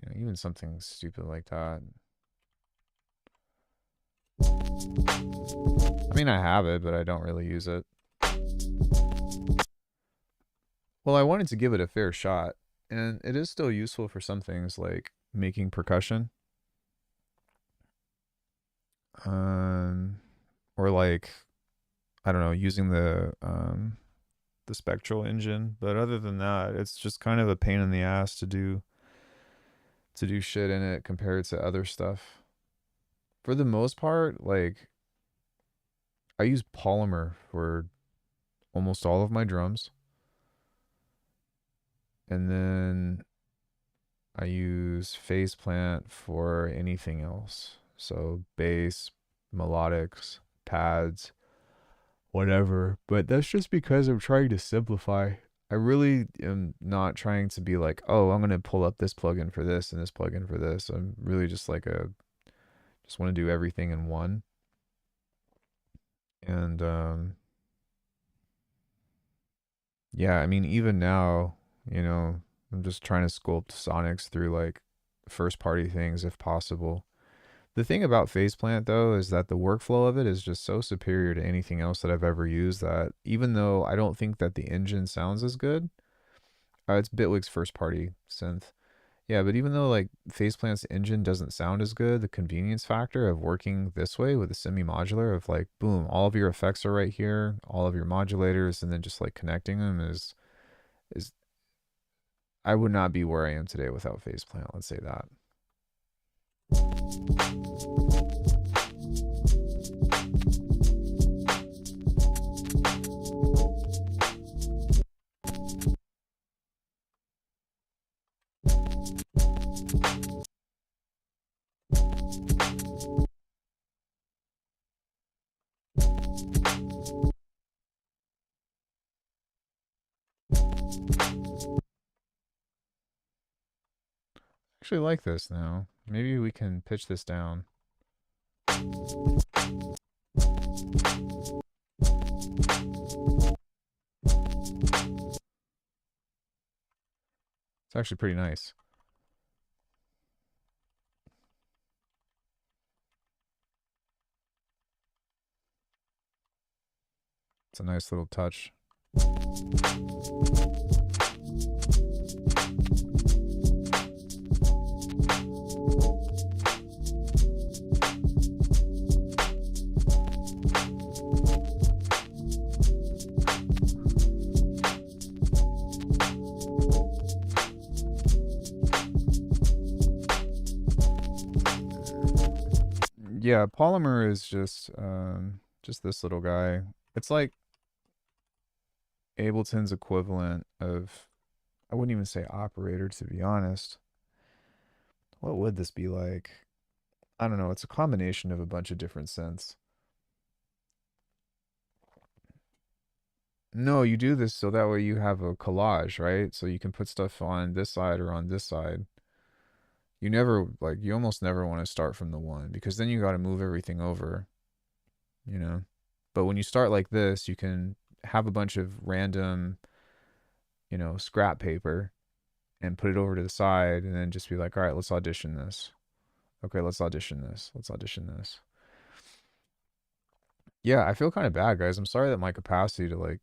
You know, even something stupid like that. I mean, I have it, but I don't really use it. Well, I wanted to give it a fair shot, and it is still useful for some things like making percussion. Or like, I don't know, using the spectral engine, but other than that, it's just kind of a pain in the ass to do shit in it compared to other stuff. For the most part, like I use Polymer for almost all of my drums. And then I use Phase Plant for anything else. So bass, melodics, pads, whatever. But that's just because I'm trying to simplify. I really am not trying to be like, oh, I'm going to pull up this plugin for this and this plugin for this. I'm really just like just want to do everything in one. And yeah, I mean, even now, you know, I'm just trying to sculpt sonics through like first party things if possible. The thing about Faceplant though is that the workflow of it is just so superior to anything else that I've ever used that even though I don't think that the engine sounds as good, it's Bitwig's first party synth. Yeah, but even though like Faceplant's engine doesn't sound as good, the convenience factor of working this way with a semi-modular of like, boom, all of your effects are right here, all of your modulators, and then just like connecting them is I would not be where I am today without Faceplant. Let's say that. Actually like this now. Maybe we can pitch this down. It's actually pretty nice. It's a nice little touch. Yeah, Polymer is just this little guy. It's like Ableton's equivalent of, I wouldn't even say operator to be honest. What would this be like? I don't know. It's a combination of a bunch of different synths. No, you do this so that way you have a collage, right? So you can put stuff on this side or on this side. You never, like, you almost never want to start from the one because then you got to move everything over, you know? But when you start like this, you can have a bunch of random, you know, scrap paper and put it over to the side and then just be like, all right, let's audition this. Okay, let's audition this. Let's audition this. Yeah, I feel kind of bad, guys. I'm sorry that my capacity to like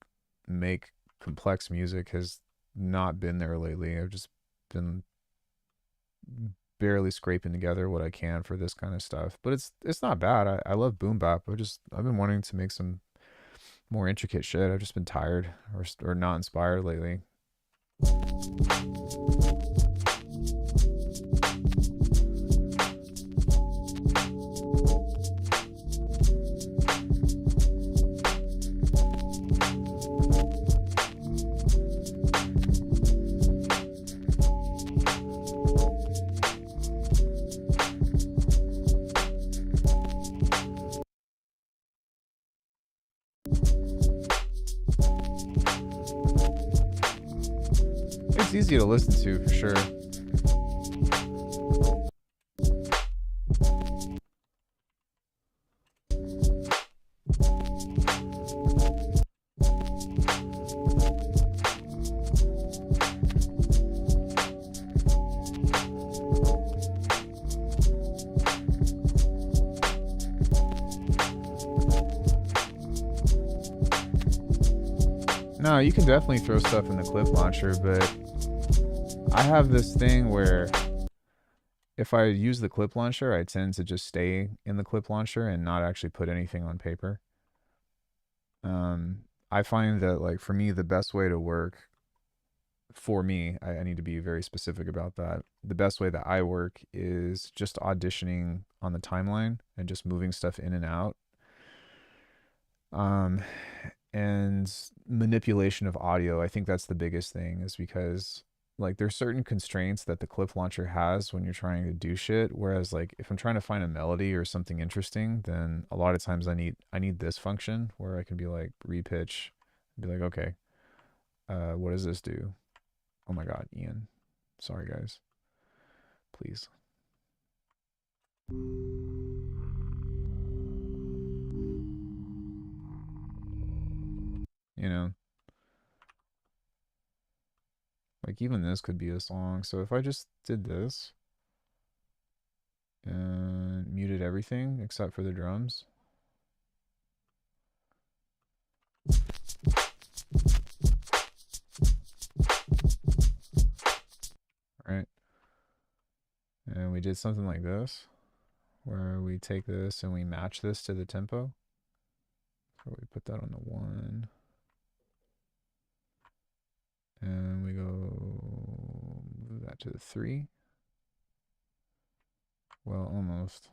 make complex music has not been there lately. I've just been barely scraping together what I can for this kind of stuff. But it's not bad. I love boom bap. I've been wanting to make some more intricate shit. I've just been tired or not inspired lately. It's easy to listen to for sure. No, you can definitely throw stuff in the clip launcher, but I have this thing where if I use the clip launcher, I tend to just stay in the clip launcher and not actually put anything on paper. I find that, like, for me, the best way to work, for me, I need to be very specific about that. The best way that I work is just auditioning on the timeline and just moving stuff in and out. Um, and manipulation of audio, I think that's the biggest thing, is because like there's certain constraints that the clip launcher has when you're trying to do shit, whereas like if I'm trying to find a melody or something interesting, then a lot of times I need this function where I can be like repitch, be like, okay, what does this do? Oh my god, Ian, sorry guys, please. You know, like even this could be a song. So if I just did this and muted everything except for the drums. Right? And we did something like this, where we take this and we match this to the tempo. So we put that on the 1. And we go move that to the 3. Well, almost.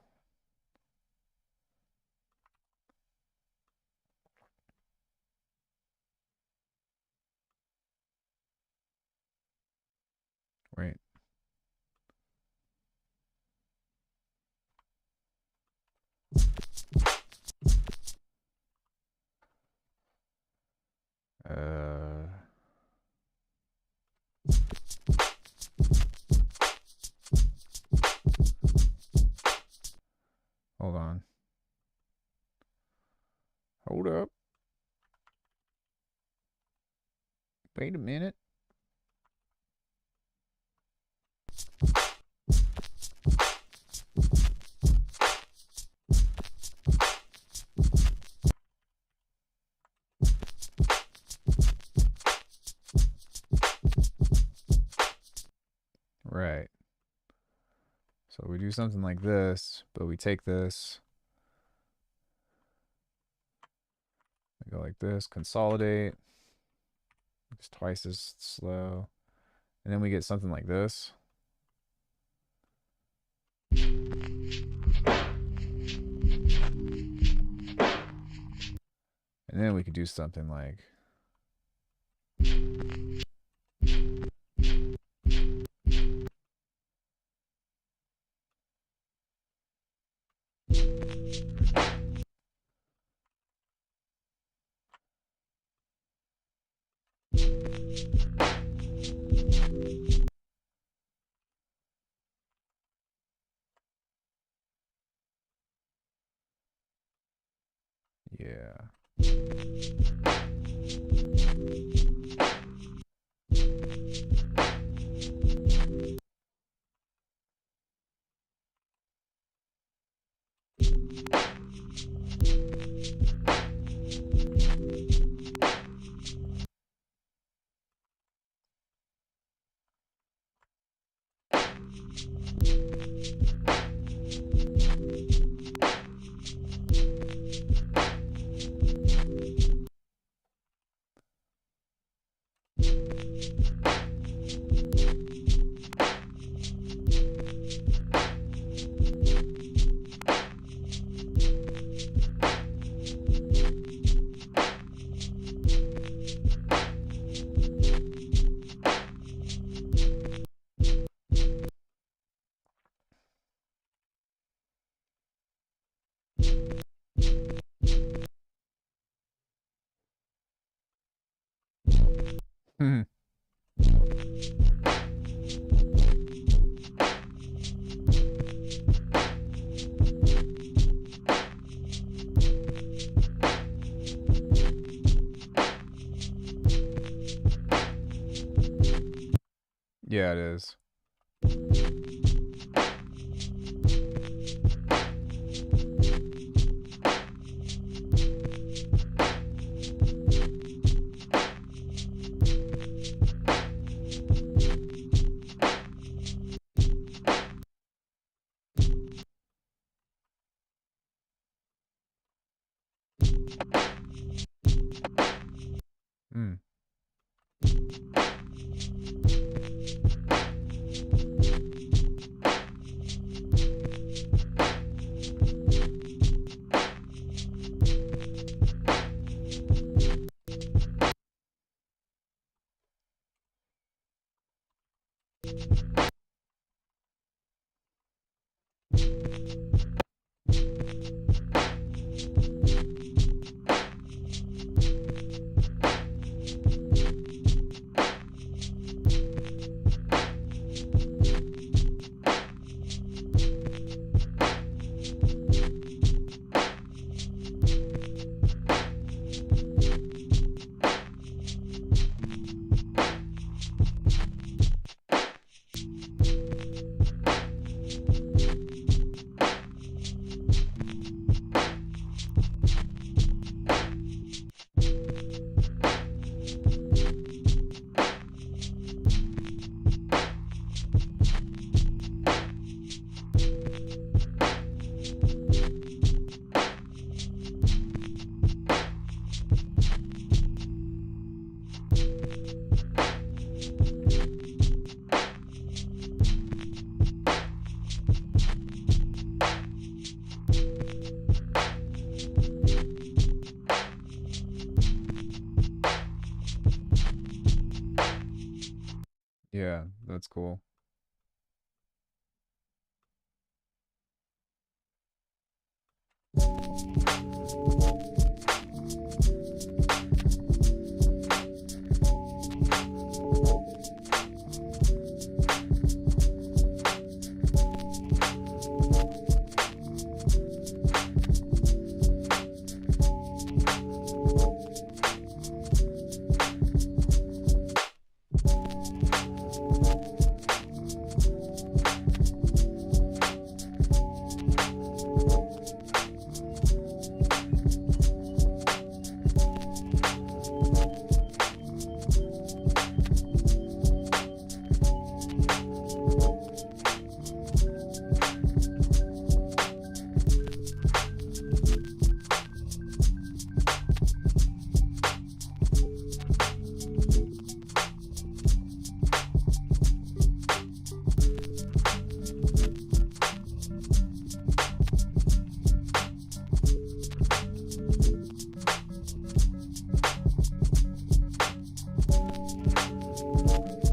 Right. Uh, hold on. Hold up. Wait a minute. Right. So we do something like this, but we take this, we go like this, consolidate. It's twice as slow. And then we get something like this. And then we could do something like. Yeah. Yeah, it is. Mm. Yeah, that's cool.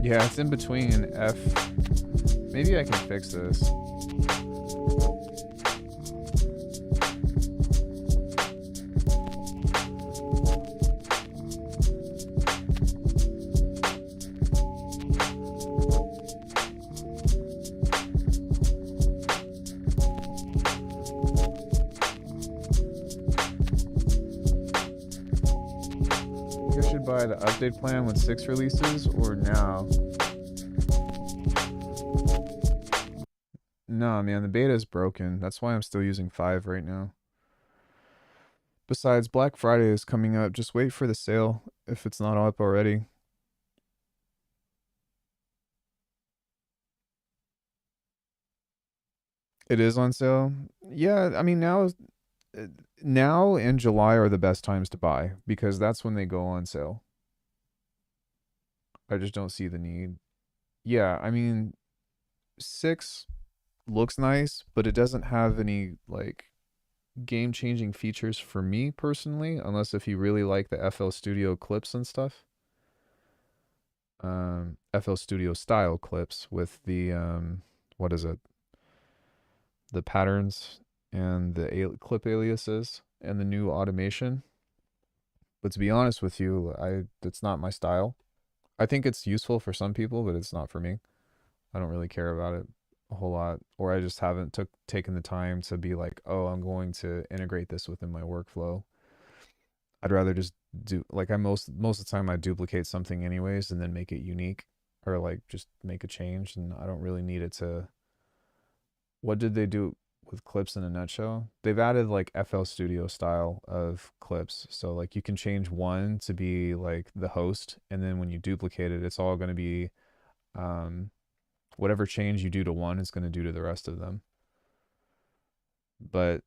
Yeah, it's in between F. Maybe I can fix this. I think I should buy the update plan with 6 releases or now. No, man, the beta is broken. That's why I'm still using 5 right now. Besides, Black Friday is coming up. Just wait for the sale if it's not up already. It is on sale. Yeah, I mean uh, now and July are the best times to buy because that's when they go on sale. I just don't see the need. Yeah, I mean 6 looks nice, but it doesn't have any like game-changing features for me personally, unless if you really like the FL Studio clips and stuff. FL Studio style clips with the what is it? The patterns and the clip aliases and the new automation. But to be honest with you, I it's not my style. I think it's useful for some people, but it's not for me. I don't really care about it a whole lot, or I just haven't taken the time to be like, oh, I'm going to integrate this within my workflow. I'd rather just do like I most of the time I duplicate something anyways and then make it unique. or like just make a change, and I don't really need it to. What did they do with clips in a nutshell? They've added like FL Studio style of clips. So like you can change one to be like the host, and then when you duplicate it, it's all going to be um, whatever change you do to one is going to do to the rest of them. But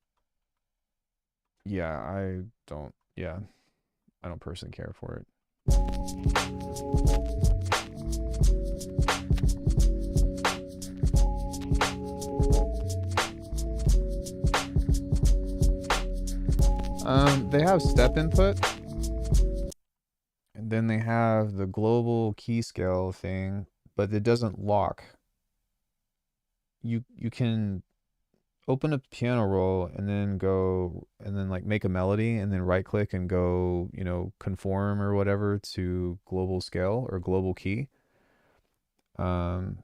yeah, I don't personally care for it. They have step input, and then they have the global key scale thing, but it doesn't lock. You can open up piano roll and then go and then like make a melody and then right click and go, conform or whatever to global scale or global key. Um,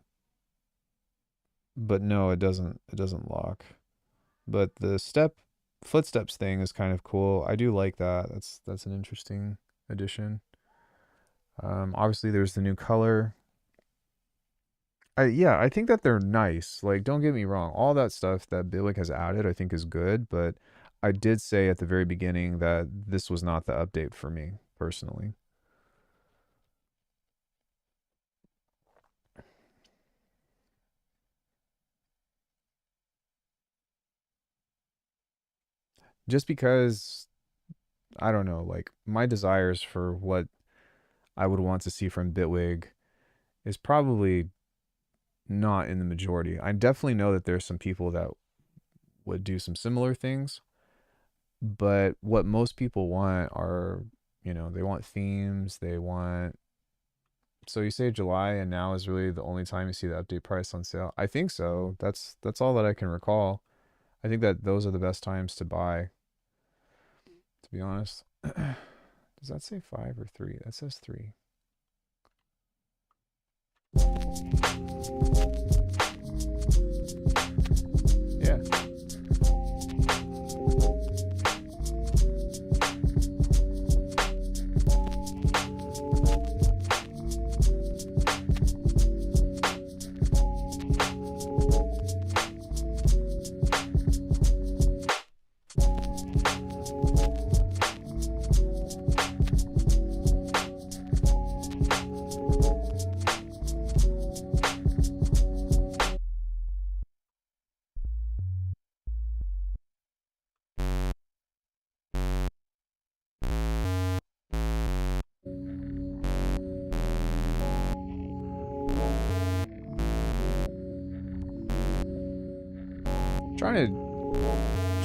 but no, it doesn't lock. But the footsteps thing is kind of cool. I do like that. That's an interesting addition. Obviously there's the new color. Yeah, I think that they're nice. Like, don't get me wrong. All that stuff that Bitwig has added, I think is good. But I did say at the very beginning that this was not the update for me personally. Just because I don't know, like my desires for what I would want to see from Bitwig is probably not in the majority. I definitely know that there's some people that would do some similar things, but what most people want are, they want themes, they want. So you say July and now is really the only time you see the update price on sale? I think so. That's all that I can recall. I think that those are the best times to buy, to be honest. Does that say 5 or 3? That says 3. Yeah.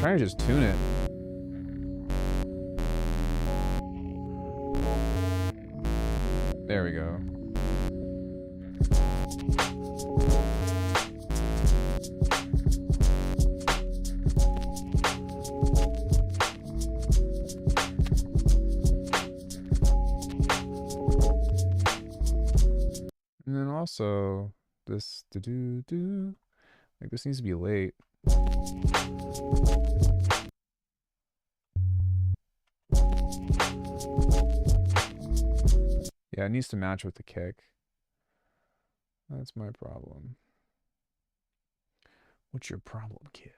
Trying to just tune it. There we go. And then also this do do like this needs to be late. Yeah, it needs to match with the kick. That's my problem. What's your problem, kid?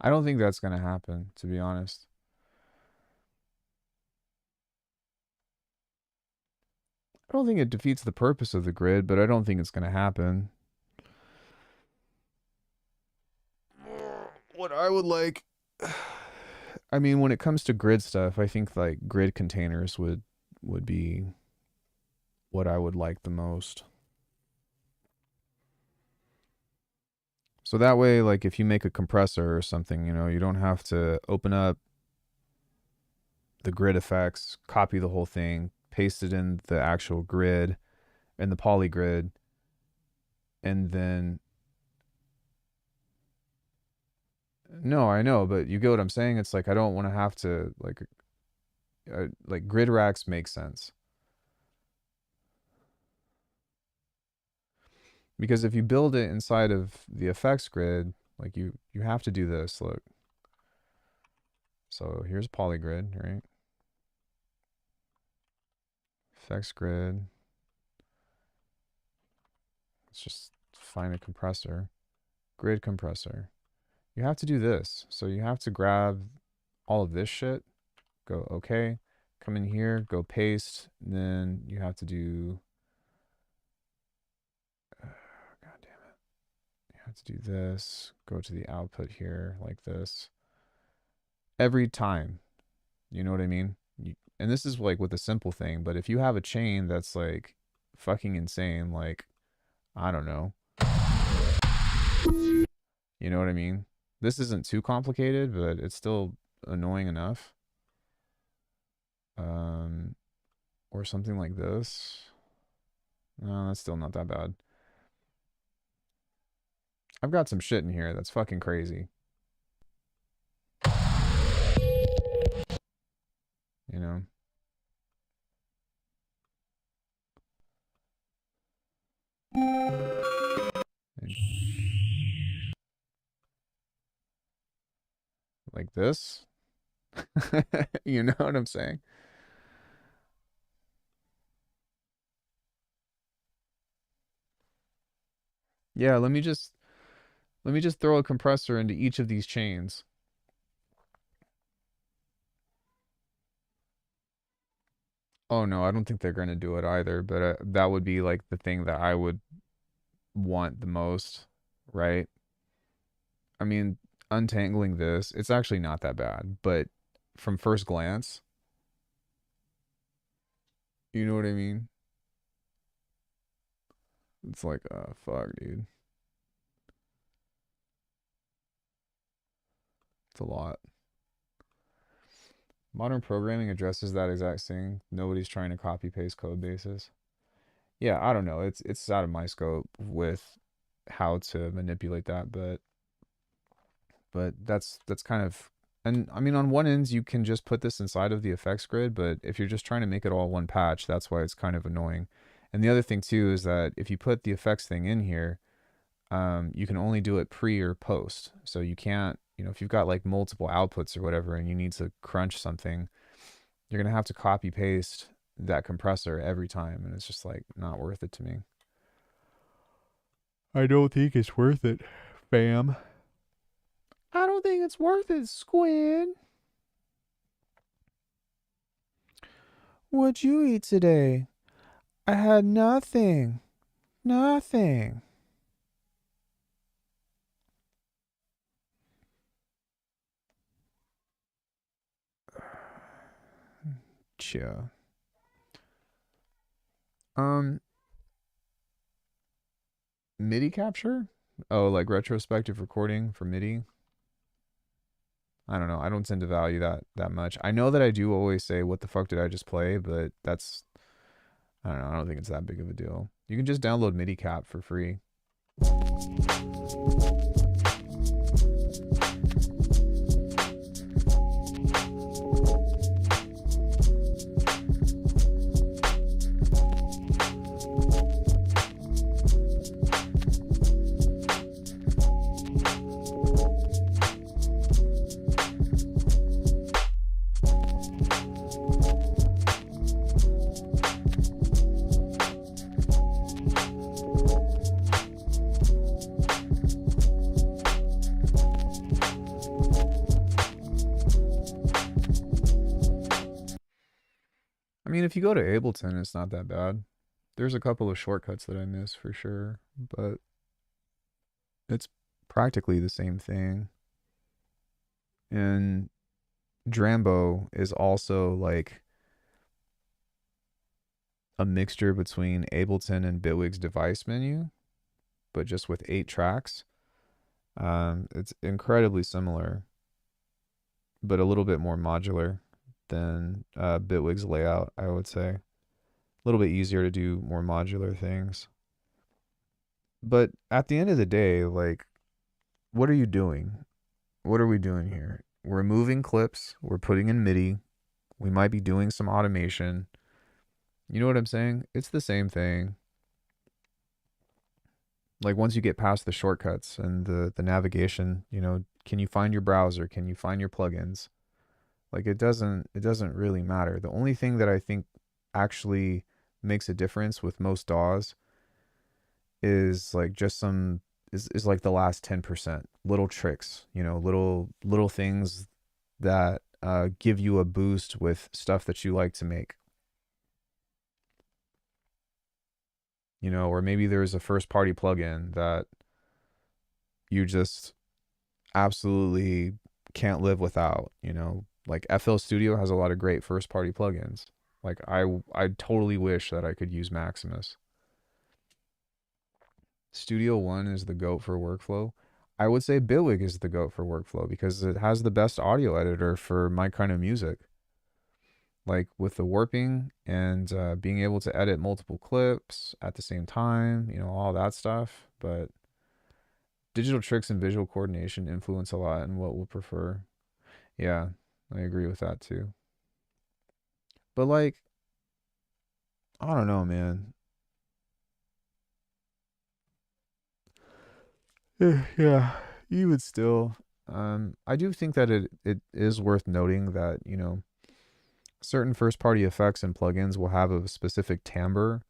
I don't think that's gonna happen, to be honest. I don't think it defeats the purpose of the grid, but I don't think it's gonna happen. What I would like, I mean, when it comes to grid stuff, I think like grid containers would be what I would like the most. So that way, like if you make a compressor or something, you don't have to open up the grid effects, copy the whole thing, paste it in the actual grid, in the poly grid, and then no, I know, but you get what I'm saying. It's like I don't want to have to like grid racks make sense because if you build it inside of the effects grid, like you have to do this. Look, so here's polygrid, right? Effects grid. Let's just find a compressor. Grid compressor. You have to do this. So you have to grab all of this shit, go okay, come in here, go paste, and then you have to do, god damn it, you have to do this, go to the output here like this every time. You know what I mean? And this is like with a simple thing, but if you have a chain that's like fucking insane, like, I don't know, you know what I mean? This isn't too complicated, but it's still annoying enough. Um, or something like this. No, that's still not that bad. I've got some shit in here that's fucking crazy. You know? And like this. You know what I'm saying? Yeah, let me just throw a compressor into each of these chains. Oh no, I don't think they're going to do it either, but that would be like the thing that I would want the most, right? I mean, untangling this, it's actually not that bad, but from first glance, you know what I mean? It's like, fuck, dude. It's a lot. Modern programming addresses that exact thing. Nobody's trying to copy paste code bases. Yeah, I don't know. It's out of my scope with how to manipulate that, but that's kind of, and I mean on one end you can just put this inside of the effects grid, but if you're just trying to make it all one patch, that's why it's kind of annoying. And the other thing too is that if you put the effects thing in here, you can only do it pre or post. So you can't, you know, if you've got like multiple outputs or whatever and you need to crunch something, you're gonna have to copy paste that compressor every time, and it's just like not worth it to me. I don't think it's worth it, fam. I don't think it's worth it, Squid. What'd you eat today? I had nothing. Nothing. Chia. Um, MIDI capture? Oh, like retrospective recording for MIDI? I don't know. I don't tend to value that much. I know that I do always say, "What the fuck did I just play?" But that's, I don't know. I don't think it's that big of a deal. You can just download MIDI cap for free. I mean, if you go to Ableton, it's not that bad. There's a couple of shortcuts that I miss for sure, but it's practically the same thing. And Drambo is also like a mixture between Ableton and Bitwig's device menu, but just with 8 tracks. It's incredibly similar, but a little bit more modular. than Bitwig's layout, I would say. A little bit easier to do more modular things. But at the end of the day, like, what are you doing? What are we doing here? We're moving clips, we're putting in MIDI, we might be doing some automation. You know what I'm saying? It's the same thing. Like once you get past the shortcuts and the navigation, can you find your browser? Can you find your plugins? Like it doesn't really matter. The only thing that I think actually makes a difference with most DAWs is like just some is like the last 10%. Little tricks, little things that give you a boost with stuff that you like to make. Or maybe there's a first party plugin that you just absolutely can't live without. Like FL Studio has a lot of great first party plugins. Like I totally wish that I could use Maximus. Studio One is the goat for workflow. I would say Bitwig is the goat for workflow because it has the best audio editor for my kind of music. Like with the warping and being able to edit multiple clips at the same time, all that stuff. But digital tricks and visual coordination influence a lot in what we'll prefer. Yeah, I agree with that too. But like, I don't know, man. Yeah, you would still. I do think that it is worth noting that, certain first party effects and plugins will have a specific timbre,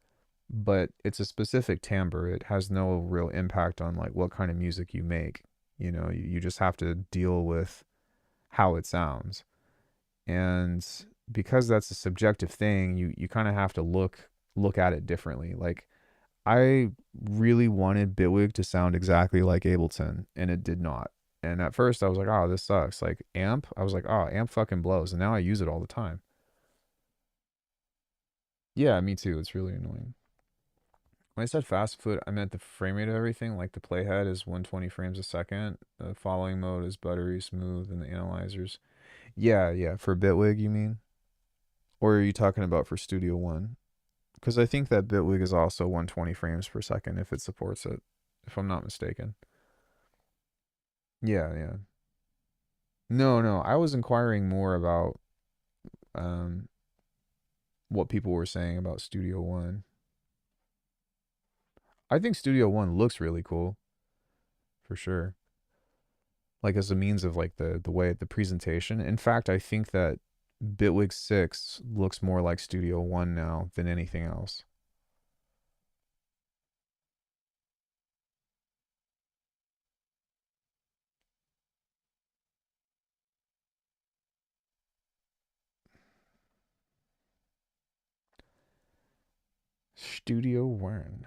but it's a specific timbre. It has no real impact on like what kind of music you make. You just have to deal with how it sounds. And because that's a subjective thing, you kind of have to look at it differently. Like I really wanted Bitwig to sound exactly like Ableton, and it did not. And at first, I was like, "Oh, this sucks." Like Amp, I was like, "Oh, Amp fucking blows," and now I use it all the time. Yeah, me too. It's really annoying. When I said fast foot, I meant the frame rate of everything. Like the playhead is 120 frames a second. The following mode is buttery smooth, and the analyzers. Yeah, yeah. For Bitwig, you mean? Or are you talking about for Studio One? Because I think that Bitwig is also 120 frames per second if it supports it, if I'm not mistaken. Yeah, yeah. No, no. I was inquiring more about um, what people were saying about Studio One. I think Studio One looks really cool, for sure. Like as a means of like the way the presentation. In fact, I think that Bitwig 6 looks more like Studio One now than anything else. Studio One.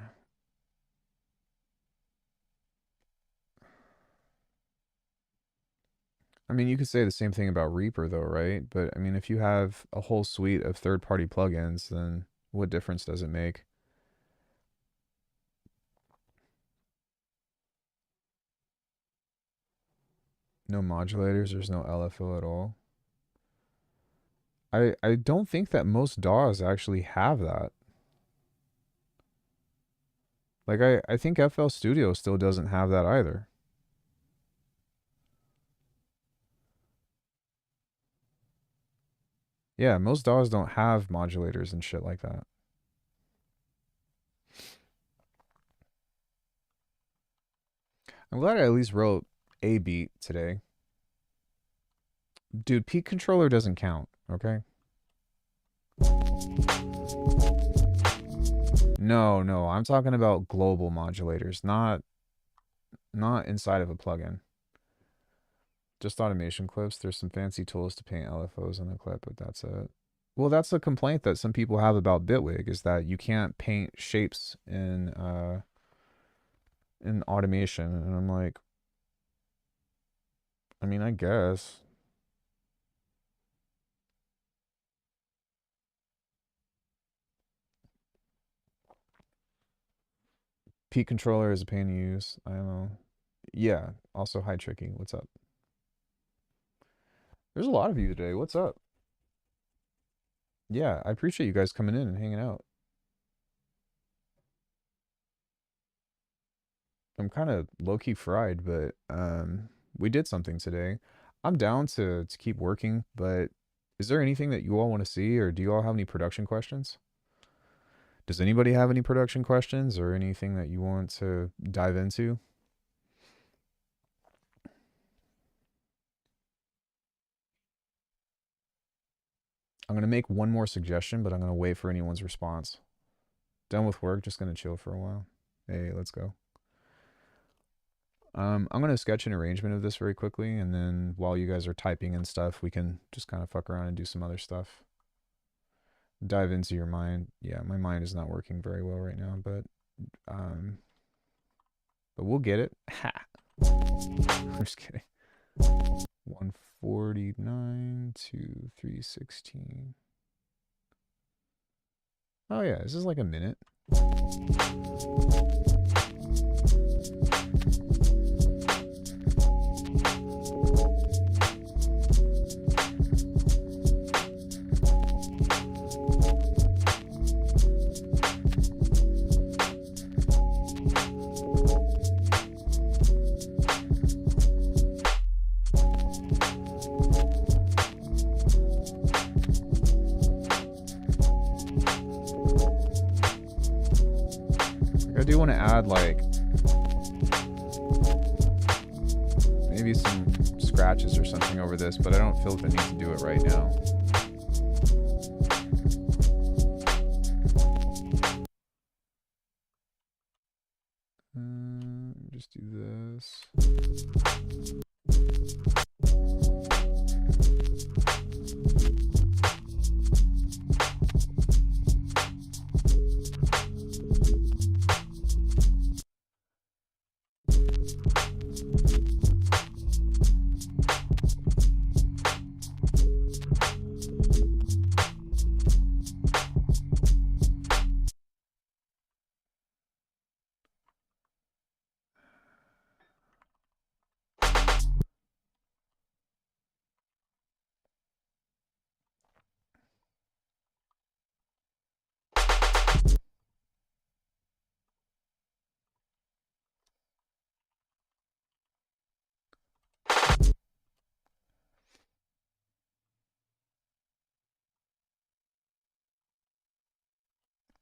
I mean, you could say the same thing about Reaper, though, right? But I mean, if you have a whole suite of third party plugins, then what difference does it make? No modulators, there's no LFO at all. I don't think that most DAWs actually have that. Like, I think FL Studio still doesn't have that either. Yeah, most DAWs don't have modulators and shit like that. I'm glad I at least wrote a beat today. Dude, peak controller doesn't count, okay? No, no, I'm talking about global modulators, not inside of a plugin. Just automation clips. There's some fancy tools to paint LFOs in the clip, but that's it. Well, that's a complaint that some people have about Bitwig is that you can't paint shapes in automation, and I'm like, I mean, I guess. Peak controller is a pain to use. I don't know. Yeah. Also, hi Tricky. What's up? There's a lot of you today. What's up? Yeah, I appreciate you guys coming in and hanging out. I'm kind of low-key fried, but we did something today. I'm down to keep working, but is there anything that you all want to see, or do you all have any production questions? Does anybody have any production questions or anything that you want to dive into? I'm gonna make one more suggestion, but I'm gonna wait for anyone's response. Done with work, just gonna chill for a while. Hey, let's go. I'm gonna sketch an arrangement of this very quickly, and then while you guys are typing and stuff, we can just kind of fuck around and do some other stuff. Dive into your mind. Yeah, my mind is not working very well right now, um, but we'll get it. Ha! I'm just kidding. 149 to 316. Oh yeah, this is like a minute. I do want to add like maybe some scratches or something over this, but I don't feel the need to do it right now. Just do this.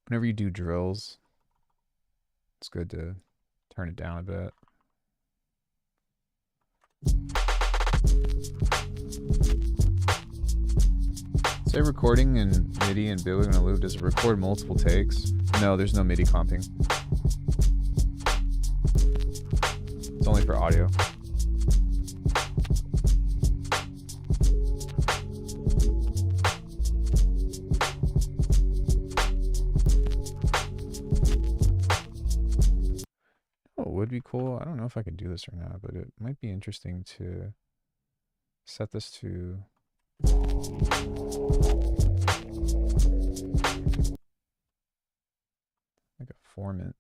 Whenever you do drills, it's good to turn it down a bit. Say recording in MIDI and building a loop, does it record multiple takes? No, there's no MIDI comping. It's only for audio. Oh, it would be cool. I don't know if I could do this or not, but it might be interesting to set this to like a formant.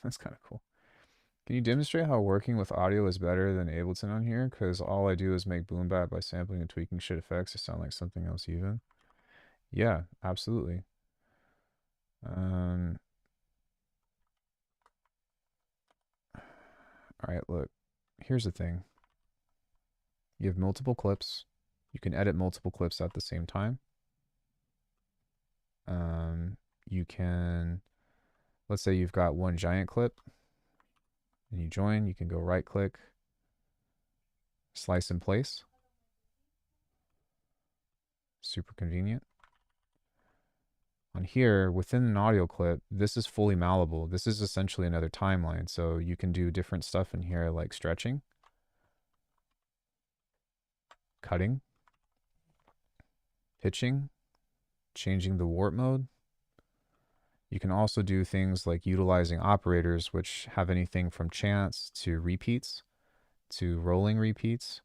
That's kind of cool. Can you demonstrate how working with audio is better than Ableton on here? Because all I do is make boom bap by sampling and tweaking shit effects to sound like something else even. Yeah, absolutely. All right, look. Here's the thing. You have multiple clips. You can edit multiple clips at the same time. You can, let's say you've got one giant clip and you join, you can go right click, slice in place. Super convenient. On here, within an audio clip, this is fully malleable. This is essentially another timeline. So you can do different stuff in here like stretching. cutting, pitching, changing the warp mode. You can also do things like utilizing operators, which have anything from chants to repeats to rolling repeats,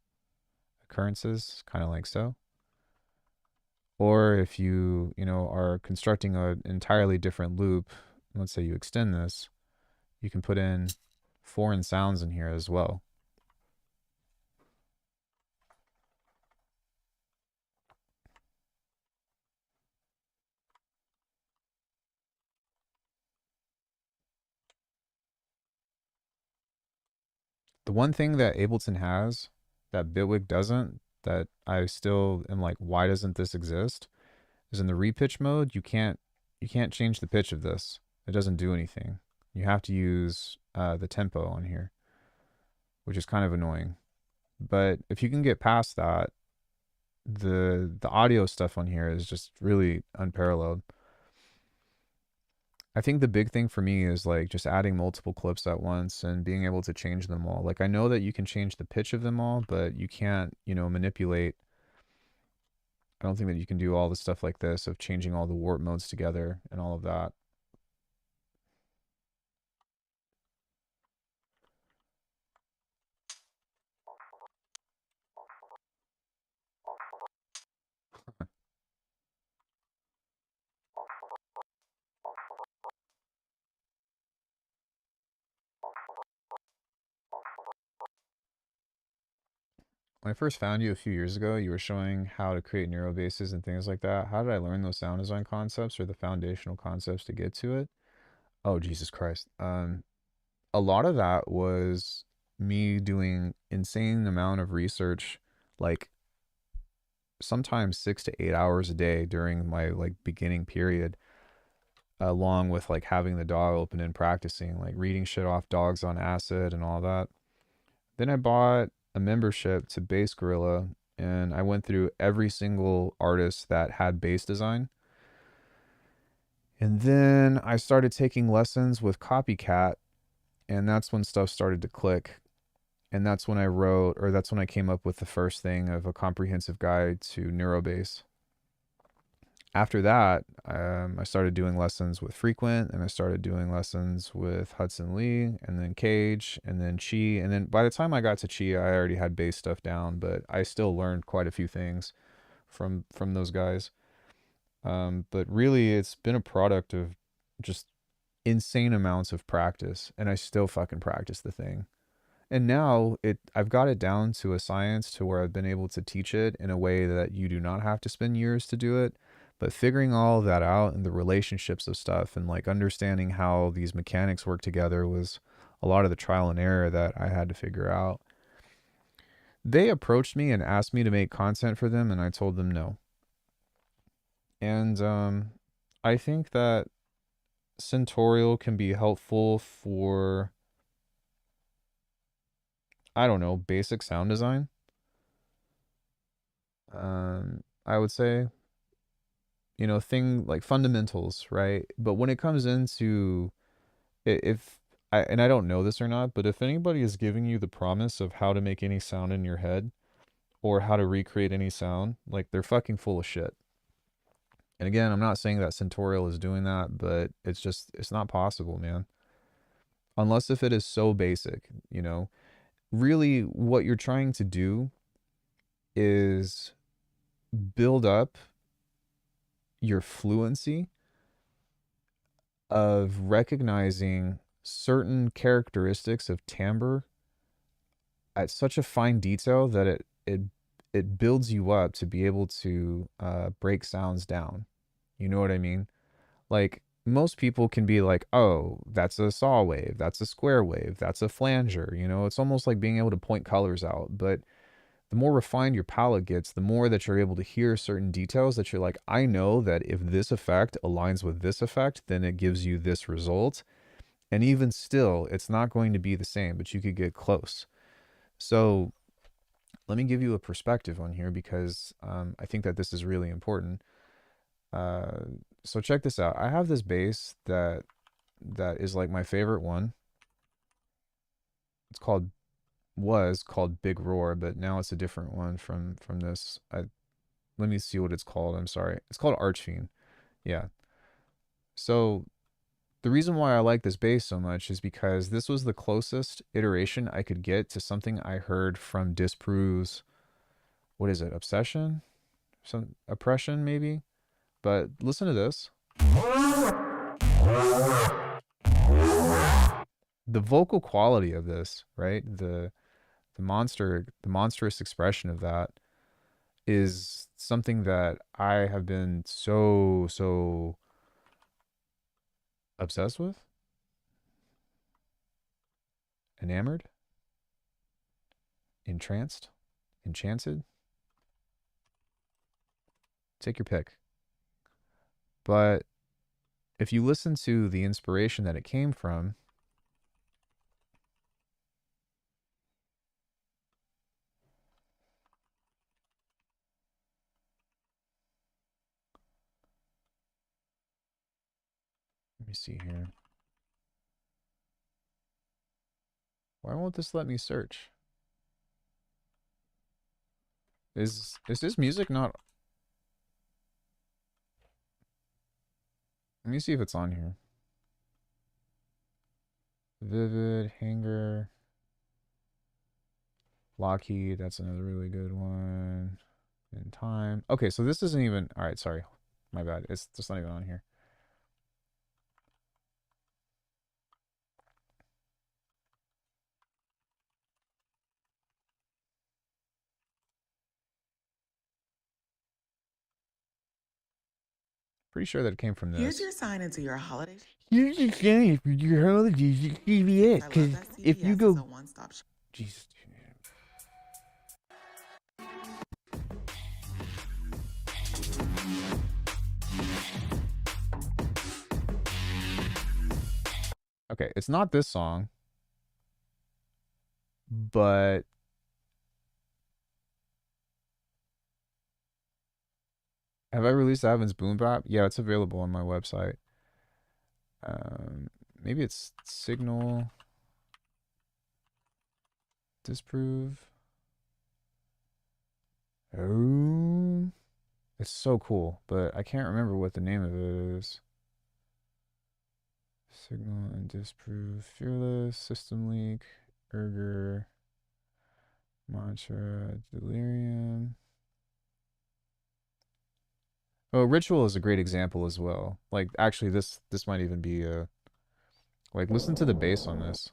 occurrences, kind of like so. Or if you are constructing an entirely different loop, let's say you extend this, you can put in foreign sounds in here as well. The one thing that Ableton has that Bitwig doesn't, that I still am like, why doesn't this exist? Is in the repitch mode, you can't change the pitch of this. It doesn't do anything. You have to use the tempo on here, which is kind of annoying. But if you can get past that, the audio stuff on here is just really unparalleled. I think the big thing for me is like just adding multiple clips at once and being able to change them all. Like I know that you can change the pitch of them all, but you can't, manipulate. I don't think that you can do all the stuff like this of changing all the warp modes together and all of that. When I first found you a few years ago, you were showing how to create neural bases and things like that. How did I learn those sound design concepts or the foundational concepts to get to it? Oh, Jesus Christ. A lot of that was me doing insane amount of research, like sometimes 6 to 8 hours a day during my like beginning period, along with like having the dog open and practicing, like reading shit off Dogs on Acid and all that. Then I bought a membership to Bass Gorilla and I went through every single artist that had bass design. And then I started taking lessons with Copycat, and that's when stuff started to click. And that's when that's when I came up with the first thing of a comprehensive guide to Neurobass. After that, I started doing lessons with Frequent, and I started doing lessons with Hudson Lee, and then Cage, and then Chi. And then by the time I got to Chi, I already had bass stuff down, but I still learned quite a few things from those guys. But really, it's been a product of just insane amounts of practice, and I still fucking practice the thing. And now I've got it down to a science to where I've been able to teach it in a way that you do not have to spend years to do it. But figuring all of that out and the relationships of stuff and like understanding how these mechanics work together was a lot of the trial and error that I had to figure out. They approached me and asked me to make content for them, and I told them no. And I think that Centorial can be helpful for, I don't know, basic sound design. I would say, thing like fundamentals, right? But when it comes into, if and I don't know this or not, but if anybody is giving you the promise of how to make any sound in your head or how to recreate any sound, like they're fucking full of shit. And again, I'm not saying that Centorial is doing that, but it's not possible, man. Unless if it is so basic, really what you're trying to do is build up your fluency of recognizing certain characteristics of timbre at such a fine detail that it builds you up to be able to break sounds down. You know what I mean? Like most people can be like, oh, that's a saw wave, that's a square wave, that's a flanger. It's almost like being able to point colors out. But the more refined your palette gets, the more that you're able to hear certain details that you're like, I know that if this effect aligns with this effect, then it gives you this result. And even still, it's not going to be the same, but you could get close. So let me give you a perspective on here because I think that this is really important. So check this out. I have this bass that is like my favorite one. It's called was called Big Roar, but now it's a different one from this. Let me see what it's called. I'm sorry. It's called Archfiend. Yeah. So the reason why I like this bass so much is because this was the closest iteration I could get to something I heard from Disprove's, what is it, Obsession? Some Oppression, maybe? But listen to this. The vocal quality of this, right? The monstrous expression of that is something that I have been so obsessed with, enamored, entranced, enchanted. Take your pick. But if you listen to the inspiration that it came from, let me see here. Why won't this let me search? Is this music not? Let me see if it's on here. Vivid, Hanger, Lockheed, that's another really good one. In Time. Okay, so this isn't even. All right, sorry. My bad. It's just not even on here. Pretty sure that it came from Here's this. your sign into your holiday. Here's your sign for your holidays at CVS. I love Because that if you CVS go. is a one-stop shop. Jesus. Okay, it's not this song, but have I released Adam's Boom Bap? Yeah, it's available on my website. Um, Maybe it's Signal. Disprove. Oh, it's so cool, but I can't remember what the name of it is. Signal and Disprove. Fearless. System Leak. Erger. Mantra. Delirium. Oh, Ritual is a great example as well. Like, actually, this might even be a like. Listen to the bass on this.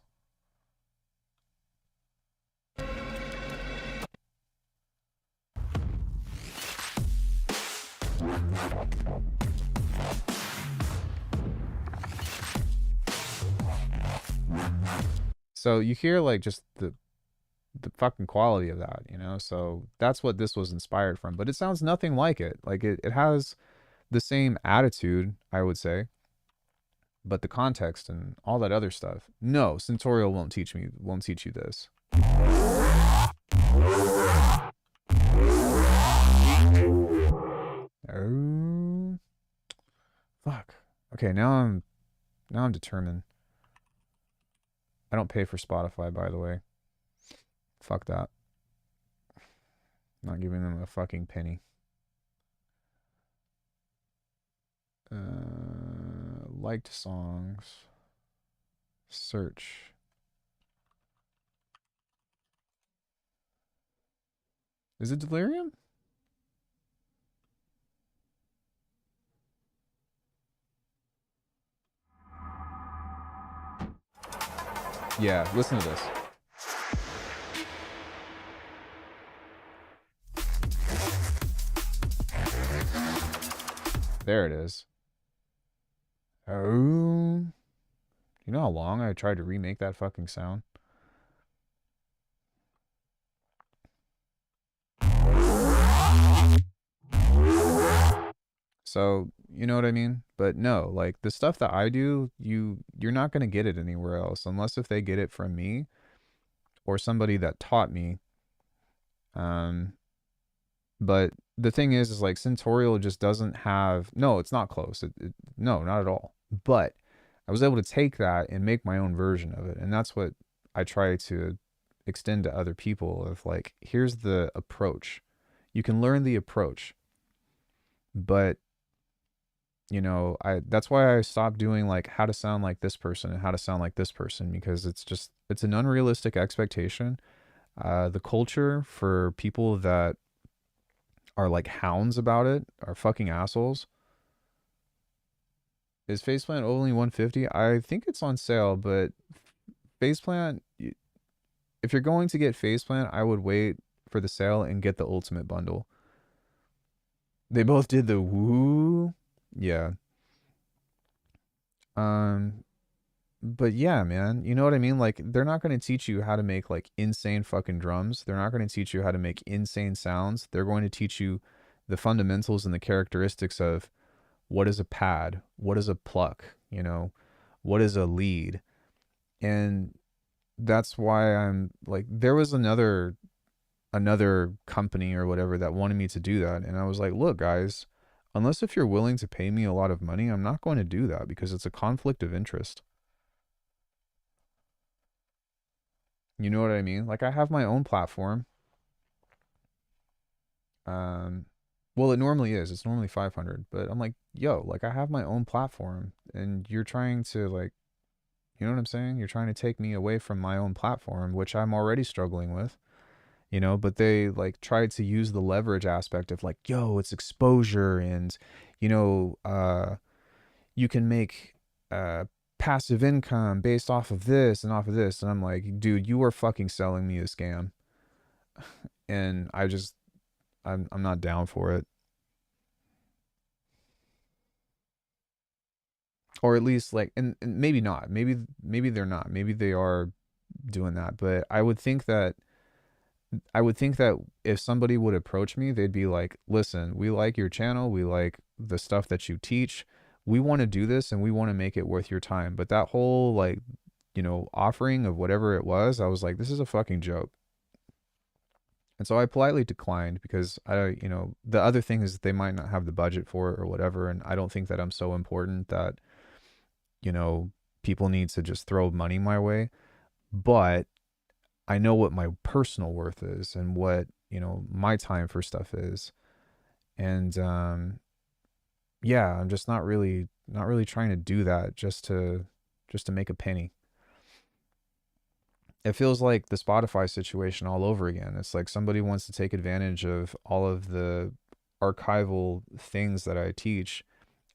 So you hear like just the fucking quality of that, you know? So that's what this was inspired from, but it sounds nothing like it. Like it has the same attitude, I would say, but the context and all that other stuff. No, Centurial won't teach you this. Oh, fuck. Okay, now I'm determined. I don't pay for Spotify, by the way. Fuck that. Not giving them a fucking penny. Liked songs. Search. Is it Delirium? Yeah, listen to this. There it is. Oh. You know how long I tried to remake that fucking sound? So, you know what I mean? But no, like the stuff that I do, you're not going to get it anywhere else unless if they get it from me or somebody that taught me. Um but the thing is like Centurial just doesn't have, no, it's not close. No, not at all. But I was able to take that and make my own version of it, and that's what I try to extend to other people of like, here's the approach. You can learn the approach, but you know, I that's why I stopped doing like how to sound like this person and how to sound like this person, because it's an unrealistic expectation. The culture for people that are like hounds about it are fucking assholes. Is Faceplant only 150? I think it's on sale, but Faceplant, if you're going to get Faceplant, I would wait for the sale and get the ultimate bundle. They both did the woo. Yeah. Um but yeah, man, you know what I mean? Like they're not going to teach you how to make like insane fucking drums. They're not going to teach you how to make insane sounds. They're going to teach you the fundamentals and the characteristics of what is a pad, what is a pluck, you know, what is a lead. And that's why I'm like there was another company or whatever that wanted me to do that, and I was like, look guys, unless if you're willing to pay me a lot of money, I'm not going to do that because it's a conflict of interest. You know what I mean? Like I have my own platform. Um well, it normally is. It's normally 500, but I'm like, yo, like I have my own platform and you're trying to like, you know what I'm saying? You're trying to take me away from my own platform, which I'm already struggling with, you know, but they like tried to use the leverage aspect of like, yo, it's exposure and you know, you can make uh passive income based off of this and off of this. And I'm like, dude, you are fucking selling me a scam. And I'm not down for it. Or at least like and maybe not. Maybe they're not. Maybe they are doing that. But I would think that if somebody would approach me, they'd be like, "Listen, we like your channel. We like the stuff that you teach. We want to do this and we want to make it worth your time." But that whole like, you know, offering of whatever it was, I was like, "This is a fucking joke." And so I politely declined because you know, the other thing is they might not have the budget for it or whatever, and I don't think that I'm so important that, you know, people need to just throw money my way. But I know what my personal worth is and what, you know, my time for stuff is. And yeah, I'm just not really trying to do that just to make a penny. It feels like the Spotify situation all over again. It's like somebody wants to take advantage of all of the archival things that I teach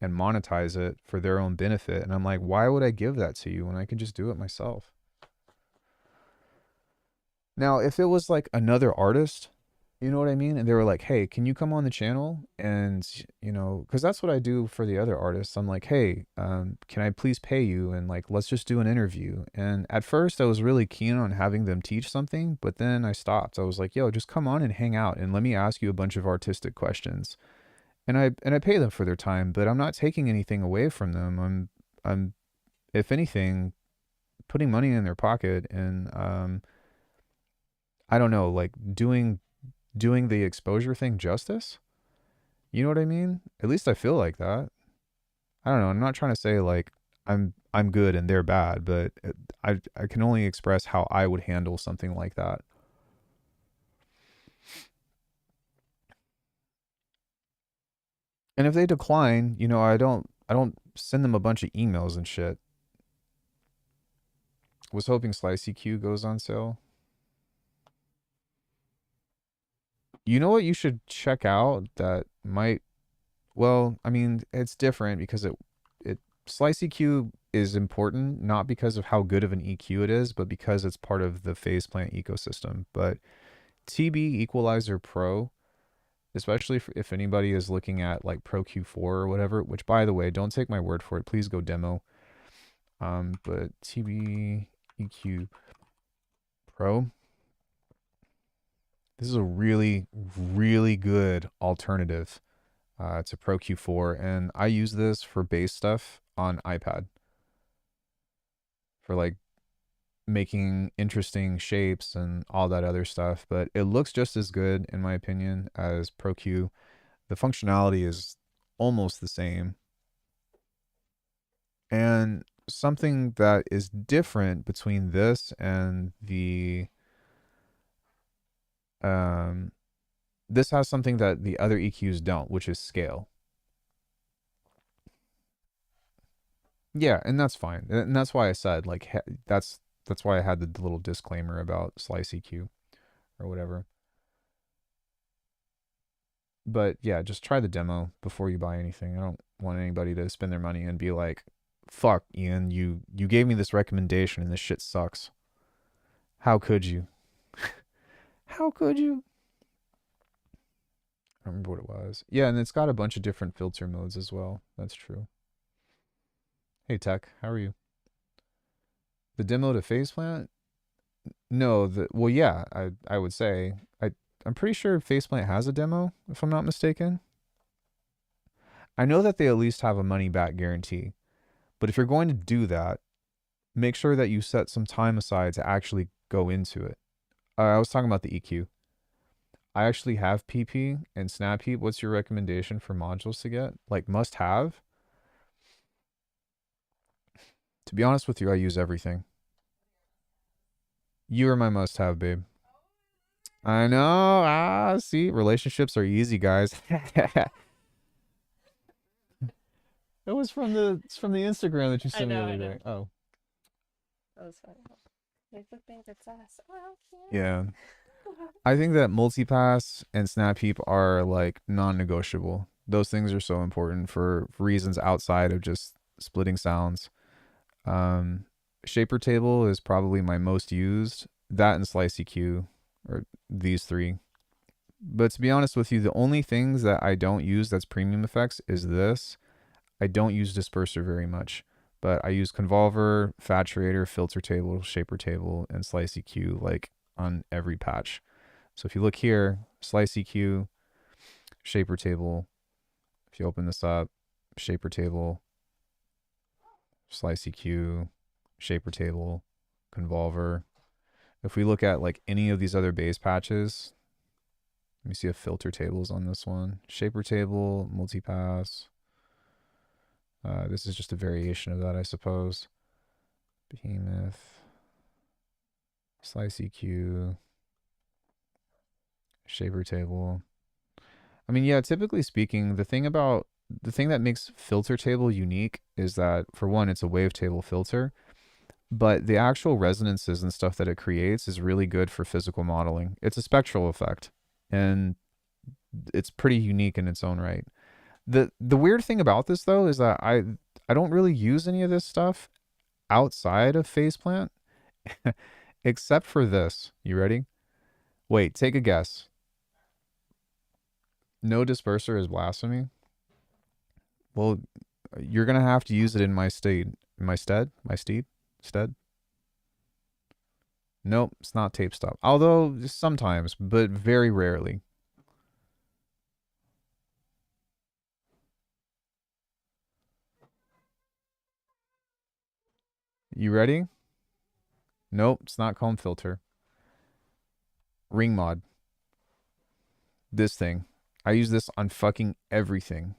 and monetize it for their own benefit. And I'm like, why would I give that to you when I can just do it myself? Now, if it was like another artist, you know what I mean? And they were like, hey, can you come on the channel? And, you know, because that's what I do for the other artists. I'm like, hey, can I please pay you? And like, let's just do an interview. And at first, I was really keen on having them teach something, but then I stopped. I was like, yo, just come on and hang out and let me ask you a bunch of artistic questions. And I pay them for their time, but I'm not taking anything away from them. I'm if anything, putting money in their pocket and I don't know, like doing the exposure thing justice. You know what I mean? At least I feel like that. I don't know. I'm not trying to say like I'm good and they're bad, but I can only express how I would handle something like that. And if they decline, you know, I don't send them a bunch of emails and shit. Was hoping Slicey Q goes on sale. You know what you should check out that might, well, I mean, it's different because it Slice EQ is important not because of how good of an EQ it is, but because it's part of the phase plant ecosystem. But TB Equalizer Pro, especially if anybody is looking at like Pro Q4 or whatever, which by the way, don't take my word for it, please go demo. But TB EQ Pro, this is a really, really good alternative to Pro Q4, and I use this for bass stuff on iPad for like making interesting shapes and all that other stuff. But it looks just as good, in my opinion, as Pro Q. The functionality is almost the same, and something that is different between this and the This has something that the other EQs don't, which is scale. Yeah, and that's fine. And that's why I said like that's why I had the little disclaimer about slice EQ or whatever. But yeah, just try the demo before you buy anything. I don't want anybody to spend their money and be like, "Fuck, Ian, you gave me this recommendation and this shit sucks. How could you? How could you?" I don't remember what it was. Yeah, and it's got a bunch of different filter modes as well. That's true. Hey Tech, how are you? The demo to phase plant? No, well yeah, I would say I'm pretty sure Faceplant has a demo, if I'm not mistaken. I know that they at least have a money back guarantee. But if you're going to do that, make sure that you set some time aside to actually go into it. I was talking about the EQ. I actually have PP and Snap Heap. What's your recommendation for modules to get? Like must have? To be honest with you, I use everything. You are my must have, babe. I know. See, relationships are easy, guys. It's from the Instagram that you sent me the other day. Oh. That was funny. Facebook thinks it's us. Oh, Yeah. I think that multipass and snap heap are like non-negotiable. Those things are so important for reasons outside of just splitting sounds. Shaper table is probably my most used. That and slice EQ are these three. But to be honest with you, the only things that I don't use that's premium effects is this. I don't use disperser very much, but I use convolver, saturator, filter table, shaper table, and slice EQ like on every patch. So if you look here, slice EQ, shaper table. If you open this up, shaper table, slice EQ, shaper table, convolver. If we look at like any of these other base patches, let me see if filter tables on this one. Shaper table, multipass. This is just a variation of that, I suppose. Behemoth, slice EQ, shaper table. I mean, yeah, typically speaking, the thing that makes filter table unique is that for one, it's a wavetable filter, but the actual resonances and stuff that it creates is really good for physical modeling. It's a spectral effect, and it's pretty unique in its own right. The weird thing about this though is that I don't really use any of this stuff outside of Faceplant, except for this. You ready? Wait, take a guess. No disperser is blasphemy. Well, you're gonna have to use it in my stead. Stead. Nope, it's not tape stop. Although sometimes, but very rarely. You ready? Nope, it's not comb filter. Ring mod. This thing. I use this on fucking everything.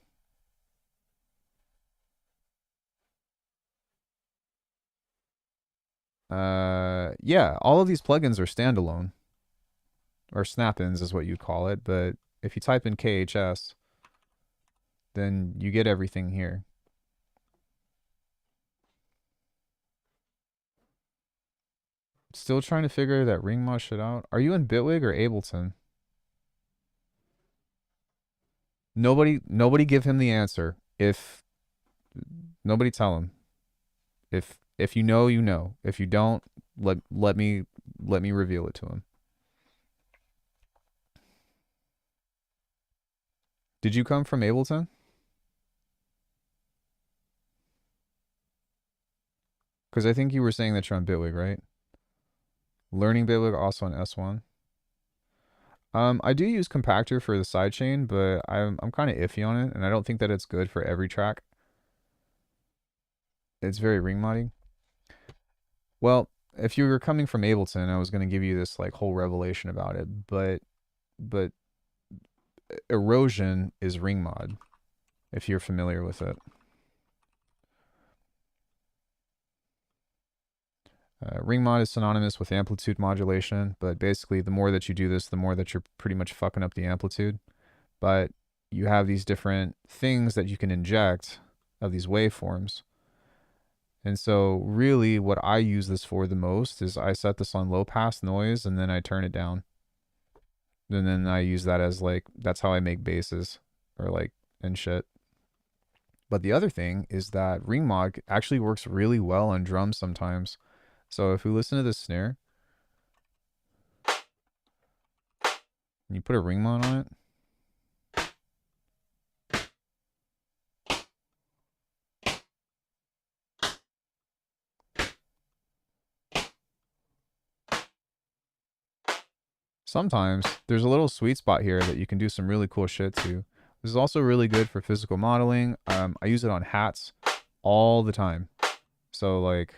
Yeah, all of these plugins are standalone. Or snap-ins is what you call it, but if you type in KHS, then you get everything here. Still trying to figure that ring mod shit out. Are you in Bitwig or Ableton? Nobody give him the answer. If nobody tell him. If you know, you know. If you don't, let me reveal it to him. Did you come from Ableton? Because I think you were saying that you're on Bitwig, right? Learning Bitwig also on S1. I do use Compactor for the sidechain, but I'm kind of iffy on it, and I don't think that it's good for every track. It's very ring modding. Well, if you were coming from Ableton, I was going to give you this like whole revelation about it, but erosion is ring mod, if you're familiar with it. Ring mod is synonymous with amplitude modulation, but basically the more that you do this, the more that you're pretty much fucking up the amplitude. But you have these different things that you can inject of these waveforms. And so really what I use this for the most is I set this on low pass noise and then I turn it down. And then I use that as like, that's how I make basses or like, and shit. But the other thing is that ring mod actually works really well on drums sometimes. So if we listen to this snare, and you put a ring mod on it, sometimes there's a little sweet spot here that you can do some really cool shit to. This is also really good for physical modeling. I use it on hats all the time. So like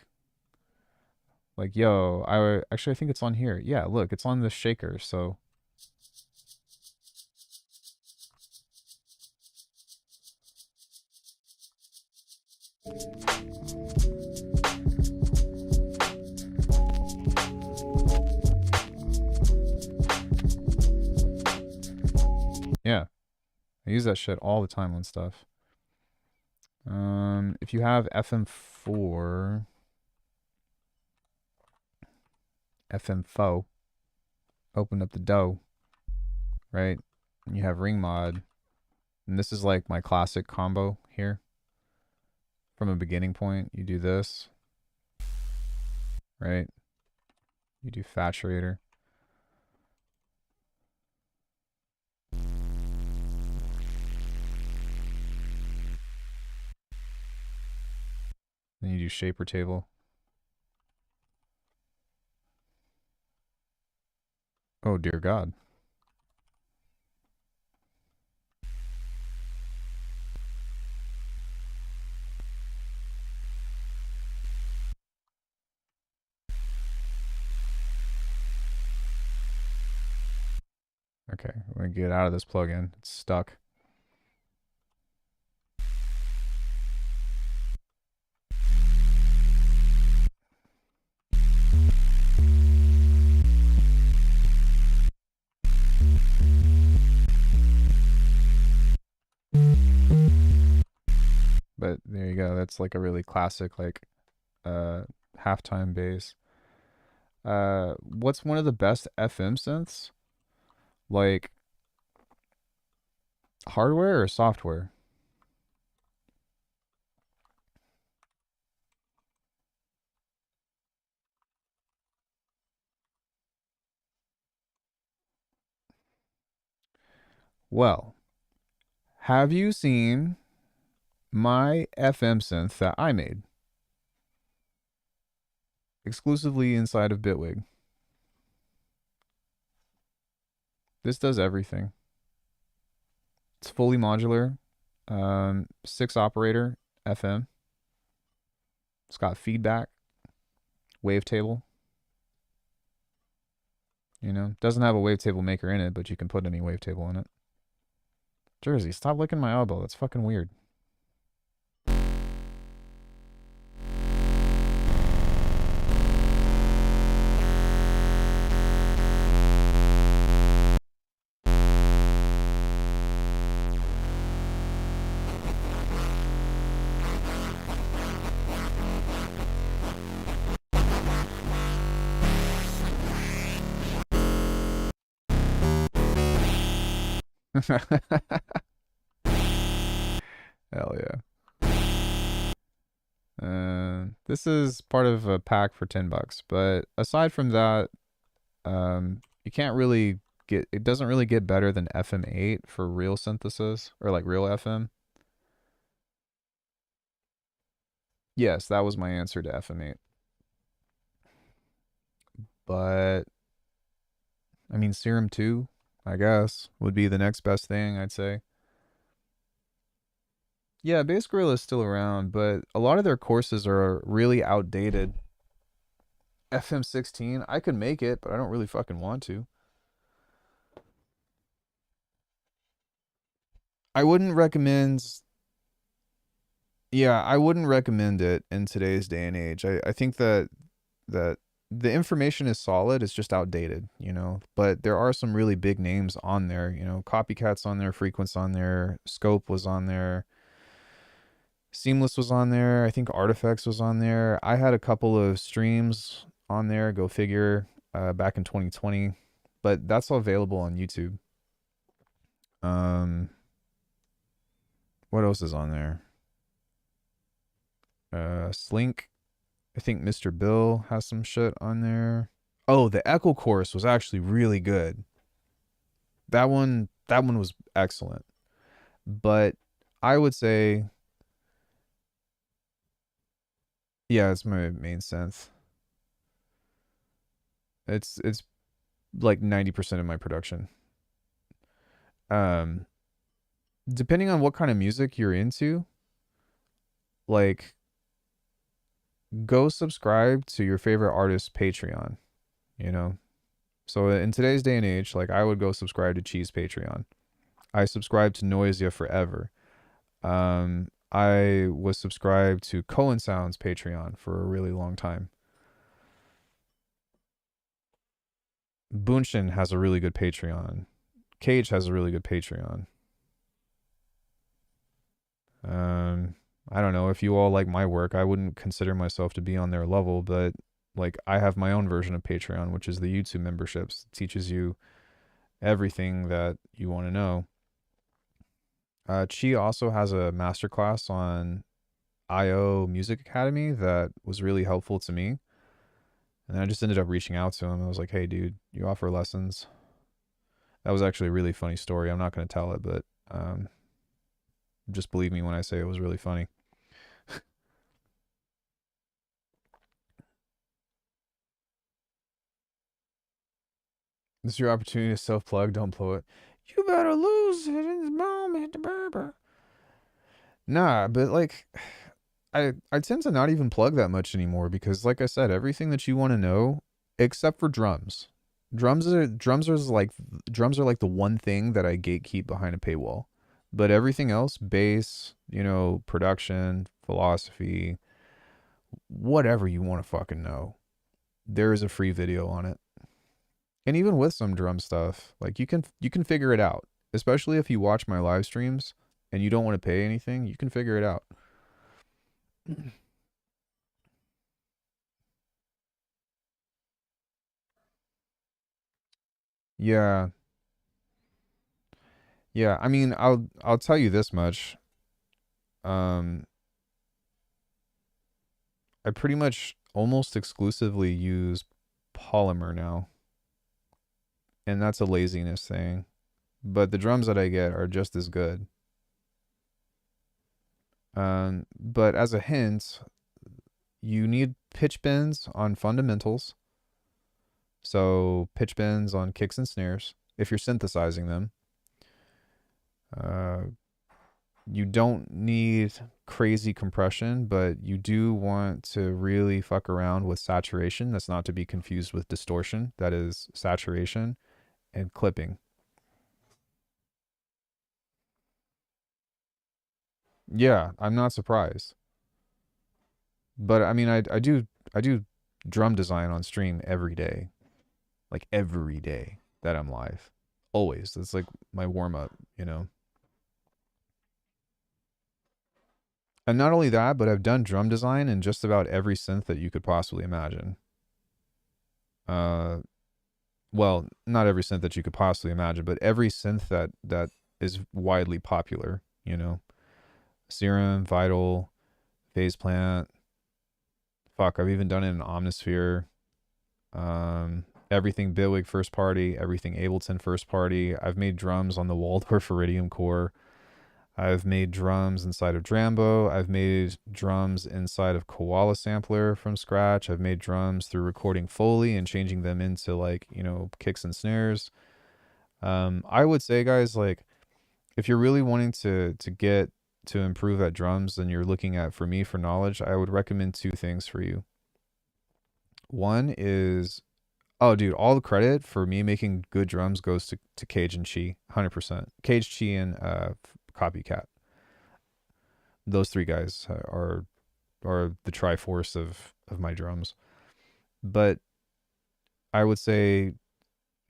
yo, I think it's on here. Yeah, look, it's on the shaker. So yeah, I use that shit all the time on stuff. If you have FM4, FM4, open up the dough, right? And you have ring mod, and this is like my classic combo here. From a beginning point, you do this, right? You do saturator. Then you do shaper table. Oh dear God. Okay, I'm gonna get out of this plugin. It's stuck. But there you go. That's like a really classic like halftime bass. What's one of the best FM synths? Like hardware or software? Well, have you seen my FM synth that I made exclusively inside of Bitwig? This does everything. It's fully modular, 6 operator FM. It's got feedback, wavetable. You know, doesn't have a wavetable maker in it, but you can put any wavetable in it. Jersey, stop licking my elbow. That's fucking weird. Hell yeah. This is part of a pack for $10, but aside from that, you can't really get, it doesn't really get better than FM8 for real synthesis or like real FM. Yes, that was my answer to FM8. But I mean, Serum 2, I guess, would be the next best thing, I'd say. Yeah, Bass Gorilla is still around, but a lot of their courses are really outdated. FM16, I could make it, but I don't really fucking want to. I wouldn't recommend, yeah, I wouldn't recommend it in today's day and age. I think that that the information is solid, it's just outdated, But there are some really big names on there, Copycat's on there, Frequent's on there, Scope was on there, Seamless was on there, I think Artifacts was on there. I had a couple of streams on there, go figure, back in 2020, but that's all available on YouTube. What else is on there? Slink. I think Mr. Bill has some shit on there. Oh, the Echo Chorus was actually really good. That one was excellent. But I would say, yeah, it's my main synth. It's like 90% of my production. Um Depending on what kind of music you're into, like go subscribe to your favorite artist's Patreon, you know? So in today's day and age, like I would go subscribe to Cheese Patreon. I subscribed to Noisia forever. I was subscribed to Cohen Sound's Patreon for a really long time. Bunshin has a really good Patreon. Cage has a really good Patreon. I don't know if you all like my work. I wouldn't consider myself to be on their level, but like I have my own version of Patreon, which is the YouTube memberships. It teaches you everything that you want to know. Chi also has a masterclass on IO Music Academy that was really helpful to me. And then I just ended up reaching out to him. I was like, hey, dude, you offer lessons? That was actually a really funny story. I'm not going to tell it, but just believe me when I say it was really funny. This is your opportunity to self-plug. Don't blow it. You better lose it in this moment, Berber. Nah, but like, I tend to not even plug that much anymore because, like I said, everything that you want to know, except for drums. Drums are like the one thing that I gatekeep behind a paywall. But everything else, bass, production, philosophy, whatever you want to fucking know, there is a free video on it. And even with some drum stuff, like you can figure it out. Especially if you watch my live streams and you don't want to pay anything, you can figure it out. Yeah. Yeah, I mean, I'll tell you this much. Um I pretty much almost exclusively use Polymer now. And that's a laziness thing. But the drums that I get are just as good. But as a hint, you need pitch bends on fundamentals. So pitch bends on kicks and snares if you're synthesizing them. You don't need crazy compression, but you do want to really fuck around with saturation. That's not to be confused with distortion. That is saturation and clipping. Yeah, I'm not surprised. But I mean, I do drum design on stream every day, like every day that I'm live. Always. That's like my warm up. And not only that, but I've done drum design in just about every synth that you could possibly imagine. Well, not every synth that you could possibly imagine, but every synth that is widely popular. Serum, Vital, Phase Plant. Fuck, I've even done it in Omnisphere. Everything Bitwig first party, everything Ableton first party. I've made drums on the Waldorf Iridium core. I've made drums inside of Drambo. I've made drums inside of Koala Sampler from scratch. I've made drums through recording Foley and changing them into kicks and snares. I would say, guys, like if you're really wanting to get to improve at drums and you're looking at for knowledge, I would recommend two things for you. One is, oh, dude, all the credit for me making good drums goes to Cage and Chi, 100%. Cage, Chi, and Copycat. Those three guys are the triforce of my drums. But I would say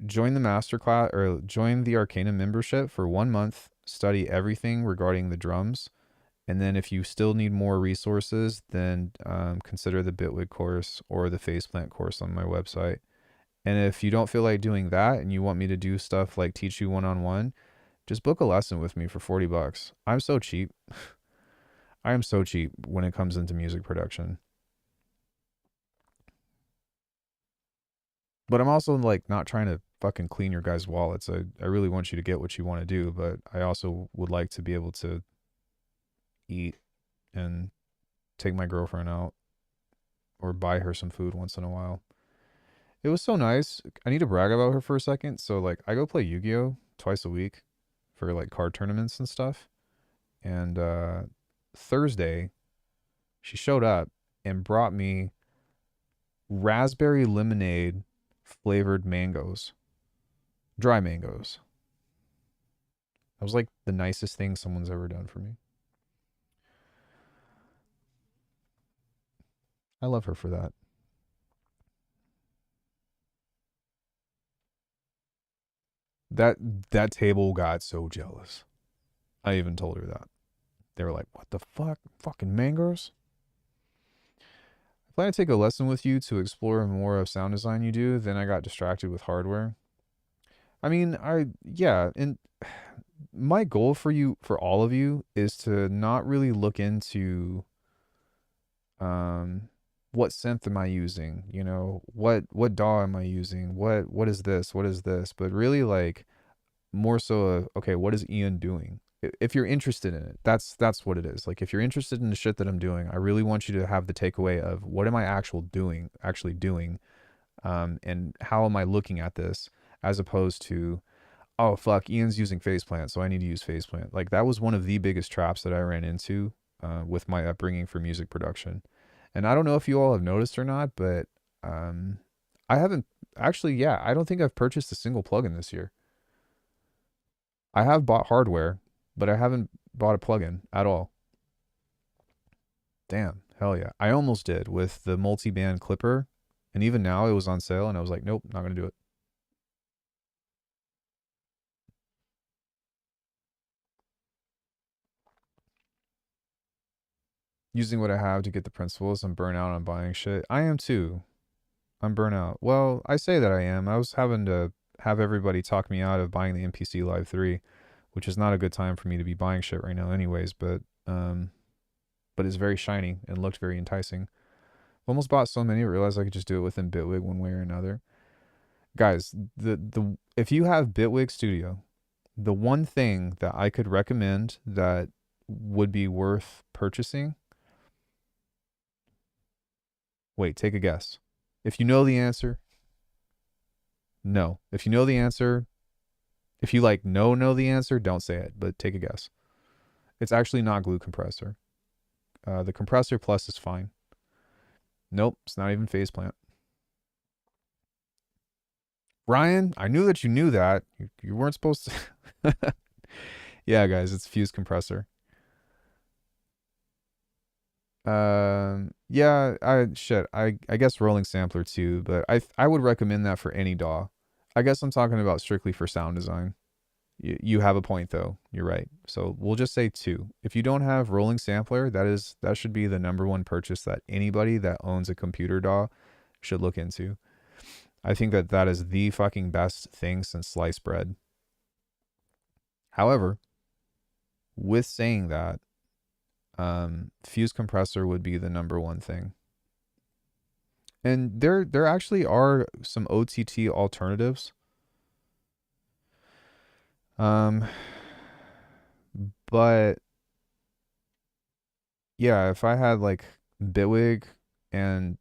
join the masterclass or join the Arcana membership for 1 month. Study everything regarding the drums, and then if you still need more resources, then consider the Bitwig course or the Faceplant course on my website. And if you don't feel like doing that and you want me to do stuff like teach you one-on-one, just book a lesson with me for $40. I'm so cheap. I am so cheap when it comes into music production. But I'm also like not trying to fucking clean your guys' wallets. I really want you to get what you want to do, but I also would like to be able to eat and take my girlfriend out or buy her some food once in a while. It was so nice. I need to brag about her for a second. So like I go play Yu-Gi-Oh twice a week for like card tournaments and stuff. And Thursday she showed up and brought me raspberry lemonade flavored mangoes. Dry mangoes. That was like the nicest thing someone's ever done for me. I love her for that. That table got so jealous. I even told her that. They were like, "What the fuck? Fucking mangoes?" I plan to take a lesson with you to explore more of sound design you do. Then I got distracted with hardware. I mean, yeah, and my goal for you, for all of you, is to not really look into um what synth am I using? You know, what DAW am I using? What is this? What is this? But really like more so okay, what is Ian doing? If you're interested in it, that's what it is. Like if you're interested in the shit that I'm doing, I really want you to have the takeaway of what am I actually doing, and how am I looking at this, as opposed to, oh fuck, Ian's using faceplant, so I need to use faceplant. Like that was one of the biggest traps that I ran into with my upbringing for music production. And I don't know if you all have noticed or not, but um, I haven't actually. Yeah, I don't think I've purchased a single plugin this year. I have bought hardware, but I haven't bought a plugin at all. Damn, hell yeah. I almost did with the multi-band clipper, and even now it was on sale, and I was like, nope, not gonna do it. Using what I have to get the principles, I'm burnt out on buying shit. I am too. I'm burnt out. Well, I say that I am. I was having to have everybody talk me out of buying the MPC Live 3, which is not a good time for me to be buying shit right now anyways, but it's very shiny and looked very enticing. Almost bought so many, realized I could just do it within Bitwig one way or another. Guys, the if you have Bitwig Studio, the one thing that I could recommend that would be worth purchasing. Wait, take a guess. If you know the answer, no. If you know the answer, if you like know the answer, don't say it, but take a guess. It's actually not Glue Compressor. The Compressor Plus is fine. Nope, it's not even Faceplant. Ryan, I knew that you knew that. You weren't supposed to. Yeah, guys, it's Fuse Compressor. Yeah, I guess Rolling Sampler too, but I would recommend that for any DAW. I guess I'm talking about strictly for sound design. You have a point though. You're right. So we'll just say 2. If you don't have Rolling Sampler, that should be the number one purchase that anybody that owns a computer DAW should look into. I think that is the fucking best thing since sliced bread. However, with saying that, Fuse Compressor would be the number one thing. And there actually are some OTT alternatives. But yeah, if I had like Bitwig and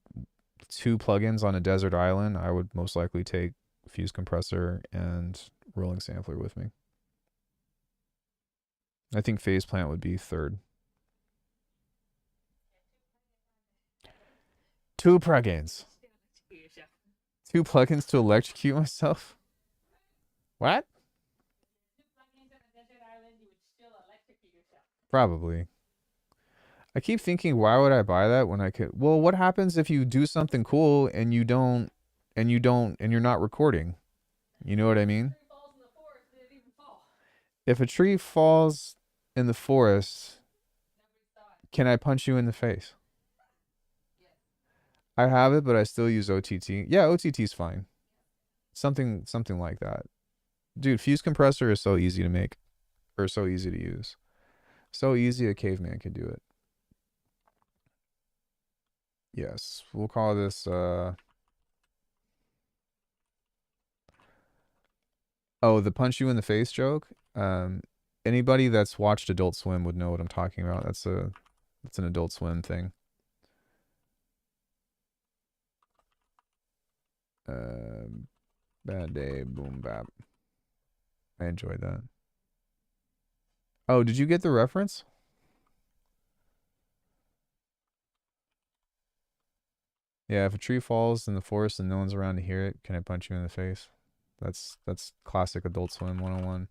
2 plugins on a desert island, I would most likely take Fuse Compressor and Rolling Sampler with me. I think Faceplant would be third. 2 plugins. 2 plugins to electrocute myself? What? Probably. I keep thinking, why would I buy that when I could? Well, what happens if you do something cool and you don't, and you're not recording? You know what I mean? Tree falls in the forest, did it even fall? If a tree falls in the forest, Nobody saw it. can I punch you in the face? Yes. I have it, but I still use OTT. Yeah, OTT is fine. Something like that. Dude, fuse compressor is so easy to make, or so easy to use. So easy a caveman could do it. Yes, we'll call this oh, the punch you in the face joke. Anybody that's watched Adult Swim would know what I'm talking about. That's an Adult Swim thing. Bad day, boom bap. I enjoyed that. Oh, did you get the reference? Yeah, if a tree falls in the forest and no one's around to hear it, can I punch you in the face? That's classic Adult Swim 101.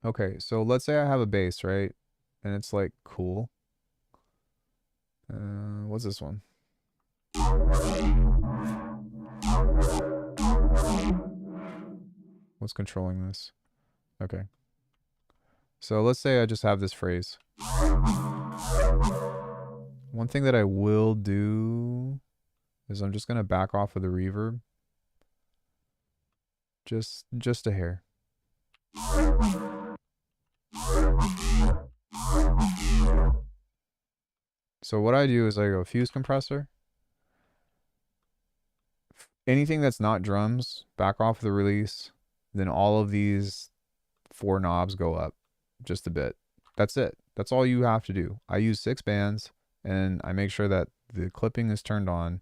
Okay, so let's say I have a base, right? And it's like cool. What's this one? What's controlling this? Okay. So let's say I just have this phrase. One thing that I will do is I'm just going to back off of the reverb. Just a hair. So what I do is I go fuse compressor. Anything that's not drums, back off the release. Then all of these 4 knobs go up just a bit. That's it. That's all you have to do. I use 6 bands and I make sure that the clipping is turned on.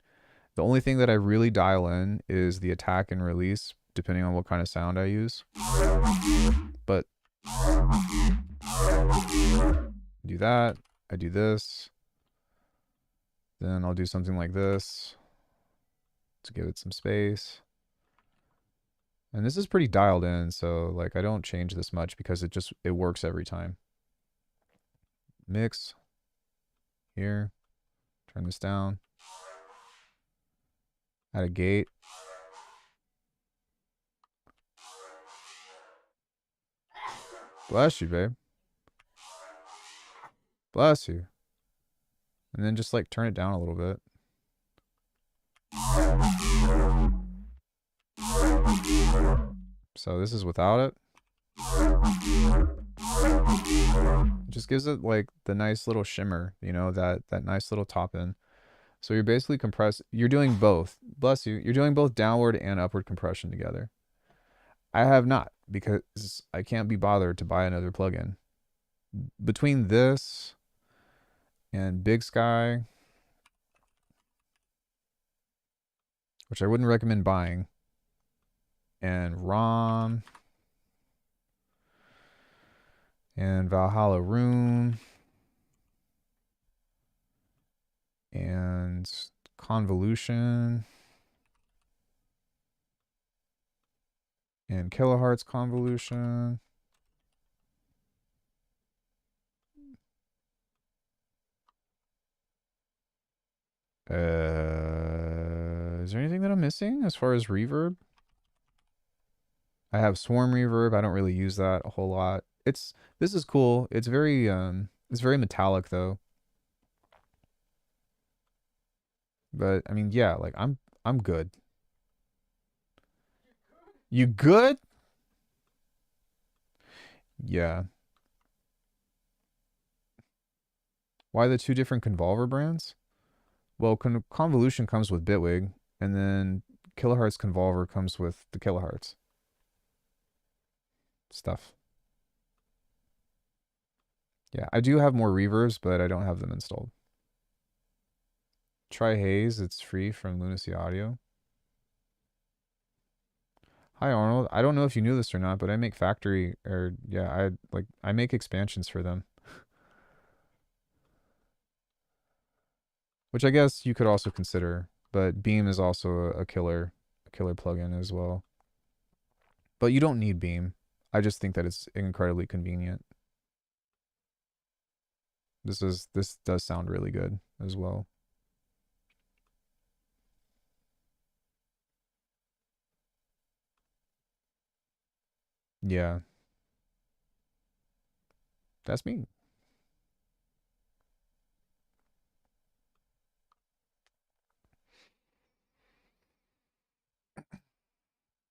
The only thing that I really dial in is the attack and release, depending on what kind of sound I use. But do that. I do this. Then I'll do something like this to give it some space. And this is pretty dialed in, so like I don't change this much because it works every time. Mix. Here. Turn this down. Add a gate. Bless you, babe. Bless you. And then just like turn it down a little bit. So this is without it. It just gives it like the nice little shimmer, you know, that nice little top end. So you're basically you're doing both. Bless you. You're doing both downward and upward compression together. I have not because I can't be bothered to buy another plugin. Between this and Big Sky, which I wouldn't recommend buying, and ROM and Valhalla Rune and Convolution and Kilohertz Convolution. Is there anything that I'm missing as far as reverb? I have Swarm reverb. I don't really use that a whole lot. This is cool. It's very metallic though. But I mean, yeah, like I'm good. You good? Yeah. Why the 2 different Convolver brands? Well, Convolution comes with Bitwig, and then Kilohertz Convolver comes with the Kilohertz stuff. Yeah, I do have more reverbs, but I don't have them installed. Try Haze, it's free from Lunacy Audio. Hi Arnold, I don't know if you knew this or not, but I make factory, or yeah, I make expansions for them. Which I guess you could also consider, but Beam is also a killer plugin as well. But you don't need Beam. I just think that it's incredibly convenient. This does sound really good as well. Yeah, that's me.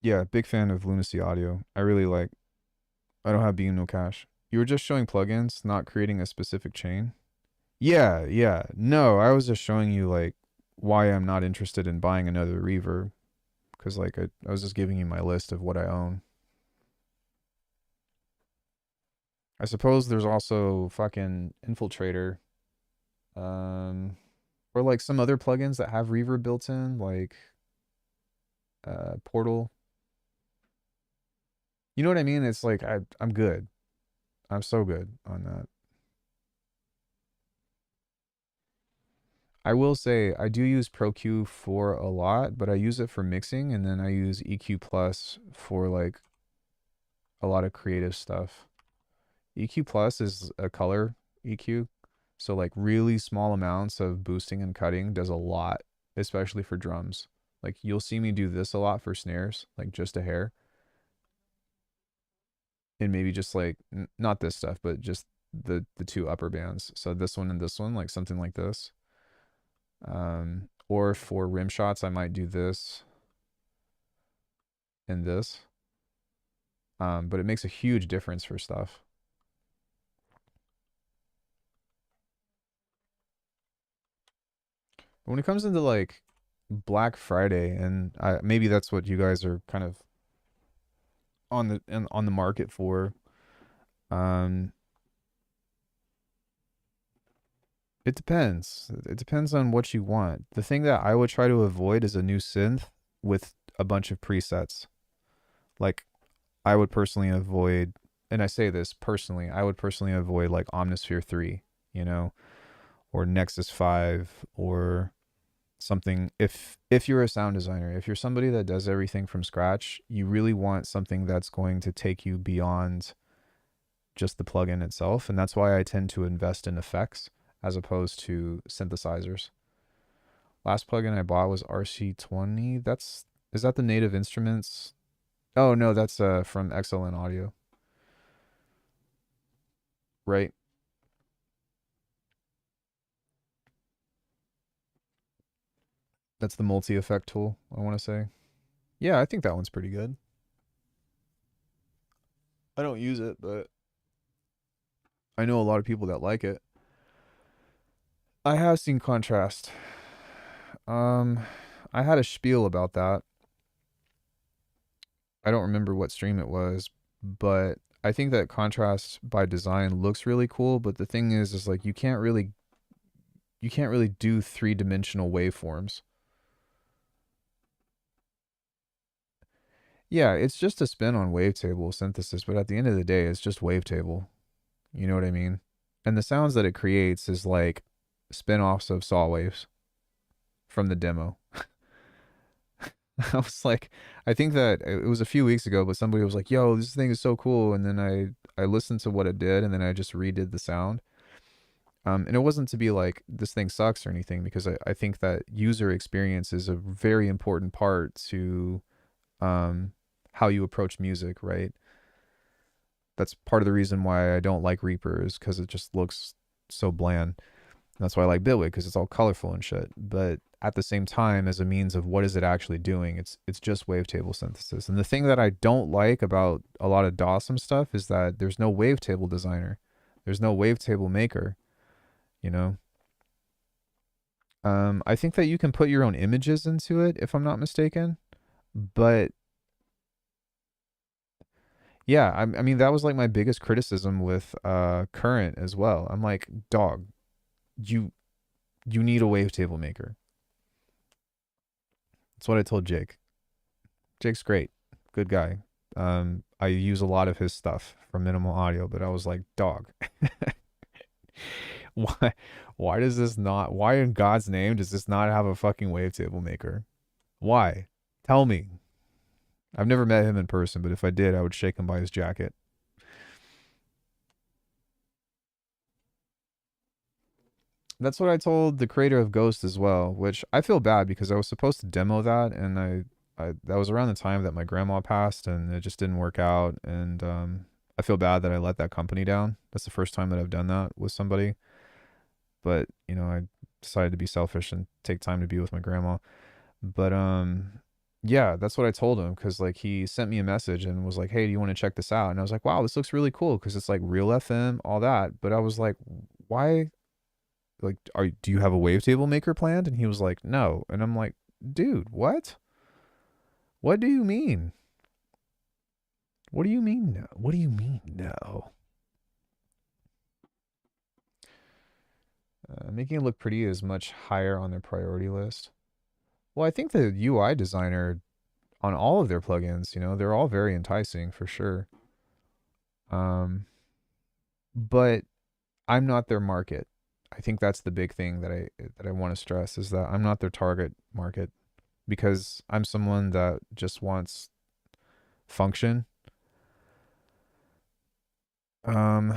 Yeah, big fan of Lunacy Audio. I really like. I don't have Beam no cache. You were just showing plugins, not creating a specific chain. Yeah, yeah. No, I was just showing you like why I'm not interested in buying another reverb because like I was just giving you my list of what I own. I suppose there's also fucking Infiltrator, um, or like some other plugins that have reverb built in, like Portal. You know what I mean? It's like I'm good. I'm so good on that. I will say I do use ProQ for a lot, but I use it for mixing, and then I use EQ Plus for like a lot of creative stuff. EQ Plus is a color EQ, so like really small amounts of boosting and cutting does a lot, especially for drums. Like you'll see me do this a lot for snares, like just a hair, and maybe just like not this stuff, but just the two upper bands. So this one and this one, like something like this. Or for rim shots, I might do this and this. But it makes a huge difference for stuff. When it comes into like Black Friday, and maybe that's what you guys are kind of on the market for. Um, it depends. It depends on what you want. The thing that I would try to avoid is a new synth with a bunch of presets. Like I would personally avoid, and I say this personally, I would personally avoid like Omnisphere 3, you know, or Nexus 5 or something. If you're a sound designer, if you're somebody that does everything from scratch, you really want something that's going to take you beyond just the plugin itself, and that's why I tend to invest in effects as opposed to synthesizers. Last plugin I bought was RC20. Is that the Native Instruments? Oh no, that's from Excellent Audio. Right. That's the multi-effect tool, I want to say. Yeah, I think that one's pretty good. I don't use it, but I know a lot of people that like it. I have seen Contrast. Um, I had a spiel about that. I don't remember what stream it was, but I think that Contrast by design looks really cool, but the thing is like you can't really do three-dimensional waveforms. Yeah, it's just a spin on wavetable synthesis, but at the end of the day, it's just wavetable. You know what I mean? And the sounds that it creates is like spin-offs of saw waves from the demo. I was like, I think that it was a few weeks ago, but somebody was like, "Yo, this thing is so cool," and then I listened to what it did, and then I just redid the sound. And it wasn't to be like this thing sucks or anything, because I think that user experience is a very important part to how you approach music, right? That's part of the reason why I don't like Reaper, is because it just looks so bland. That's why I like Bitwig, because it's all colorful and shit. But at the same time, as a means of what is it actually doing, it's just wavetable synthesis. And the thing that I don't like about a lot of Dawsome stuff is that there's no wavetable designer. There's no wavetable maker, you know? I think that you can put your own images into it, if I'm not mistaken. But yeah, I mean, that was like my biggest criticism with Current as well. I'm like, dog, you you need a wavetable maker. That's what I told Jake. Jake's great, good guy. I use a lot of his stuff from Minimal Audio, but I was like, dog, why, why does this not? Why in God's name does this not have a fucking wavetable maker? Why? Tell me. I've never met him in person, but if I did, I would shake him by his jacket. That's what I told the creator of Ghost as well, which I feel bad because I was supposed to demo that, and I that was around the time that my grandma passed, and it just didn't work out, and I feel bad that I let that company down. That's the first time that I've done that with somebody, but you know, I decided to be selfish and take time to be with my grandma. But yeah, that's what I told him because like he sent me a message and was like, "Hey, do you want to check this out?" And I was like, "Wow, this looks really cool because it's like real FM, all that." But I was like, "Why? Like, do you have a wavetable maker planned?" And he was like, "No." And I'm like, "Dude, what? What do you mean? What do you mean no? What do you mean no?" Making it look pretty is much higher on their priority list. Well, I think the UI designer on all of their plugins, you know, they're all very enticing for sure. But I'm not their market. I think that's the big thing that I want to stress is that I'm not their target market because I'm someone that just wants function. Um,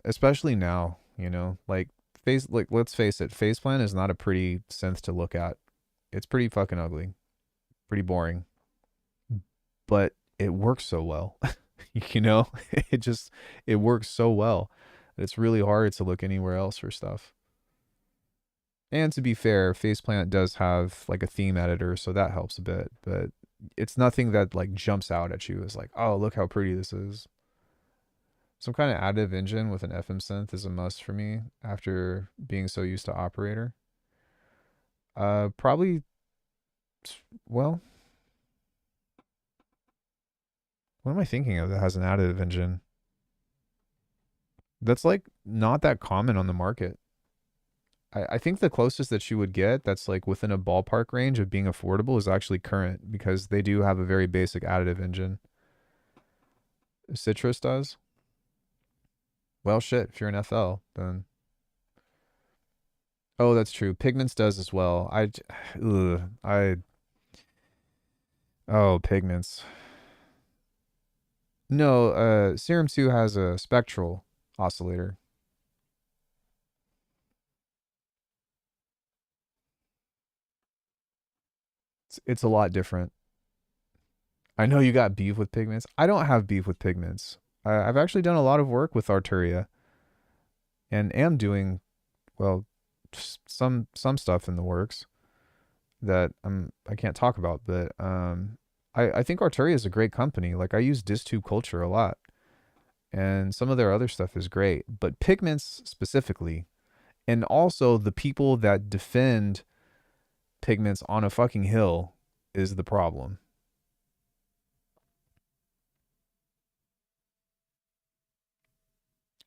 especially now, you know, like let's face it, Faceplan is not a pretty synth to look at. It's pretty fucking ugly, pretty boring, but it works so well. You know, it works so well. It's really hard to look anywhere else for stuff. And to be fair, Faceplant does have like a theme editor, so that helps a bit, but it's nothing that like jumps out at you as like, oh, look how pretty this is. Some kind of additive engine with an FM synth is a must for me after being so used to operator. Probably, well, what am I thinking of that has an additive engine? That's like not that common on the market. I think the closest that you would get that's like within a ballpark range of being affordable is actually Current because they do have a very basic additive engine. Citrus does. Well, shit, if you're an FL, then. Oh, that's true. Pigments does as well. Oh, Pigments. No, Serum 2 has a spectral oscillator. It's a lot different. I know you got beef with Pigments. I don't have beef with Pigments. I've actually done a lot of work with Arturia and am doing, well, some stuff in the works that I can't talk about, but I think Arturia is a great company. Like I use DisTube Culture a lot, and some of their other stuff is great, but Pigments specifically, and also the people that defend Pigments on a fucking hill is the problem.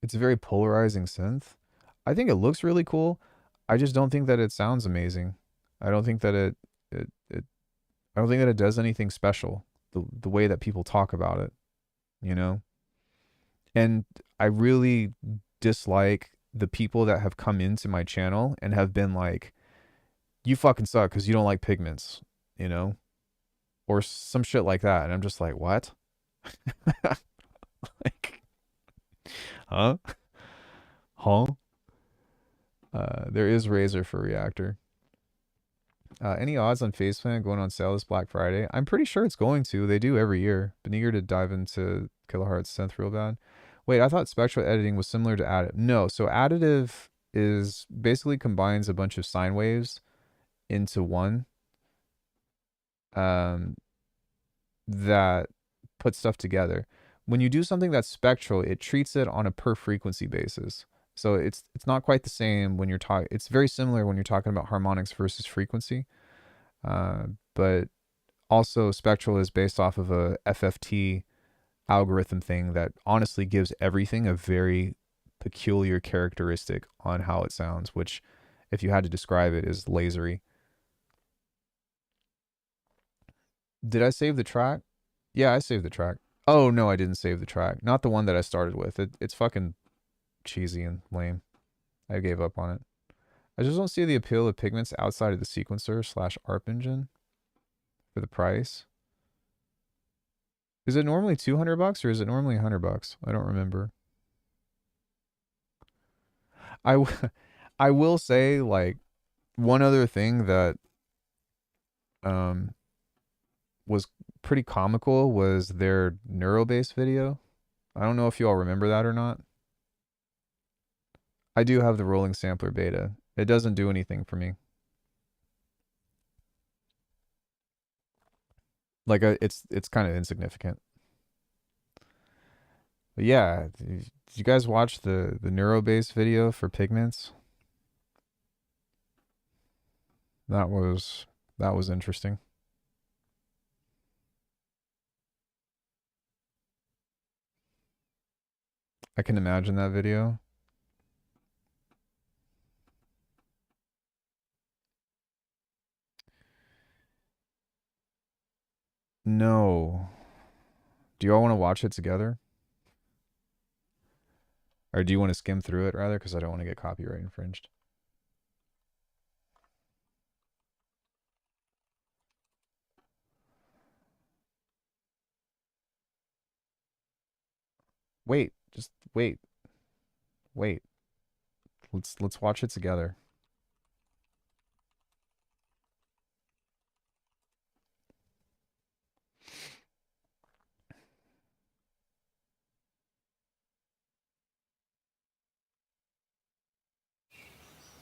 It's a very polarizing synth. I think it looks really cool. I just don't think that it sounds amazing. I don't think that it I don't think that it does anything special the way that people talk about it, you know? And I really dislike the people that have come into my channel and have been like, you fucking suck because you don't like Pigments, you know? Or some shit like that. And I'm just like, what? Like, huh? Huh? There is Razor for Reactor. Any odds on Faceplant going on sale this Black Friday? I'm pretty sure it's going to. They do every year. Been eager to dive into Kiloheart's synth real bad. Wait, I thought spectral editing was similar to additive. No, so additive is basically combines a bunch of sine waves into one. Um, that puts stuff together. When you do something that's spectral, it treats it on a per frequency basis. So it's not quite the same when you're talking. It's very similar when you're talking about harmonics versus frequency. But also spectral is based off of a FFT algorithm thing that honestly gives everything a very peculiar characteristic on how it sounds, which if you had to describe it is lasery. Did I save the track? Yeah, I saved the track. Oh no, I didn't save the track. Not the one that I started with. It's fucking cheesy and lame. I gave up on it. I just don't see the appeal of Pigments outside of the sequencer slash ARP engine for the price. Is it normally $200 or is it normally $100? I don't remember. I I will say like one other thing that um was pretty comical was their neurobase video. I don't know if you all remember that or not. I do have the rolling sampler beta. It doesn't do anything for me. Like it's kind of insignificant. But yeah, did you guys watch the neurobase video for pigments? That was that was interesting. I can imagine that video. No. Do you all want to watch it together? Or do you want to skim through it rather? Because I don't want to get copyright infringed. Wait, just wait, wait. Let's watch it together.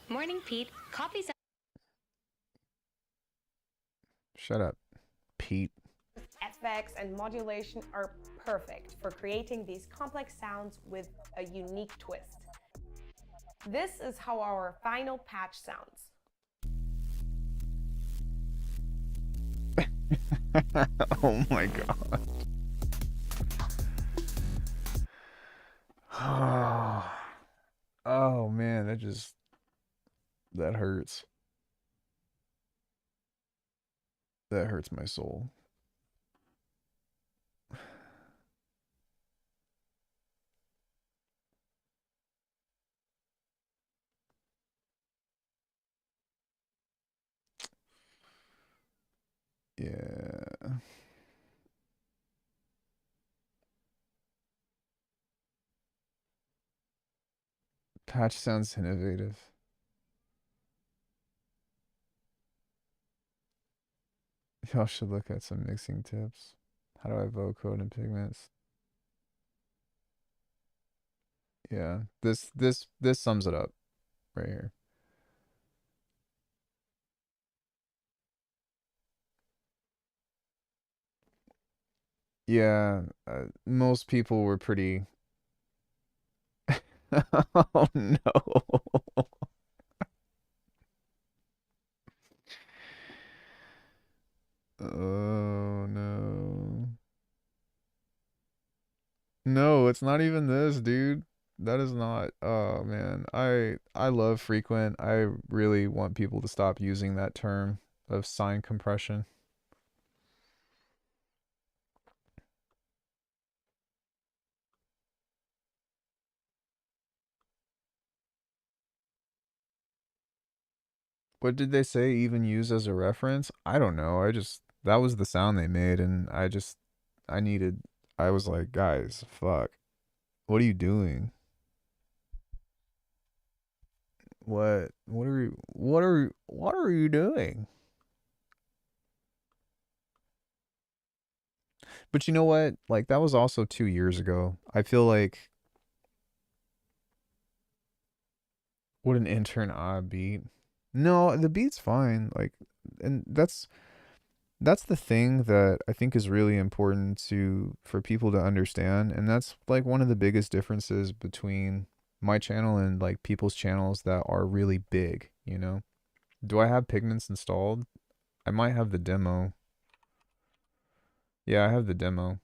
Morning, Pete. Coffee's Shut up, Pete. Effects and modulation are perfect for creating these complex sounds with a unique twist. This is how our final patch sounds. Oh my god. Oh man, that hurts. That hurts my soul. Yeah. Patch sounds innovative. Y'all should look at some mixing tips. How do I vocode in pigments? Yeah, this sums it up right here. Yeah, most people were pretty. Oh no. Oh no. No, it's not even this, dude. That is not. Oh man. I love frequent. I really want people to stop using that term of sign compression. What did they say even use as a reference? I don't know. I just that was the sound they made and I needed I was like, guys, fuck. What are you doing? What are you doing? But you know what? Like that was also 2 years ago. I feel like what an intern odd beat. No, the beat's fine. Like and that's the thing that I think is really important to for people to understand, and that's like one of the biggest differences between my channel and like people's channels that are really big, you know? Do I have pigments installed? I might have the demo. Yeah, I have the demo.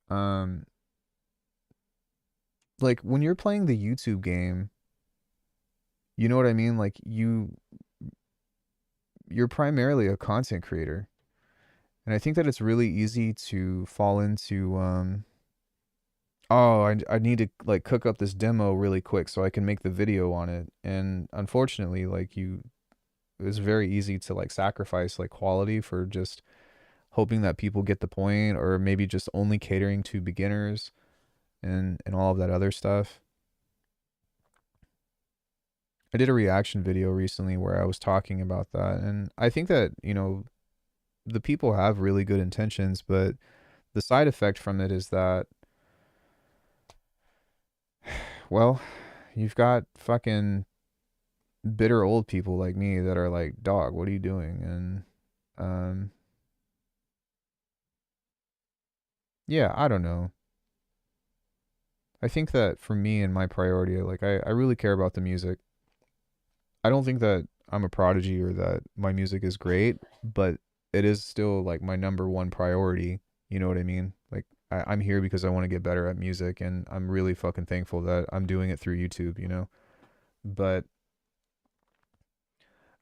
Um like when you're playing the YouTube game, you know what I mean? Like you're primarily a content creator. And I think that it's really easy to fall into oh, I need to like cook up this demo really quick so I can make the video on it. And unfortunately, like it's very easy to like sacrifice like quality for just hoping that people get the point, or maybe just only catering to beginners and all of that other stuff. I did a reaction video recently where I was talking about that, and I think that, the people have really good intentions, but the side effect from it is that, well, you've got fucking bitter old people like me that are like, dog, what are you doing? And um yeah, I don't know. I think that for me and my priority, like I really care about the music. I don't think that I'm a prodigy or that my music is great, but it is still like my number one priority. You know what I mean? Like I'm here because I want to get better at music, and I'm really fucking thankful that I'm doing it through YouTube. But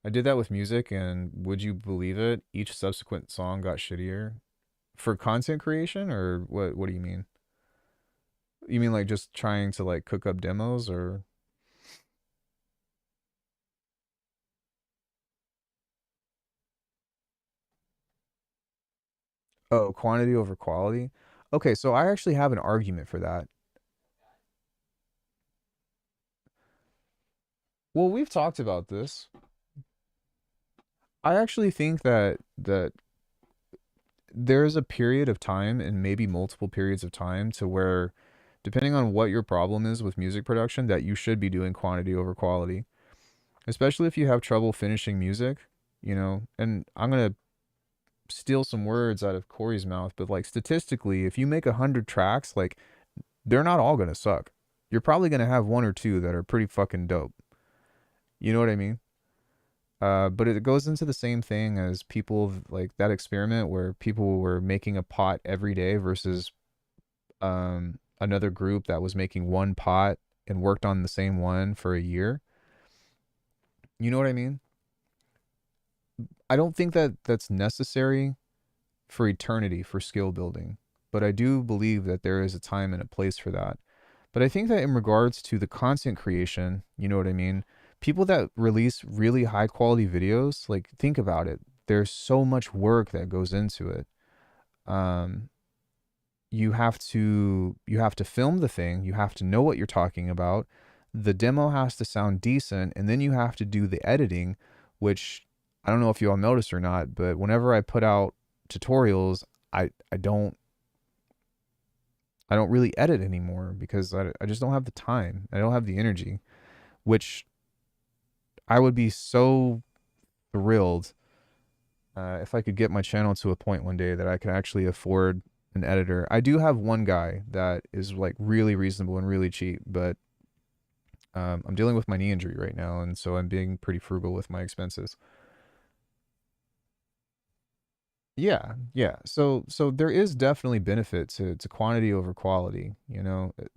I did that with music, and would you believe it? Each subsequent song got shittier for content creation, or what do you mean? You mean like just trying to like cook up demos, or oh, quantity over quality? Okay, so I actually have an argument for that. Well, we've talked about this. I actually think that there is a period of time, and maybe multiple periods of time, to where depending on what your problem is with music production, that you should be doing quantity over quality. Especially if you have trouble finishing music. And I'm going to steal some words out of Corey's mouth, but like statistically, if you make 100 tracks, like they're not all going to suck. You're probably going to have one or two that are pretty fucking dope. You know what I mean? But it goes into the same thing as people like that experiment where people were making a pot every day versus another group that was making one pot and worked on the same one for a year. You know what I mean? I don't think that that's necessary for eternity for skill building, but I do believe that there is a time and a place for that. But I think that in regards to the content creation, you know what I mean? People that release really high quality videos, like think about it. There's so much work that goes into it. Um, you have to film the thing, you have to know what you're talking about. The demo has to sound decent, and then you have to do the editing, which I don't know if you all notice or not, but whenever I put out tutorials, I don't really edit anymore because I just don't have the time. I don't have the energy, which I would be so thrilled if I could get my channel to a point one day that I could actually afford an editor. I do have one guy that is like really reasonable and really cheap, but I'm dealing with my knee injury right now, and so I'm being pretty frugal with my expenses. Yeah, yeah. So there is definitely benefit to quantity over quality,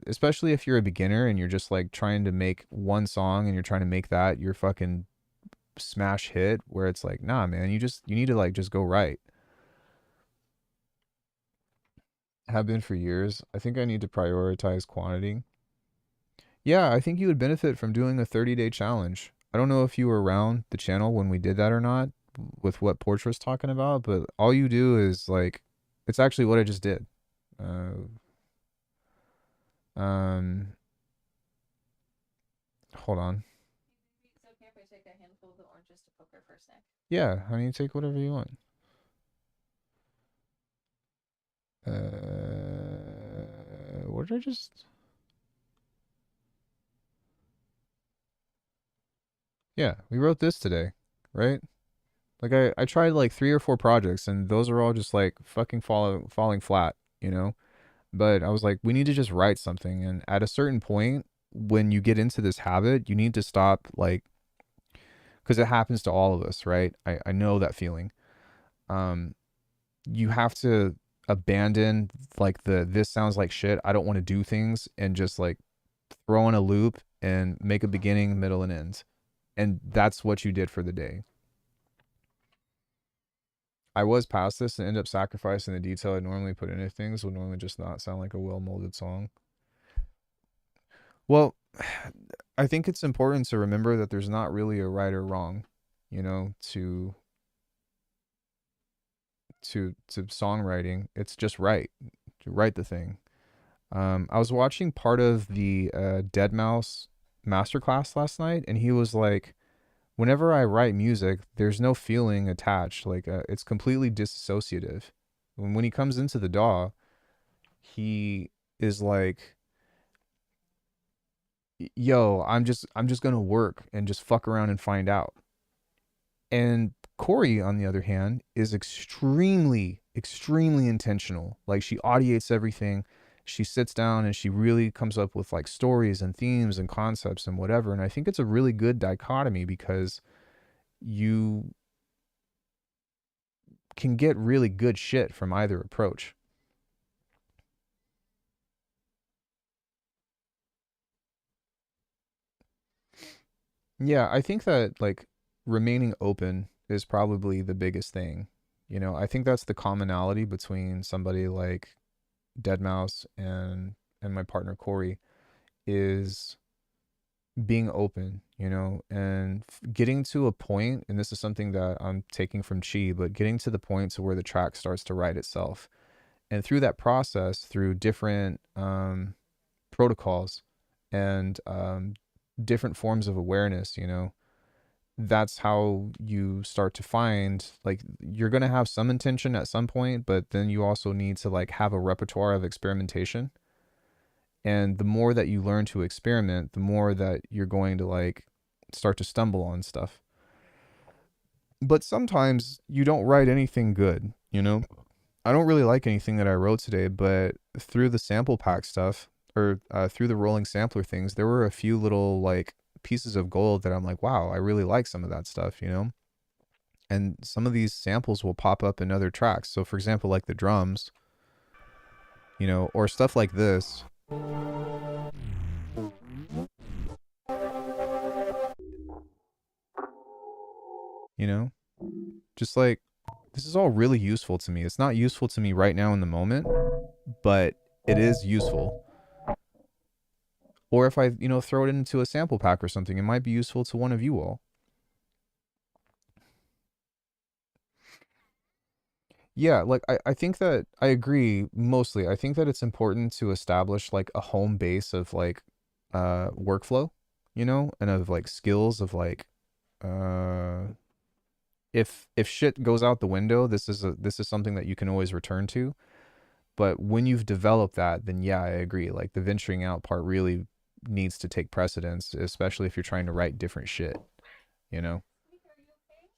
especially if you're a beginner and you're just like trying to make one song and you're trying to make that your fucking smash hit, where it's like, nah, man, you need to like just go right. Have been for years. I think I need to prioritize quantity. Yeah, I think you would benefit from doing a 30-day challenge. I don't know if you were around the channel when we did that or not, with what Portrait's talking about, but all you do is like, it's actually what I just did. Uh, um, hold on. It's okay if I take a handful of the oranges to poker for a snack. Yeah, honey, take whatever you want. What did I just? Yeah, we wrote this today, right? Like I tried like 3 or 4 projects, and those are all just like fucking falling flat. But I was like, we need to just write something. And at a certain point, when you get into this habit, you need to stop, like, because it happens to all of us, right? I know that feeling. Um, you have to abandon like this sounds like shit, I don't want to do things, and just like throw in a loop and make a beginning, middle, and end. And that's what you did for the day. I was past this and ended up sacrificing the detail I normally put into things, would normally just not sound like a well molded song. Well, I think it's important to remember that there's not really a right or wrong, to to songwriting. It's just right to write the thing. I was watching part of the Dead Mouse masterclass last night, and he was like, whenever I write music, there's no feeling attached. Like it's completely disassociative. When he comes into the DAW, he is like, yo, I'm just gonna work and just fuck around and find out. And Corey, on the other hand, is extremely, extremely intentional. Like she audiates everything. She sits down and she really comes up with like stories and themes and concepts and whatever. And I think it's a really good dichotomy because you can get really good shit from either approach. Yeah, I think that like remaining open is probably the biggest thing. You know, I think that's the commonality between somebody like Deadmau5 and my partner Corey is being open, you know, and getting to a point, and this is something that I'm taking from Chi, but getting to the point to where the track starts to write itself. And through that process, through different protocols and different forms of awareness, you know, that's how you start to find like you're going to have some intention at some point, but then you also need to like have a repertoire of experimentation. And the more that you learn to experiment, the more that you're going to like start to stumble on stuff. But sometimes you don't write anything good, you know? I don't really like anything that I wrote today, but through the sample pack stuff or through the rolling sampler things, there were a few little like pieces of gold that I'm like, wow, I really like some of that stuff, you know? And some of these samples will pop up in other tracks. So for example, like the drums, you know, or stuff like this. You know, just like this is all really useful to me. It's not useful to me right now in the moment, but it is useful. Or if I, you know, throw it into a sample pack or something, it might be useful to one of you all. Yeah, like I think that I agree mostly. I think that it's important to establish like a home base of like workflow, you know, and of like skills of like uh if shit goes out the window, this is something that you can always return to. But when you've developed that, then yeah, I agree. Like the venturing out part really needs to take precedence, especially if you're trying to write different shit, you know? Are you okay?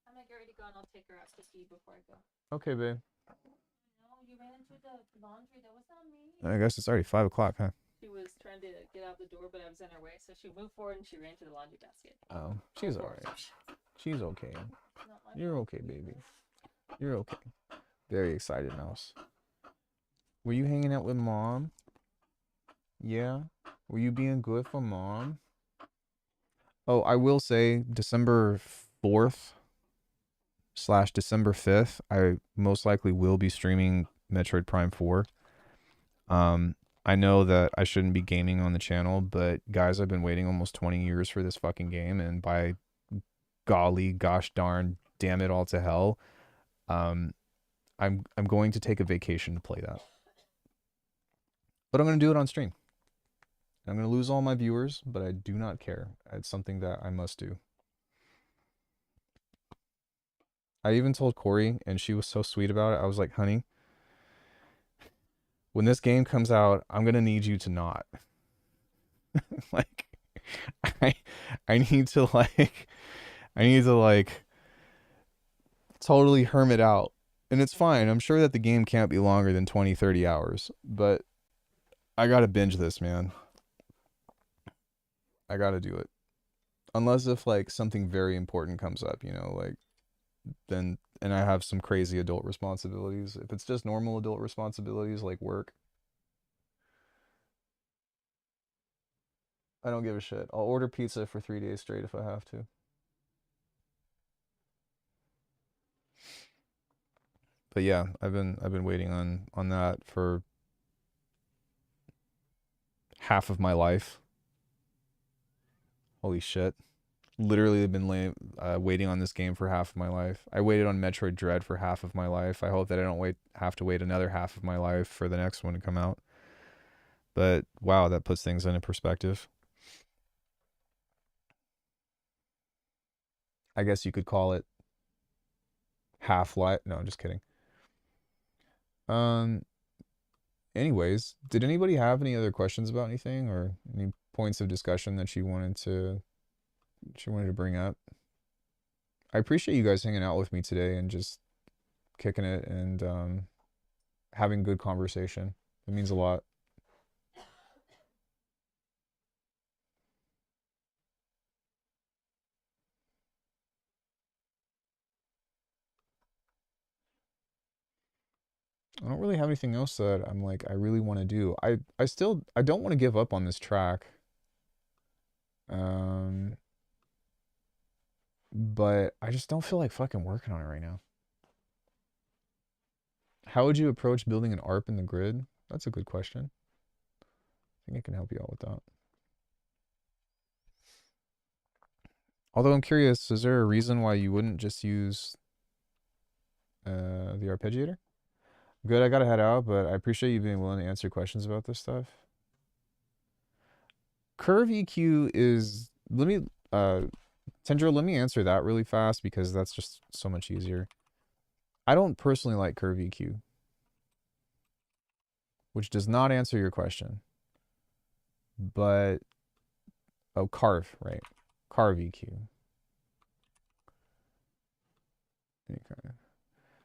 I'm gonna get ready to go and I'll take her out to see before I go. Okay, babe. No, you ran into the laundry. That was not me. I guess it's already 5 o'clock, huh? She was trying to get out the door, but I was in her way, so she moved forward and she ran to the laundry basket. Oh, she's all right. She's okay. You're okay, baby. You're okay. Very excited, Mouse. Were you hanging out with mom? Yeah? Were you being good for mom? Oh, I will say December 4th / December 5th, I most likely will be streaming Metroid Prime 4. I know that I shouldn't be gaming on the channel, but guys, I've been waiting almost 20 years for this fucking game, and by golly, gosh darn, damn it all to hell, I'm going to take a vacation to play that. But I'm going to do it on stream. I'm going to lose all my viewers, but I do not care. It's something that I must do. I even told Corey, and she was so sweet about it. I was like, honey, when this game comes out, I'm going to need you to not. Like, I, I need to like totally hermit out. And it's fine. I'm sure that the game can't be longer than 20, 30 hours, but I got to binge this, man. I got to do it. Unless if like something very important comes up, you know, like then, and I have some crazy adult responsibilities. If it's just normal adult responsibilities like work, I don't give a shit. I'll order pizza for 3 days straight if I have to. But yeah, I've been waiting on that for half of my life. Holy shit. literally been waiting on this game for half of my life. I waited on Metroid Dread for half of my life. I hope that I don't have to wait another half of my life for the next one to come out. But wow, that puts things into perspective. I guess you could call it Half-Life. No, I'm just kidding. Um anyways, did anybody have any other questions about anything or any points of discussion that she wanted to bring up? I appreciate you guys hanging out with me today and just kicking it and having good conversation. It means a lot. I don't really have anything else that I'm like I really want to do. I don't want to give up on this track. Um but I just don't feel like fucking working on it right now. How would you approach building an ARP in the grid? That's a good question. I think I can help you out with that. Although I'm curious, is there a reason why you wouldn't just use the arpeggiator? Good, I gotta head out, but I appreciate you being willing to answer questions about this stuff. Curve EQ is, Tendra, let me answer that really fast because that's just so much easier. I don't personally like curve EQ, which does not answer your question. But, oh, carve, right? Carve EQ. Okay.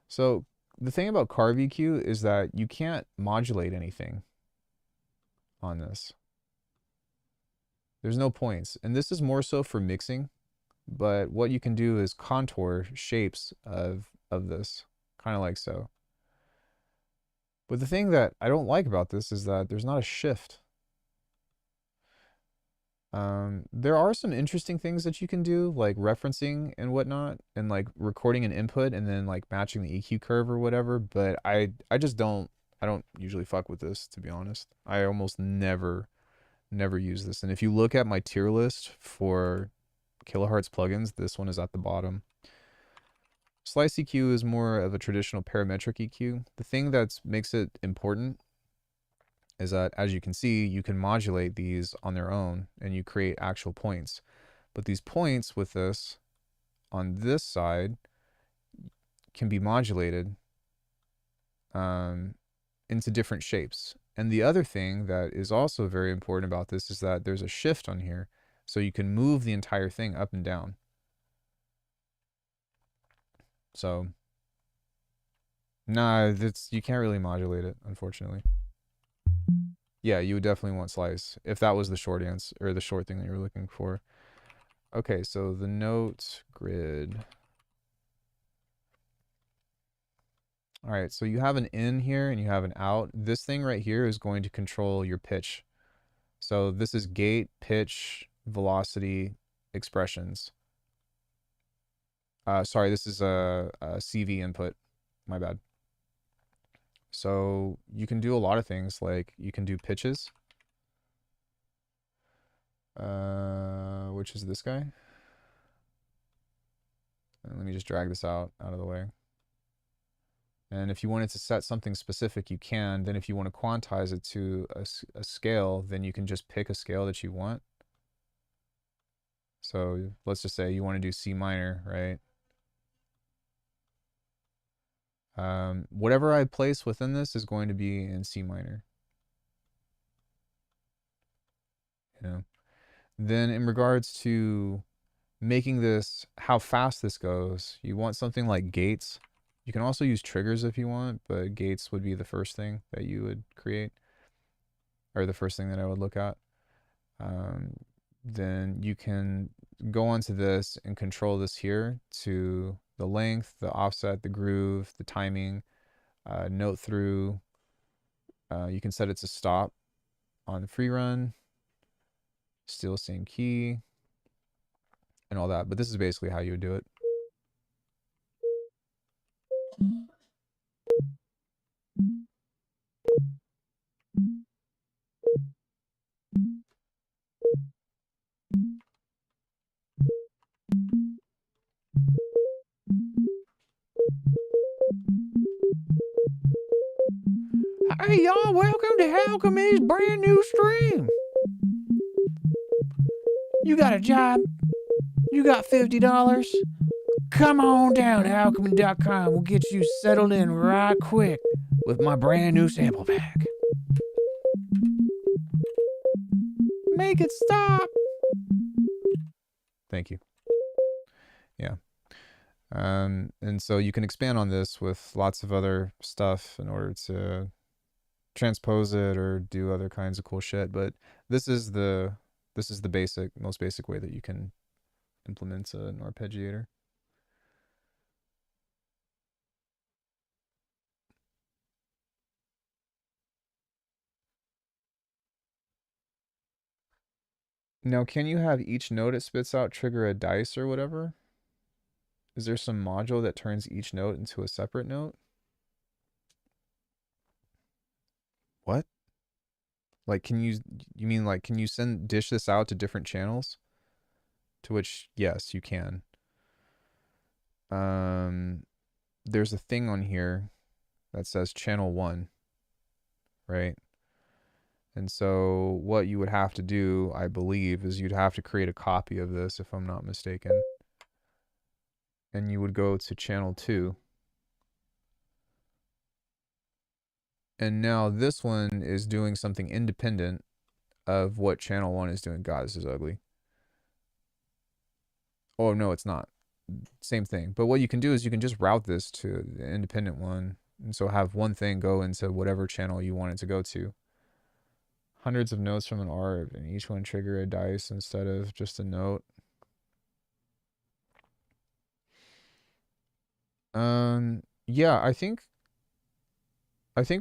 So the thing about carve EQ is that you can't modulate anything on this. There's no points. And this is more so for mixing, but what you can do is contour shapes of this, kind of like so. But the thing that I don't like about this is that there's not a shift. There are some interesting things that you can do, like referencing and whatnot, and like recording an input and then like matching the EQ curve or whatever, but I just don't, I don't usually fuck with this, to be honest. I almost never use this. And if you look at my tier list for kilohertz plugins, this one is at the bottom. Slice EQ is more of a traditional parametric EQ. The thing that makes it important is that, as you can see, you can modulate these on their own and you create actual points. But these points with this on this side can be modulated into different shapes. And the other thing that is also very important about this is that there's a shift on here, so you can move the entire thing up and down. So, nah, you can't really modulate it, unfortunately. Yeah, you would definitely want slice if that was the short answer or the short thing that you were looking for. Okay, so the note grid. All right, so you have an in here and you have an out. This thing right here is going to control your pitch. So this is gate, pitch, velocity, expressions. Sorry, this is a CV input. My bad. So you can do a lot of things, like you can do pitches, which is this guy. And let me just drag this out of the way. And if you wanted to set something specific, you can. Then if you want to quantize it to a scale, then you can just pick a scale that you want. So let's just say you want to do C minor, right? Whatever I place within this is going to be in C minor. You know? Then in regards to making this, how fast this goes, you want something like gates. You can also use triggers if you want, but gates would be the first thing that you would create, or the first thing that I would look at. Then you can go onto this and control this here to the length, the offset, the groove, the timing, note through. You can set it to stop on the free run, still same key, and all that. But this is basically how you would do it. Hey y'all, welcome to Alckemy's brand new stream. You got a job? You got $50? Come on down to alchemy.com. We'll get you settled in right quick with my brand new sample pack. Make it stop. Thank you. Yeah. And so you can expand on this with lots of other stuff in order to transpose it or do other kinds of cool shit. But this is the most basic way that you can implement an arpeggiator. Now, can you have each note it spits out trigger a dice or whatever? Is there some module that turns each note into a separate note? What? Like, you mean like, can you dish this out to different channels? To which, yes, you can. There's a thing on here that says channel 1, right? And so what you would have to do, I believe, is you'd have to create a copy of this, if I'm not mistaken. And you would go to channel 2. And now this one is doing something independent of what channel 1 is doing. God, this is ugly. Oh, no, it's not. Same thing. But what you can do is you can just route this to the independent one. And so have one thing go into whatever channel you want it to go to. Hundreds of notes from an ARP, and each one trigger a dice instead of just a note. Yeah, I think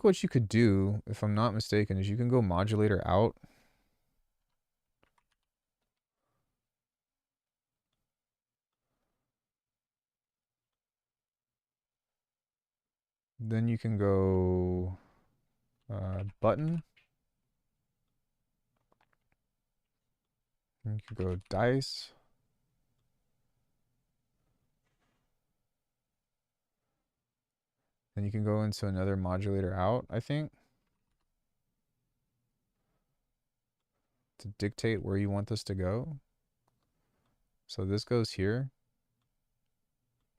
what you could do, if I'm not mistaken, is you can go modulator out. Then you can go button. And you can go dice. Then you can go into another modulator out, I think, to dictate where you want this to go. So this goes here.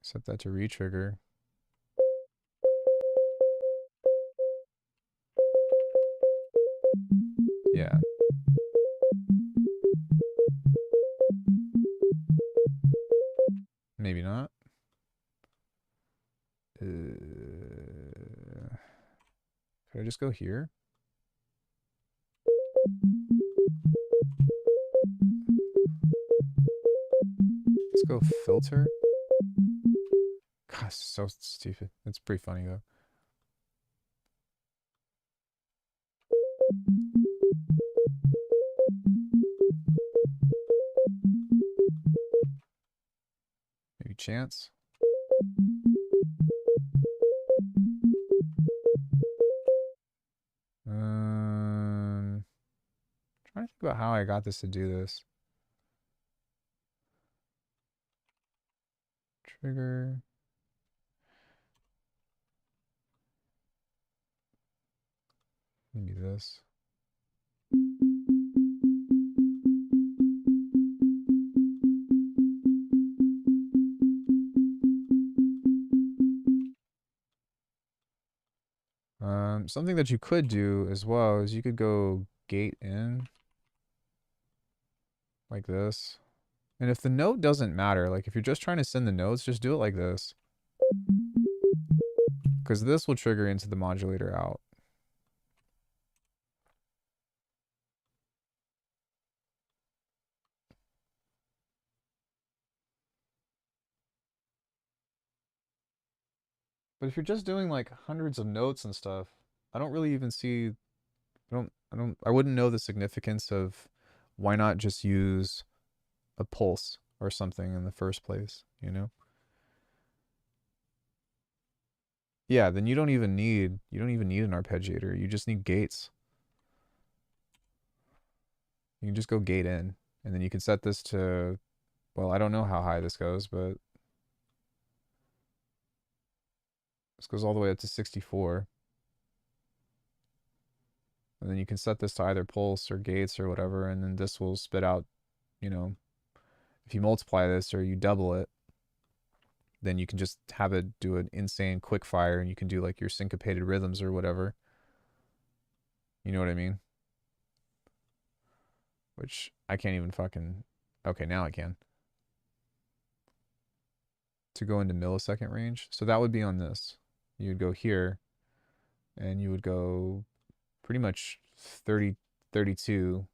Set that to retrigger. Yeah. Maybe not. Could I just go here? Let's go filter. God, so stupid. It's pretty funny though. Maybe chance. Trying to think about how I got this to do this. Trigger. Maybe this. Something that you could do as well is you could go gate in like this. And if the note doesn't matter, like if you're just trying to send the notes, just do it like this. Because this will trigger into the modulator out. But if you're just doing like hundreds of notes and stuff, I don't really even see, I wouldn't know the significance of why not just use a pulse or something in the first place, you know? Yeah, then you don't even need an arpeggiator. You just need gates. You can just go gate in, and then you can set this to, well, I don't know how high this goes, but this goes all the way up to 64. And then you can set this to either pulse or gates or whatever, and then this will spit out, you know, if you multiply this or you double it, then you can just have it do an insane quick fire, and you can do like your syncopated rhythms or whatever. You know what I mean? Which I can't even fucking... Okay, now I can. To go into millisecond range. So that would be on this. You would go here, and you would go pretty much 30, 32,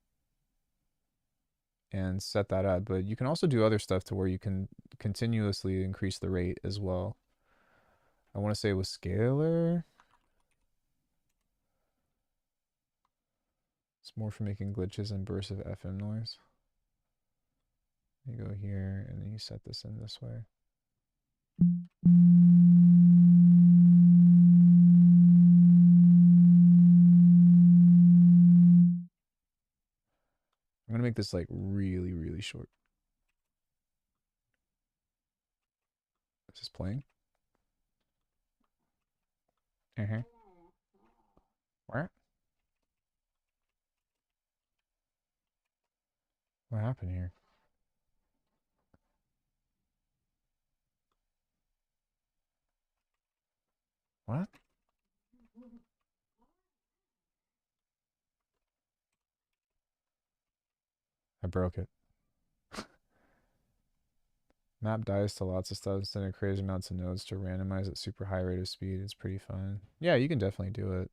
and set that up. But you can also do other stuff to where you can continuously increase the rate as well. I want to say it was scalar. It's more for making glitches and bursts of FM noise. You go here, and then you set this in this way. I'm gonna make this like really, really short. Is this playing? Where? What happened here? What? I broke it. Map dies to lots of stuff instead of crazy amounts of nodes to randomize at super high rate of speed. It's pretty fun. Yeah, you can definitely do it.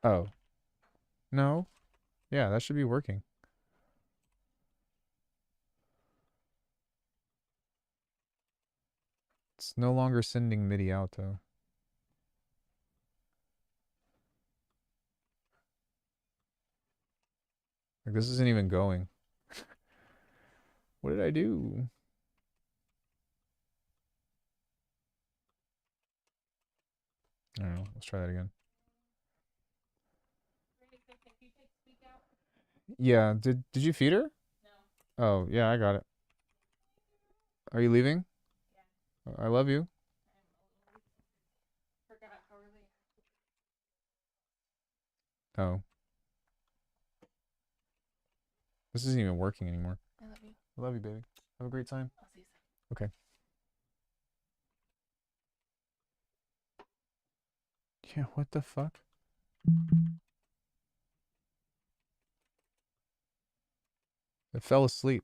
Oh. No. Yeah, that should be working. It's no longer sending MIDI out though. Like this isn't even going. What did I do? I don't know. Let's try that again. Yeah, did you feed her? No. Oh, yeah, I got it. Are you leaving? Yeah. I love you. Oh. This isn't even working anymore. I love you. I love you, baby. Have a great time. I'll see you soon. Okay. Yeah, what the fuck? It fell asleep.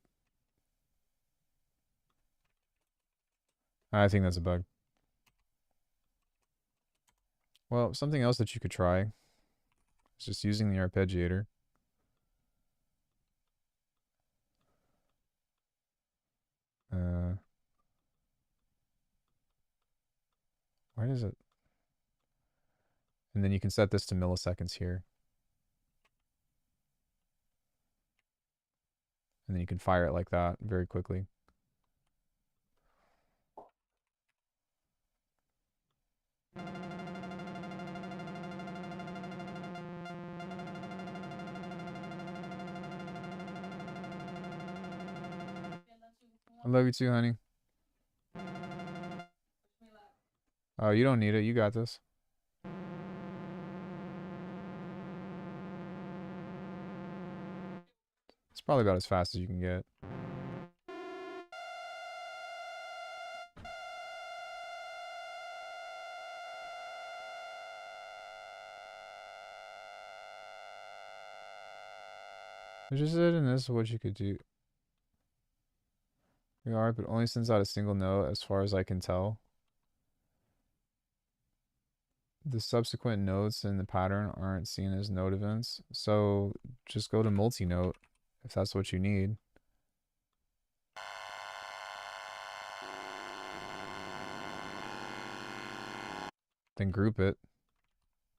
I think that's a bug. Well, something else that you could try is just using the arpeggiator. Why does it? And then you can set this to milliseconds here. And then you can fire it like that very quickly. I love you too, honey. Oh, you don't need it. You got this. It's probably about as fast as you can get. Interested in this, what you could do. We are, but only sends out a single note as far as I can tell. The subsequent notes in the pattern aren't seen as note events, so just go to multi-note if that's what you need. Then group it.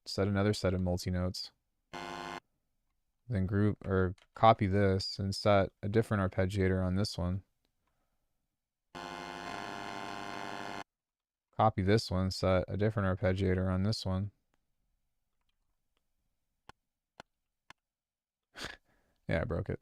Set another set of multi-notes. Then group or copy this and set a different arpeggiator on this one. Copy this one, set a different arpeggiator on this one. Yeah, I broke it.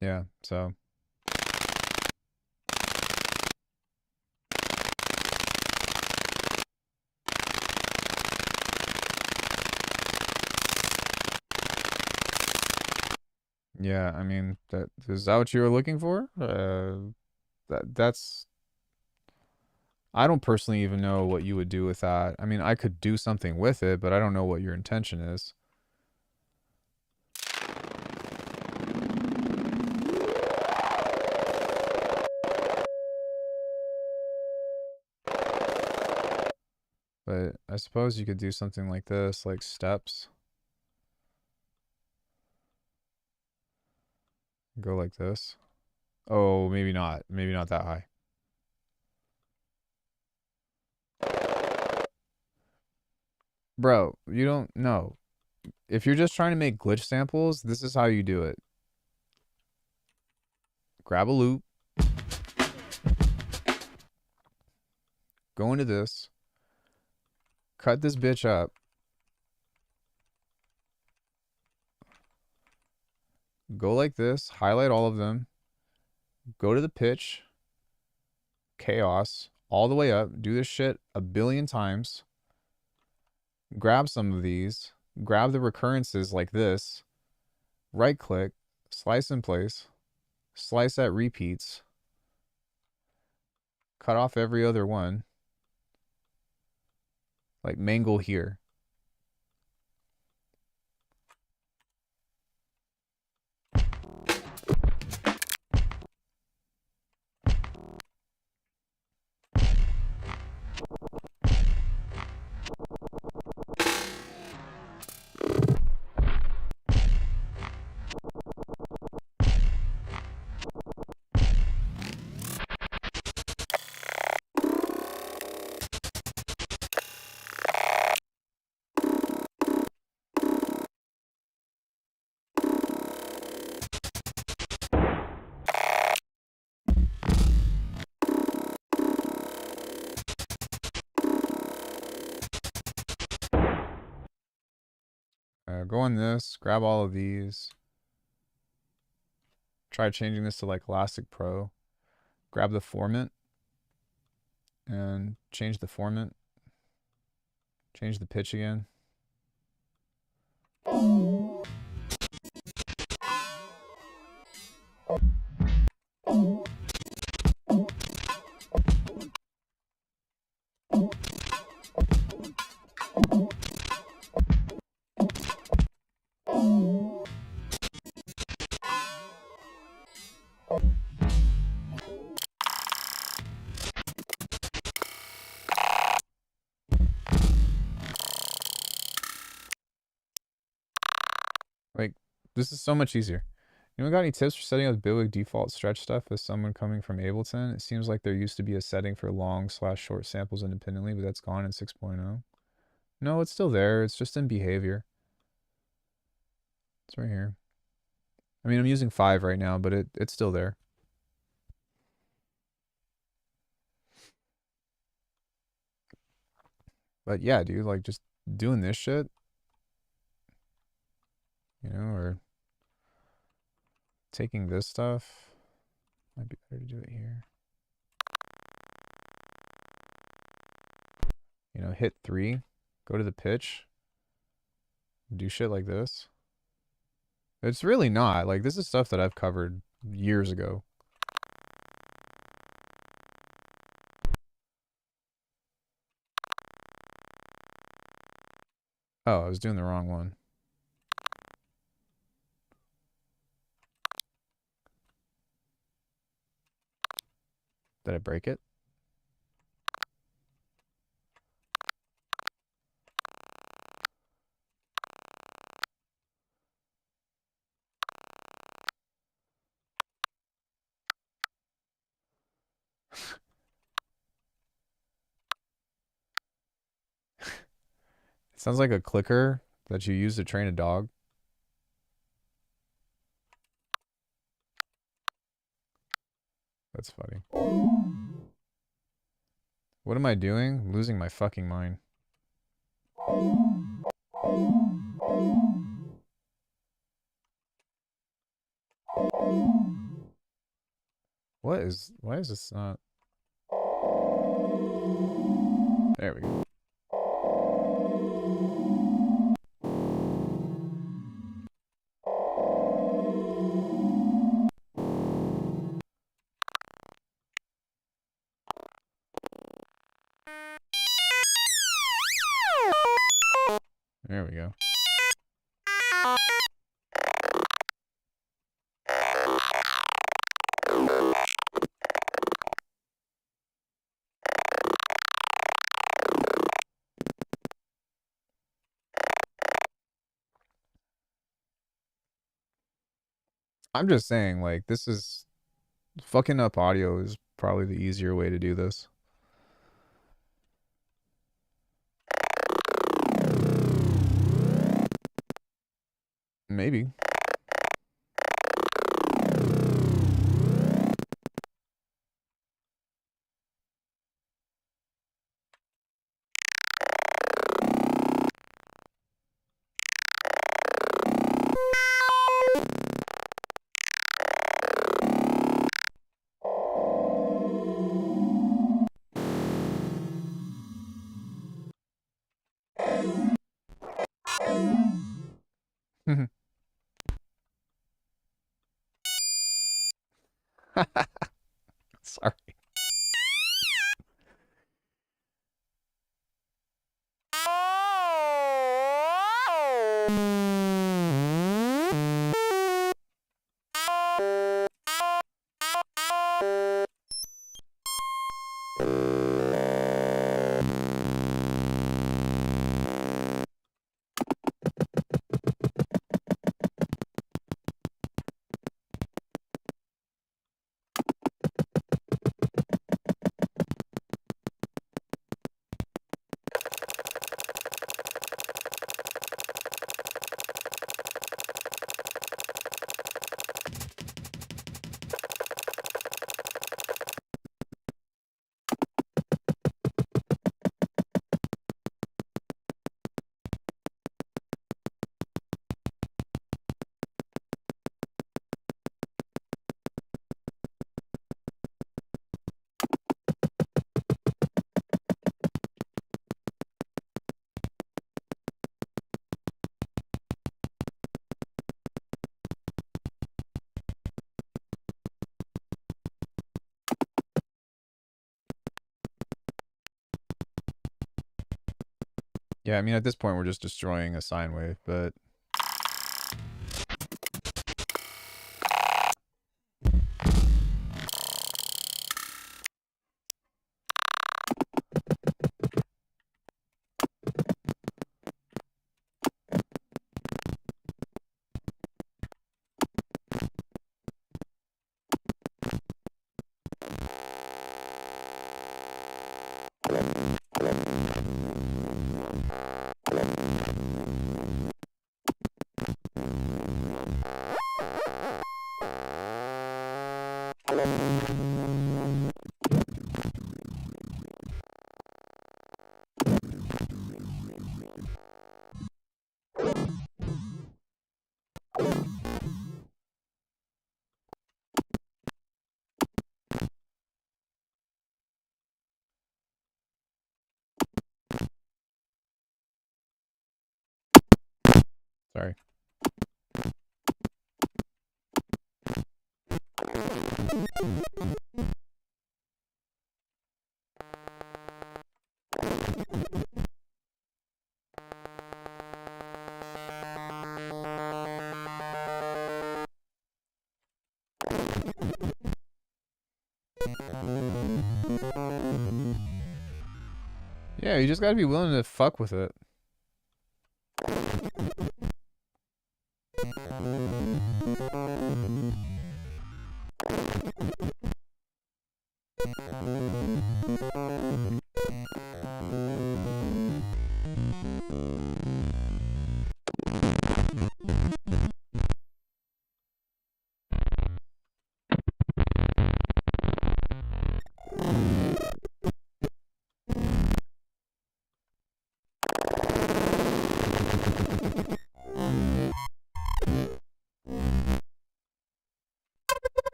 Yeah, so yeah, I mean, that is that what you were looking for? That's I don't personally even know what you would do with that. I mean, I could do something with it, but I don't know what your intention is. But I suppose you could do something like this, like steps. Go like this. Oh, maybe not. Maybe not that high. Bro, you don't know. If you're just trying to make glitch samples, this is how you do it. Grab a loop. Go into this. Cut this bitch up. Go like this. Highlight all of them. Go to the pitch. Chaos. All the way up. Do this shit a billion times. Grab some of these. Grab the recurrences like this. Right click. Slice in place. Slice at repeats. Cut off every other one. Like mangle here. Go on this. Grab all of these. Try changing this to like Elastic Pro. Grab the formant. And change the formant. Change the pitch again. Like, this is so much easier. Anyone got any tips for setting up Bitwig default stretch stuff as someone coming from Ableton? It seems like there used to be a setting for long/short samples independently, but that's gone in 6.0. No, it's still there. It's just in behavior. It's right here. I mean, I'm using 5 right now, but it's still there. But yeah, dude, like just doing this shit, you know, or taking this stuff. Might be better to do it here. You know, hit 3, go to the pitch, do shit like this. It's really not. Like, this is stuff that I've covered years ago. Oh, I was doing the wrong one. Did I break it? It sounds like a clicker that you use to train a dog. That's funny. What am I doing? I'm losing my fucking mind. Why is this not? There we go. There we go. I'm just saying, like, this is fucking up audio is probably the easier way to do this. Maybe. Sorry. Yeah, I mean, at this point, we're just destroying a sine wave, but... Sorry. Yeah, you just gotta be willing to fuck with it.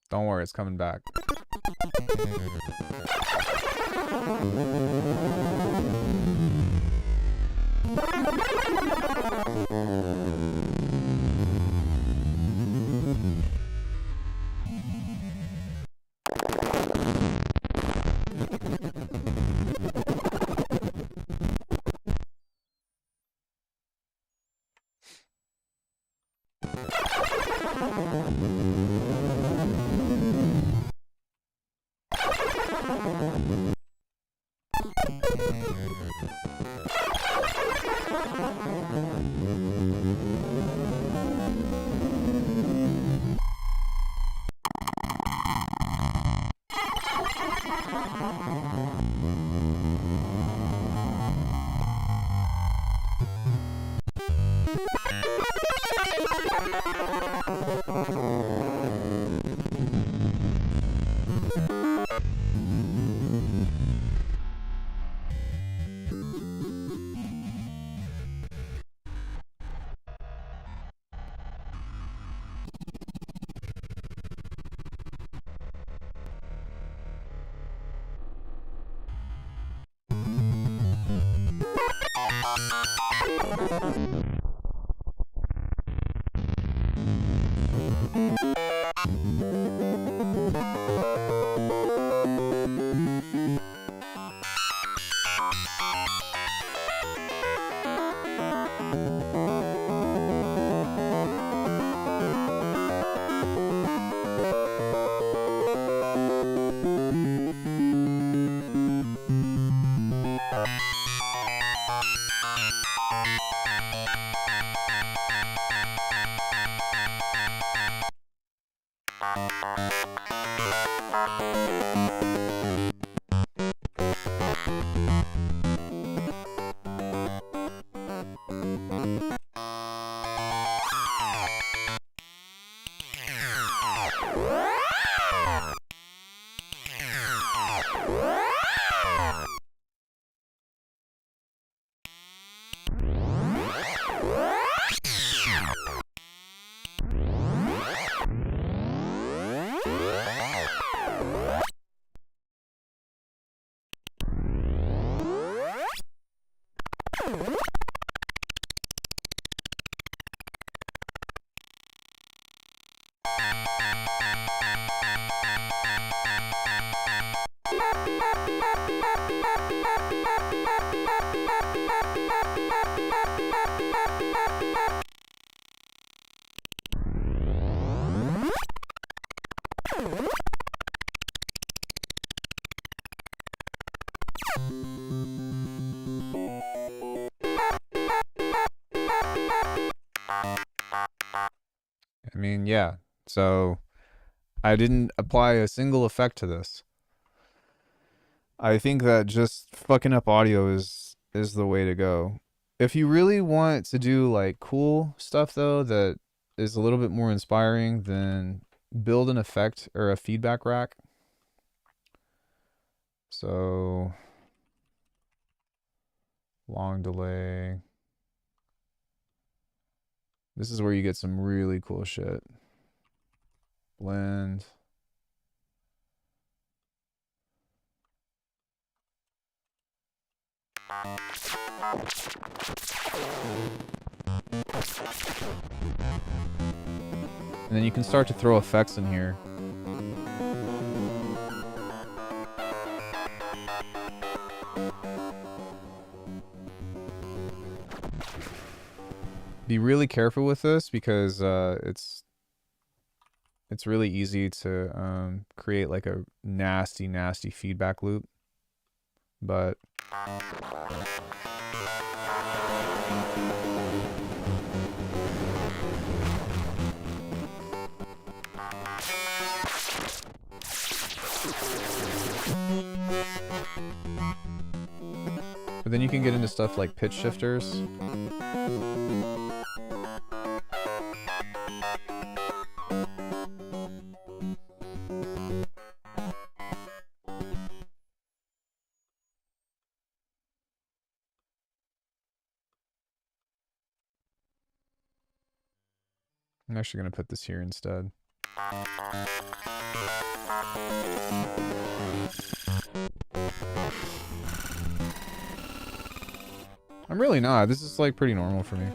Don't worry, it's coming back. I mean, yeah. So I didn't apply a single effect to this. I think that just fucking up audio is the way to go. If you really want to do like cool stuff though that is a little bit more inspiring, then build an effect or a feedback rack. So long delay. This is where you get some really cool shit. Blend. And then you can start to throw effects in here. Be really careful with this because it's really easy to create like a nasty feedback loop. But then you can get into stuff like pitch shifters. I'm actually going to put this here instead. I'm really not. This is like pretty normal for me.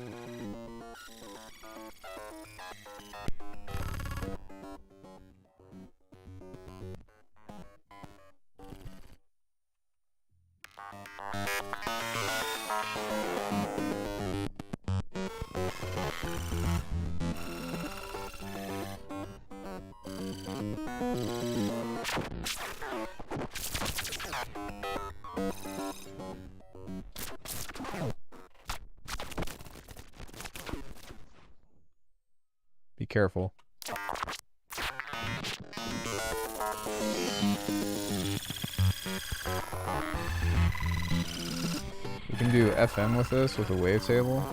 Be careful. We can do FM with this with a wavetable.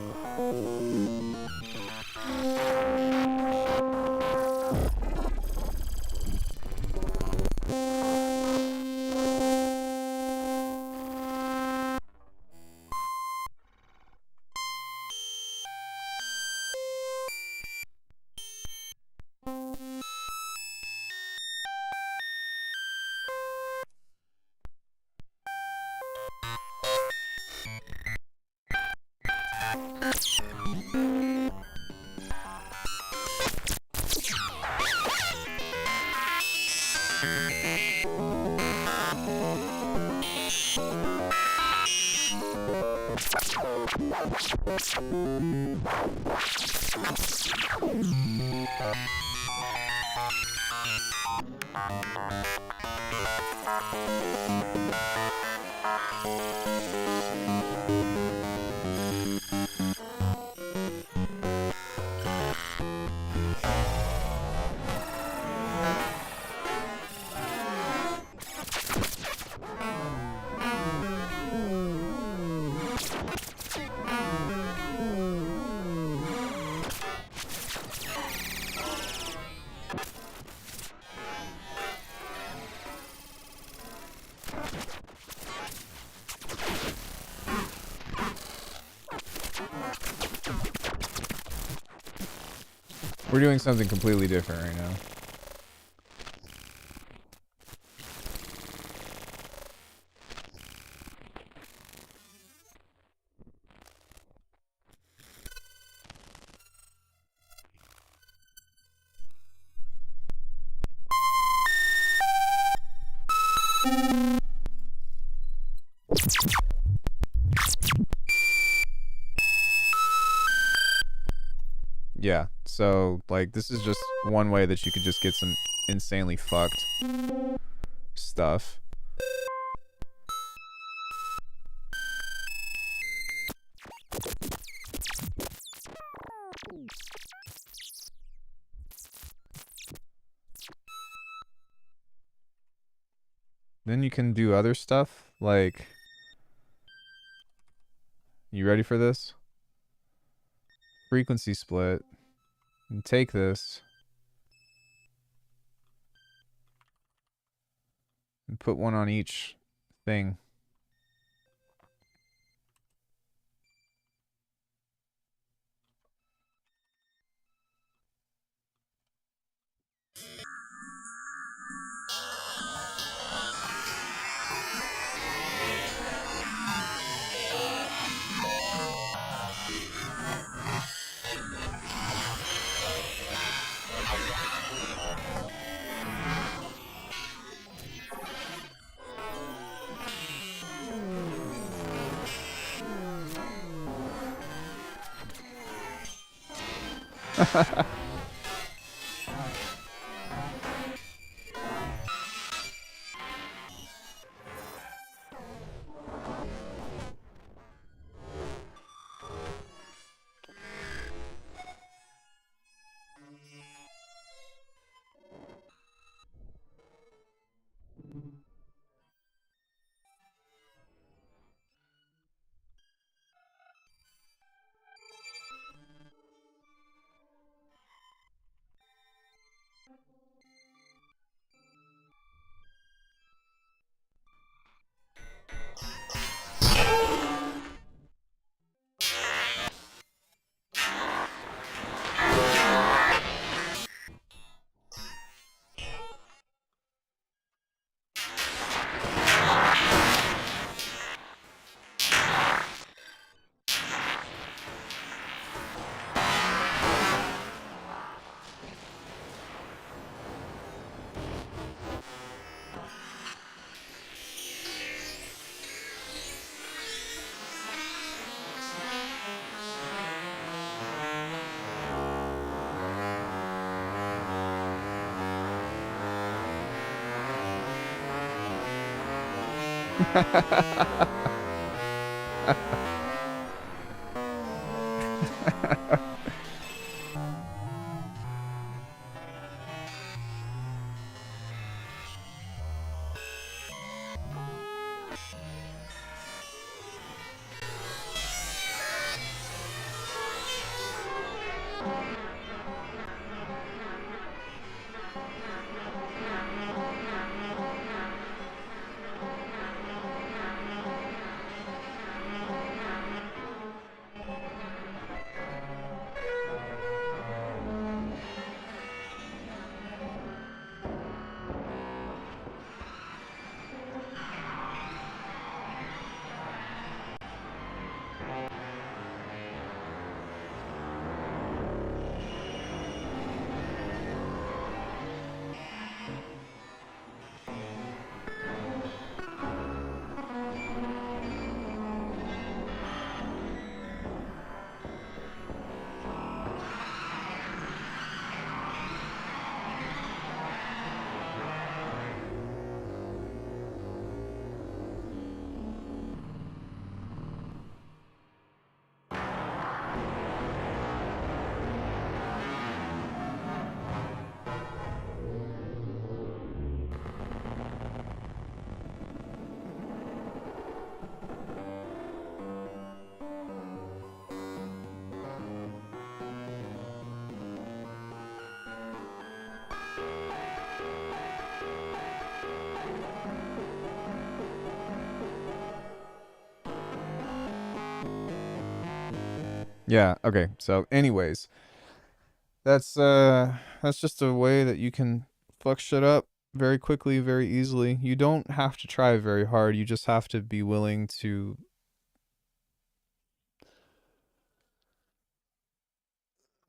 We're doing something completely different right now. Yeah, so like this is just one way that you could just get some insanely fucked stuff. Then you can do other stuff like, you ready for this? Frequency split. And take this and put one on each thing. Yeah, okay. So anyways, that's just a way that you can fuck shit up very quickly, very easily. You don't have to try very hard. You just have to be willing to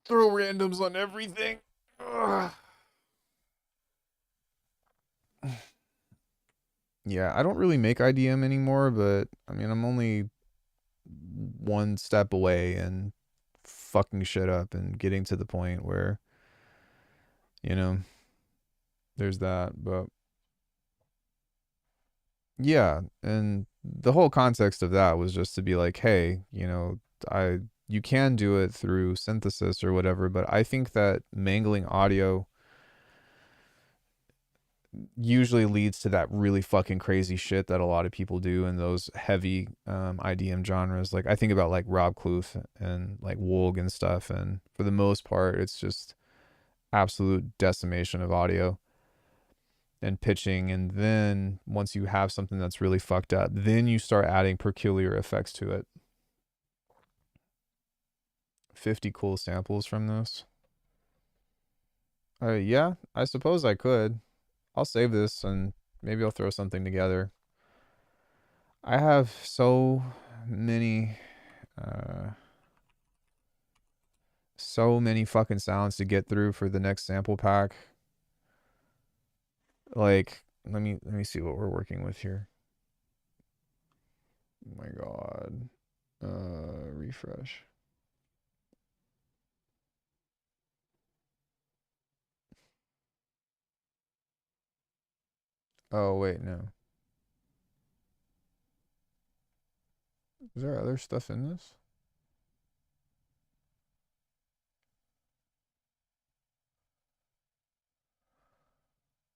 throw randoms on everything. Ugh. Yeah, I don't really make IDM anymore, but I mean, I'm only one step away and fucking shit up and getting to the point where, you know, there's that. But yeah, and the whole context of that was just to be like, hey, I you can do it through synthesis or whatever, but I think that mangling audio usually leads to that really fucking crazy shit that a lot of people do in those heavy IDM genres. Like I think about like Rob Kluth and like Woolg and stuff, and for the most part, it's just absolute decimation of audio and pitching. And then once you have something that's really fucked up, then you start adding peculiar effects to it. 50 cool samples from this. Yeah, I suppose I could. I'll save this and maybe I'll throw something together. I have many uh so many fucking sounds to get through for the next sample pack. Like let me see what we're working with here. Oh my god. Refresh. Oh, wait, no. Is there other stuff in this?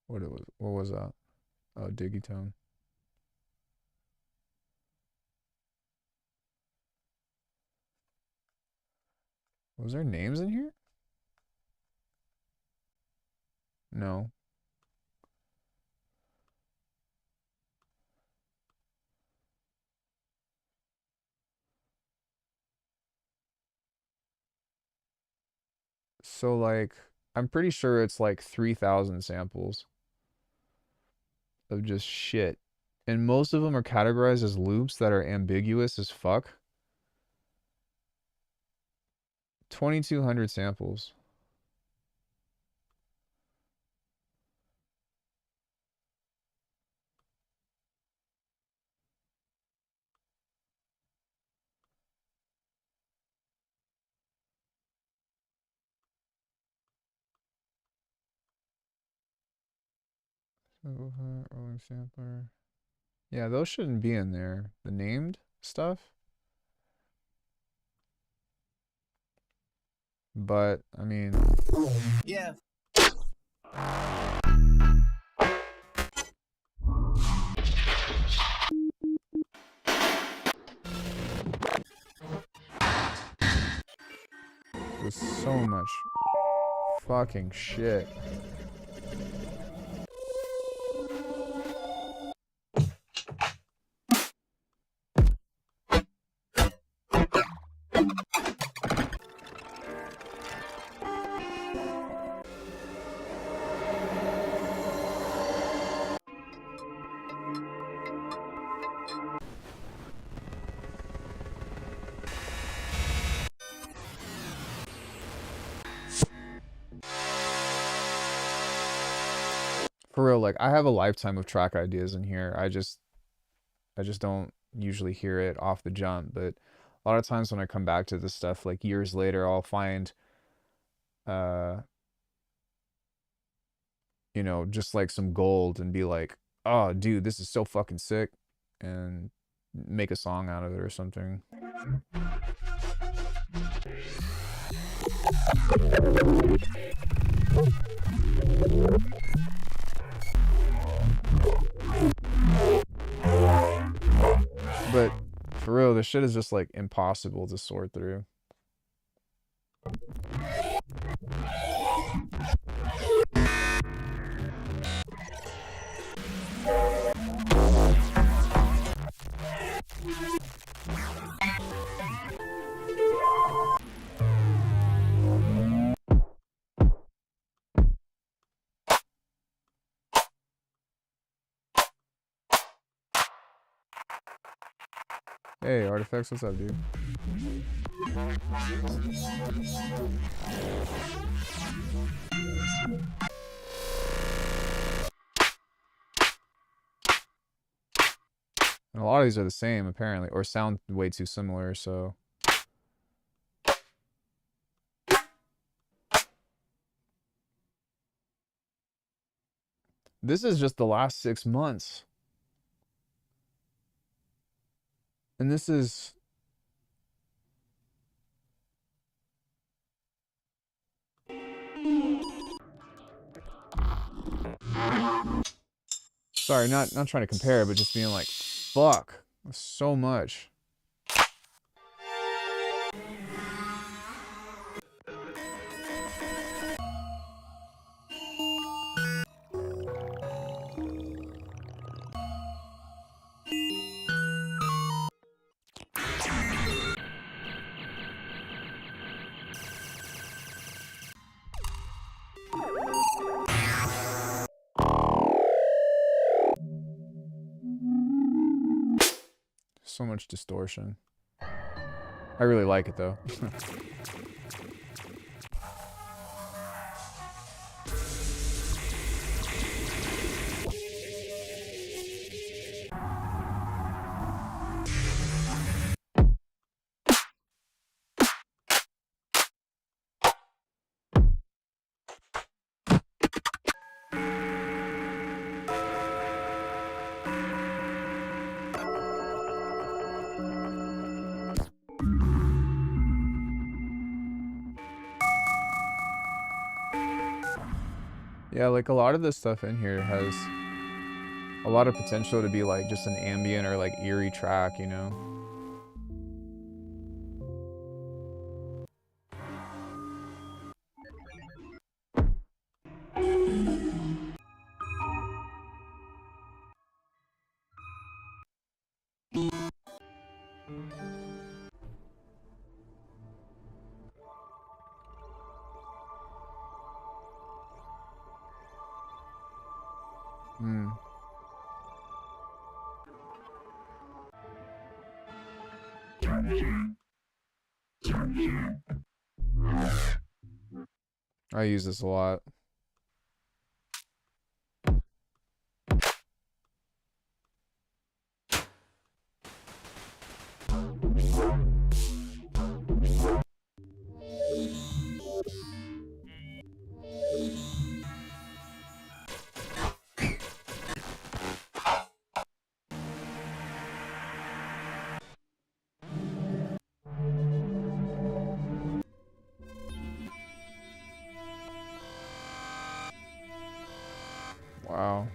What was that? Oh, Digitone. Was there names in here? No. So like I'm pretty sure it's like 3,000 samples of just shit. And most of them are categorized as loops that are ambiguous as fuck. 2,200 samples. Rolling sampler. Yeah, those shouldn't be in there. The named stuff. But I mean, Yeah. there's so much fucking shit. For real, like I have a lifetime of track ideas in here. I just don't usually hear it off the jump, but a lot of times when I come back to this stuff like years later, I'll find uh just like some gold and be like, "Oh, dude, this is so fucking sick." And make a song out of it or something. But for real, this shit is just like impossible to sort through. Hey, Artifacts, what's up, dude? And a lot of these are the same, apparently, or sound way too similar, so. This is just the last 6 months. And this is. Sorry, not trying to compare, but just being like, fuck, so much. So much distortion. I really like it though. Yeah, like a lot of this stuff in here has a lot of potential to be like just an ambient or like eerie track, you know? Hmm. I use this a lot. Wow.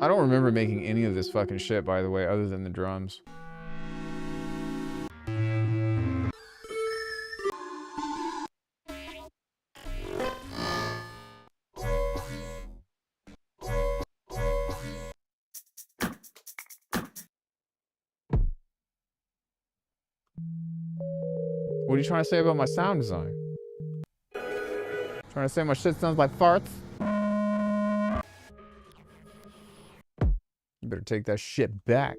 I don't remember making any of this fucking shit, by the way, other than the drums. What are you trying to say about my sound design? Trying to say my shit sounds like farts? You better take that shit back.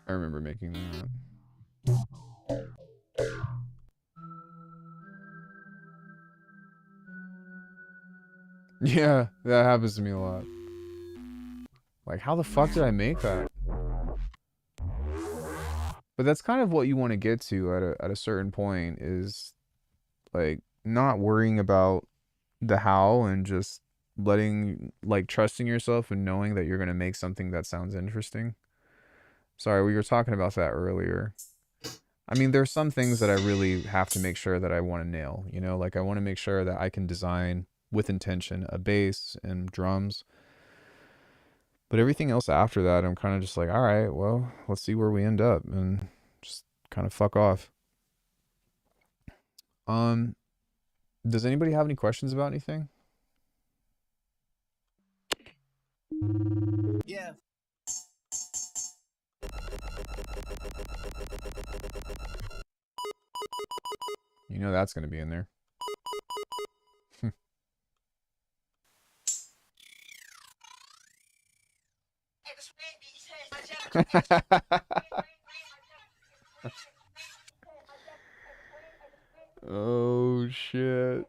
I remember making that. Yeah, that happens to me a lot. Like, how the fuck did I make that? But that's kind of what you want to get to at a certain point is like not worrying about the how and just letting like trusting yourself and knowing that you're going to make something that sounds interesting. Sorry, we were talking about that earlier. I mean, there's some things that I really have to make sure that I want to nail, you know, like I want to make sure that I can design with intention a bass and drums. But everything else after that, I'm kind of just like, all right, well, let's see where we end up and just kind of fuck off. Um, does anybody have any questions about anything? Yeah. You know that's going to be in there. Oh shit.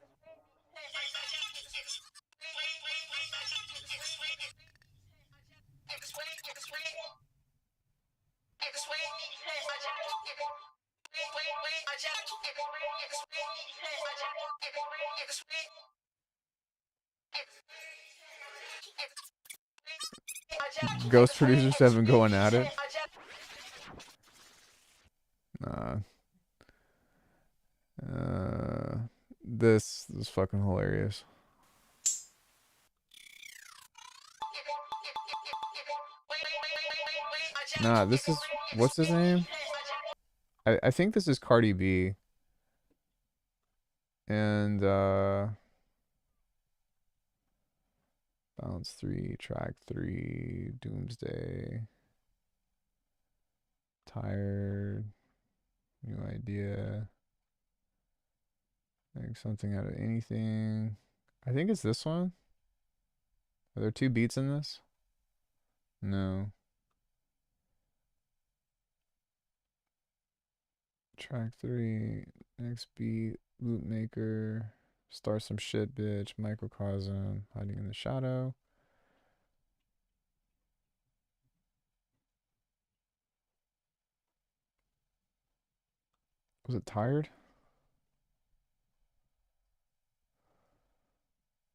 Ghost producers have been going at it. Nah. Uh, this is fucking hilarious. Nah, this is what's his name? I think this is Cardi B. And Balance 3, Track 3, Doomsday, Tired, New Idea, make something out of anything. I think it's this one. Are there two beats in this? No. Track 3, next beat, Loop Maker, Start Some Shit Bitch, Microcosm, Hiding in the Shadow. Was it Tired?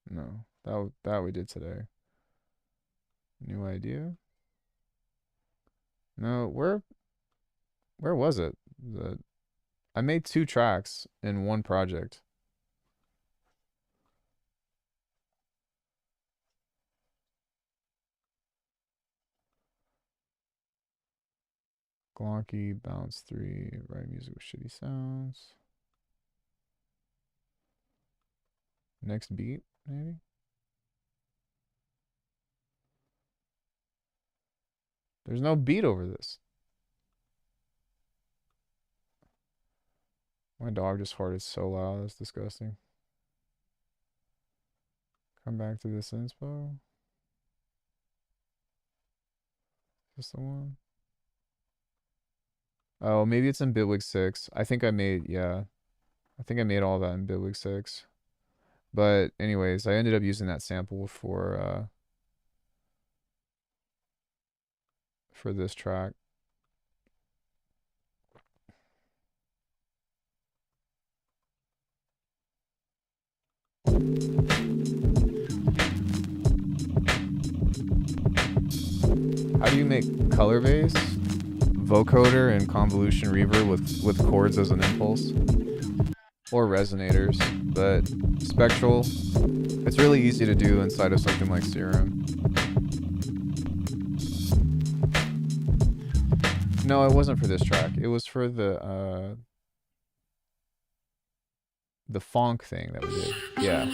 No, that we did today. New idea? No, where was it? I made 2 tracks in one project. Glonky, bounce 3, write music with shitty sounds. Next beat, maybe? There's no beat over this. My dog just farted so loud, that's disgusting. Come back to this inspo. Is this the one? Oh, maybe it's in Bitwig 6. I think I made, yeah. I think I made all that in Bitwig 6. But anyways, I ended up using that sample for this track. How do you make color base, vocoder, and convolution reverb with chords as an impulse? Or resonators, but spectral, it's really easy to do inside of something like Serum. No, it wasn't for this track. It was for the funk thing that we did. Yeah.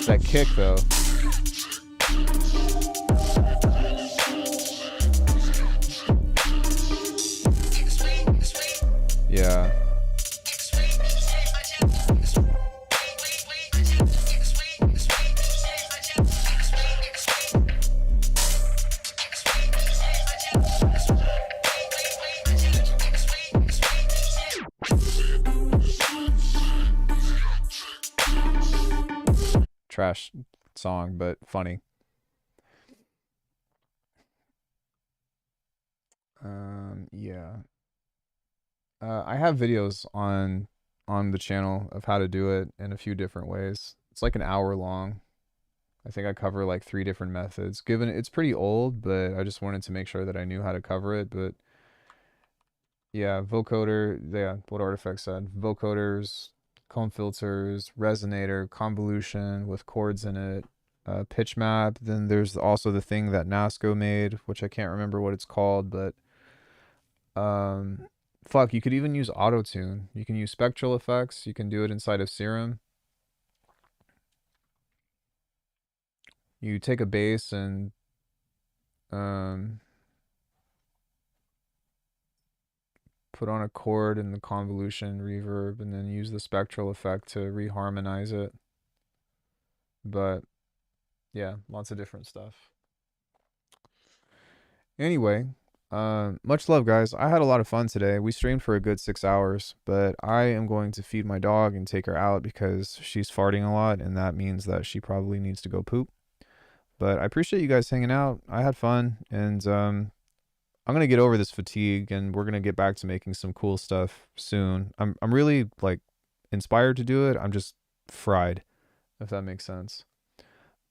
That kick though. Yeah. Trash song, but funny. Yeah. I have videos on the channel of how to do it in a few different ways. It's like an hour long. I think I cover like 3 different methods. Given it's pretty old, but I just wanted to make sure that I knew how to cover it. But yeah, vocoder, yeah, what Artifact said. Vocoders, comb filters, resonator, convolution with chords in it, pitch map. Then there's also the thing that Nasco made, which I can't remember what it's called, but fuck, you could even use auto-tune. You can use spectral effects. You can do it inside of Serum. You take a bass and put on a chord in the convolution reverb and then use the spectral effect to reharmonize it. But yeah, lots of different stuff. Anyway, much love, guys. I had a lot of fun today. We streamed for a good 6 hours, but I am going to feed my dog and take her out because she's farting a lot, and that means that she probably needs to go poop. But I appreciate you guys hanging out. I had fun, and I'm gonna get over this fatigue, and we're gonna get back to making some cool stuff soon. I'm really like inspired to do it. I'm just fried, if that makes sense.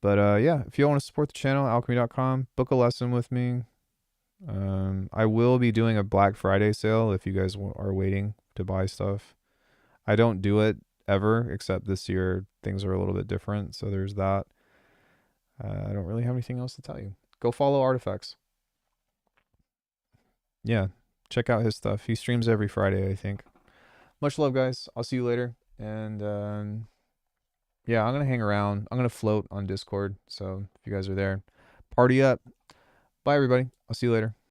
But yeah, if you want to support the channel, alchemy.com, book a lesson with me. I will be doing a Black Friday sale if you guys are waiting to buy stuff. I don't do it ever, except this year things are a little bit different, so there's that. I don't really have anything else to tell you. Go follow Artifacts. Yeah, check out his stuff. He streams every Friday, I think. Much love, guys. I'll see you later. And yeah, I'm going to hang around. I'm going to float on Discord. So if you guys are there, party up. Bye, everybody. I'll see you later.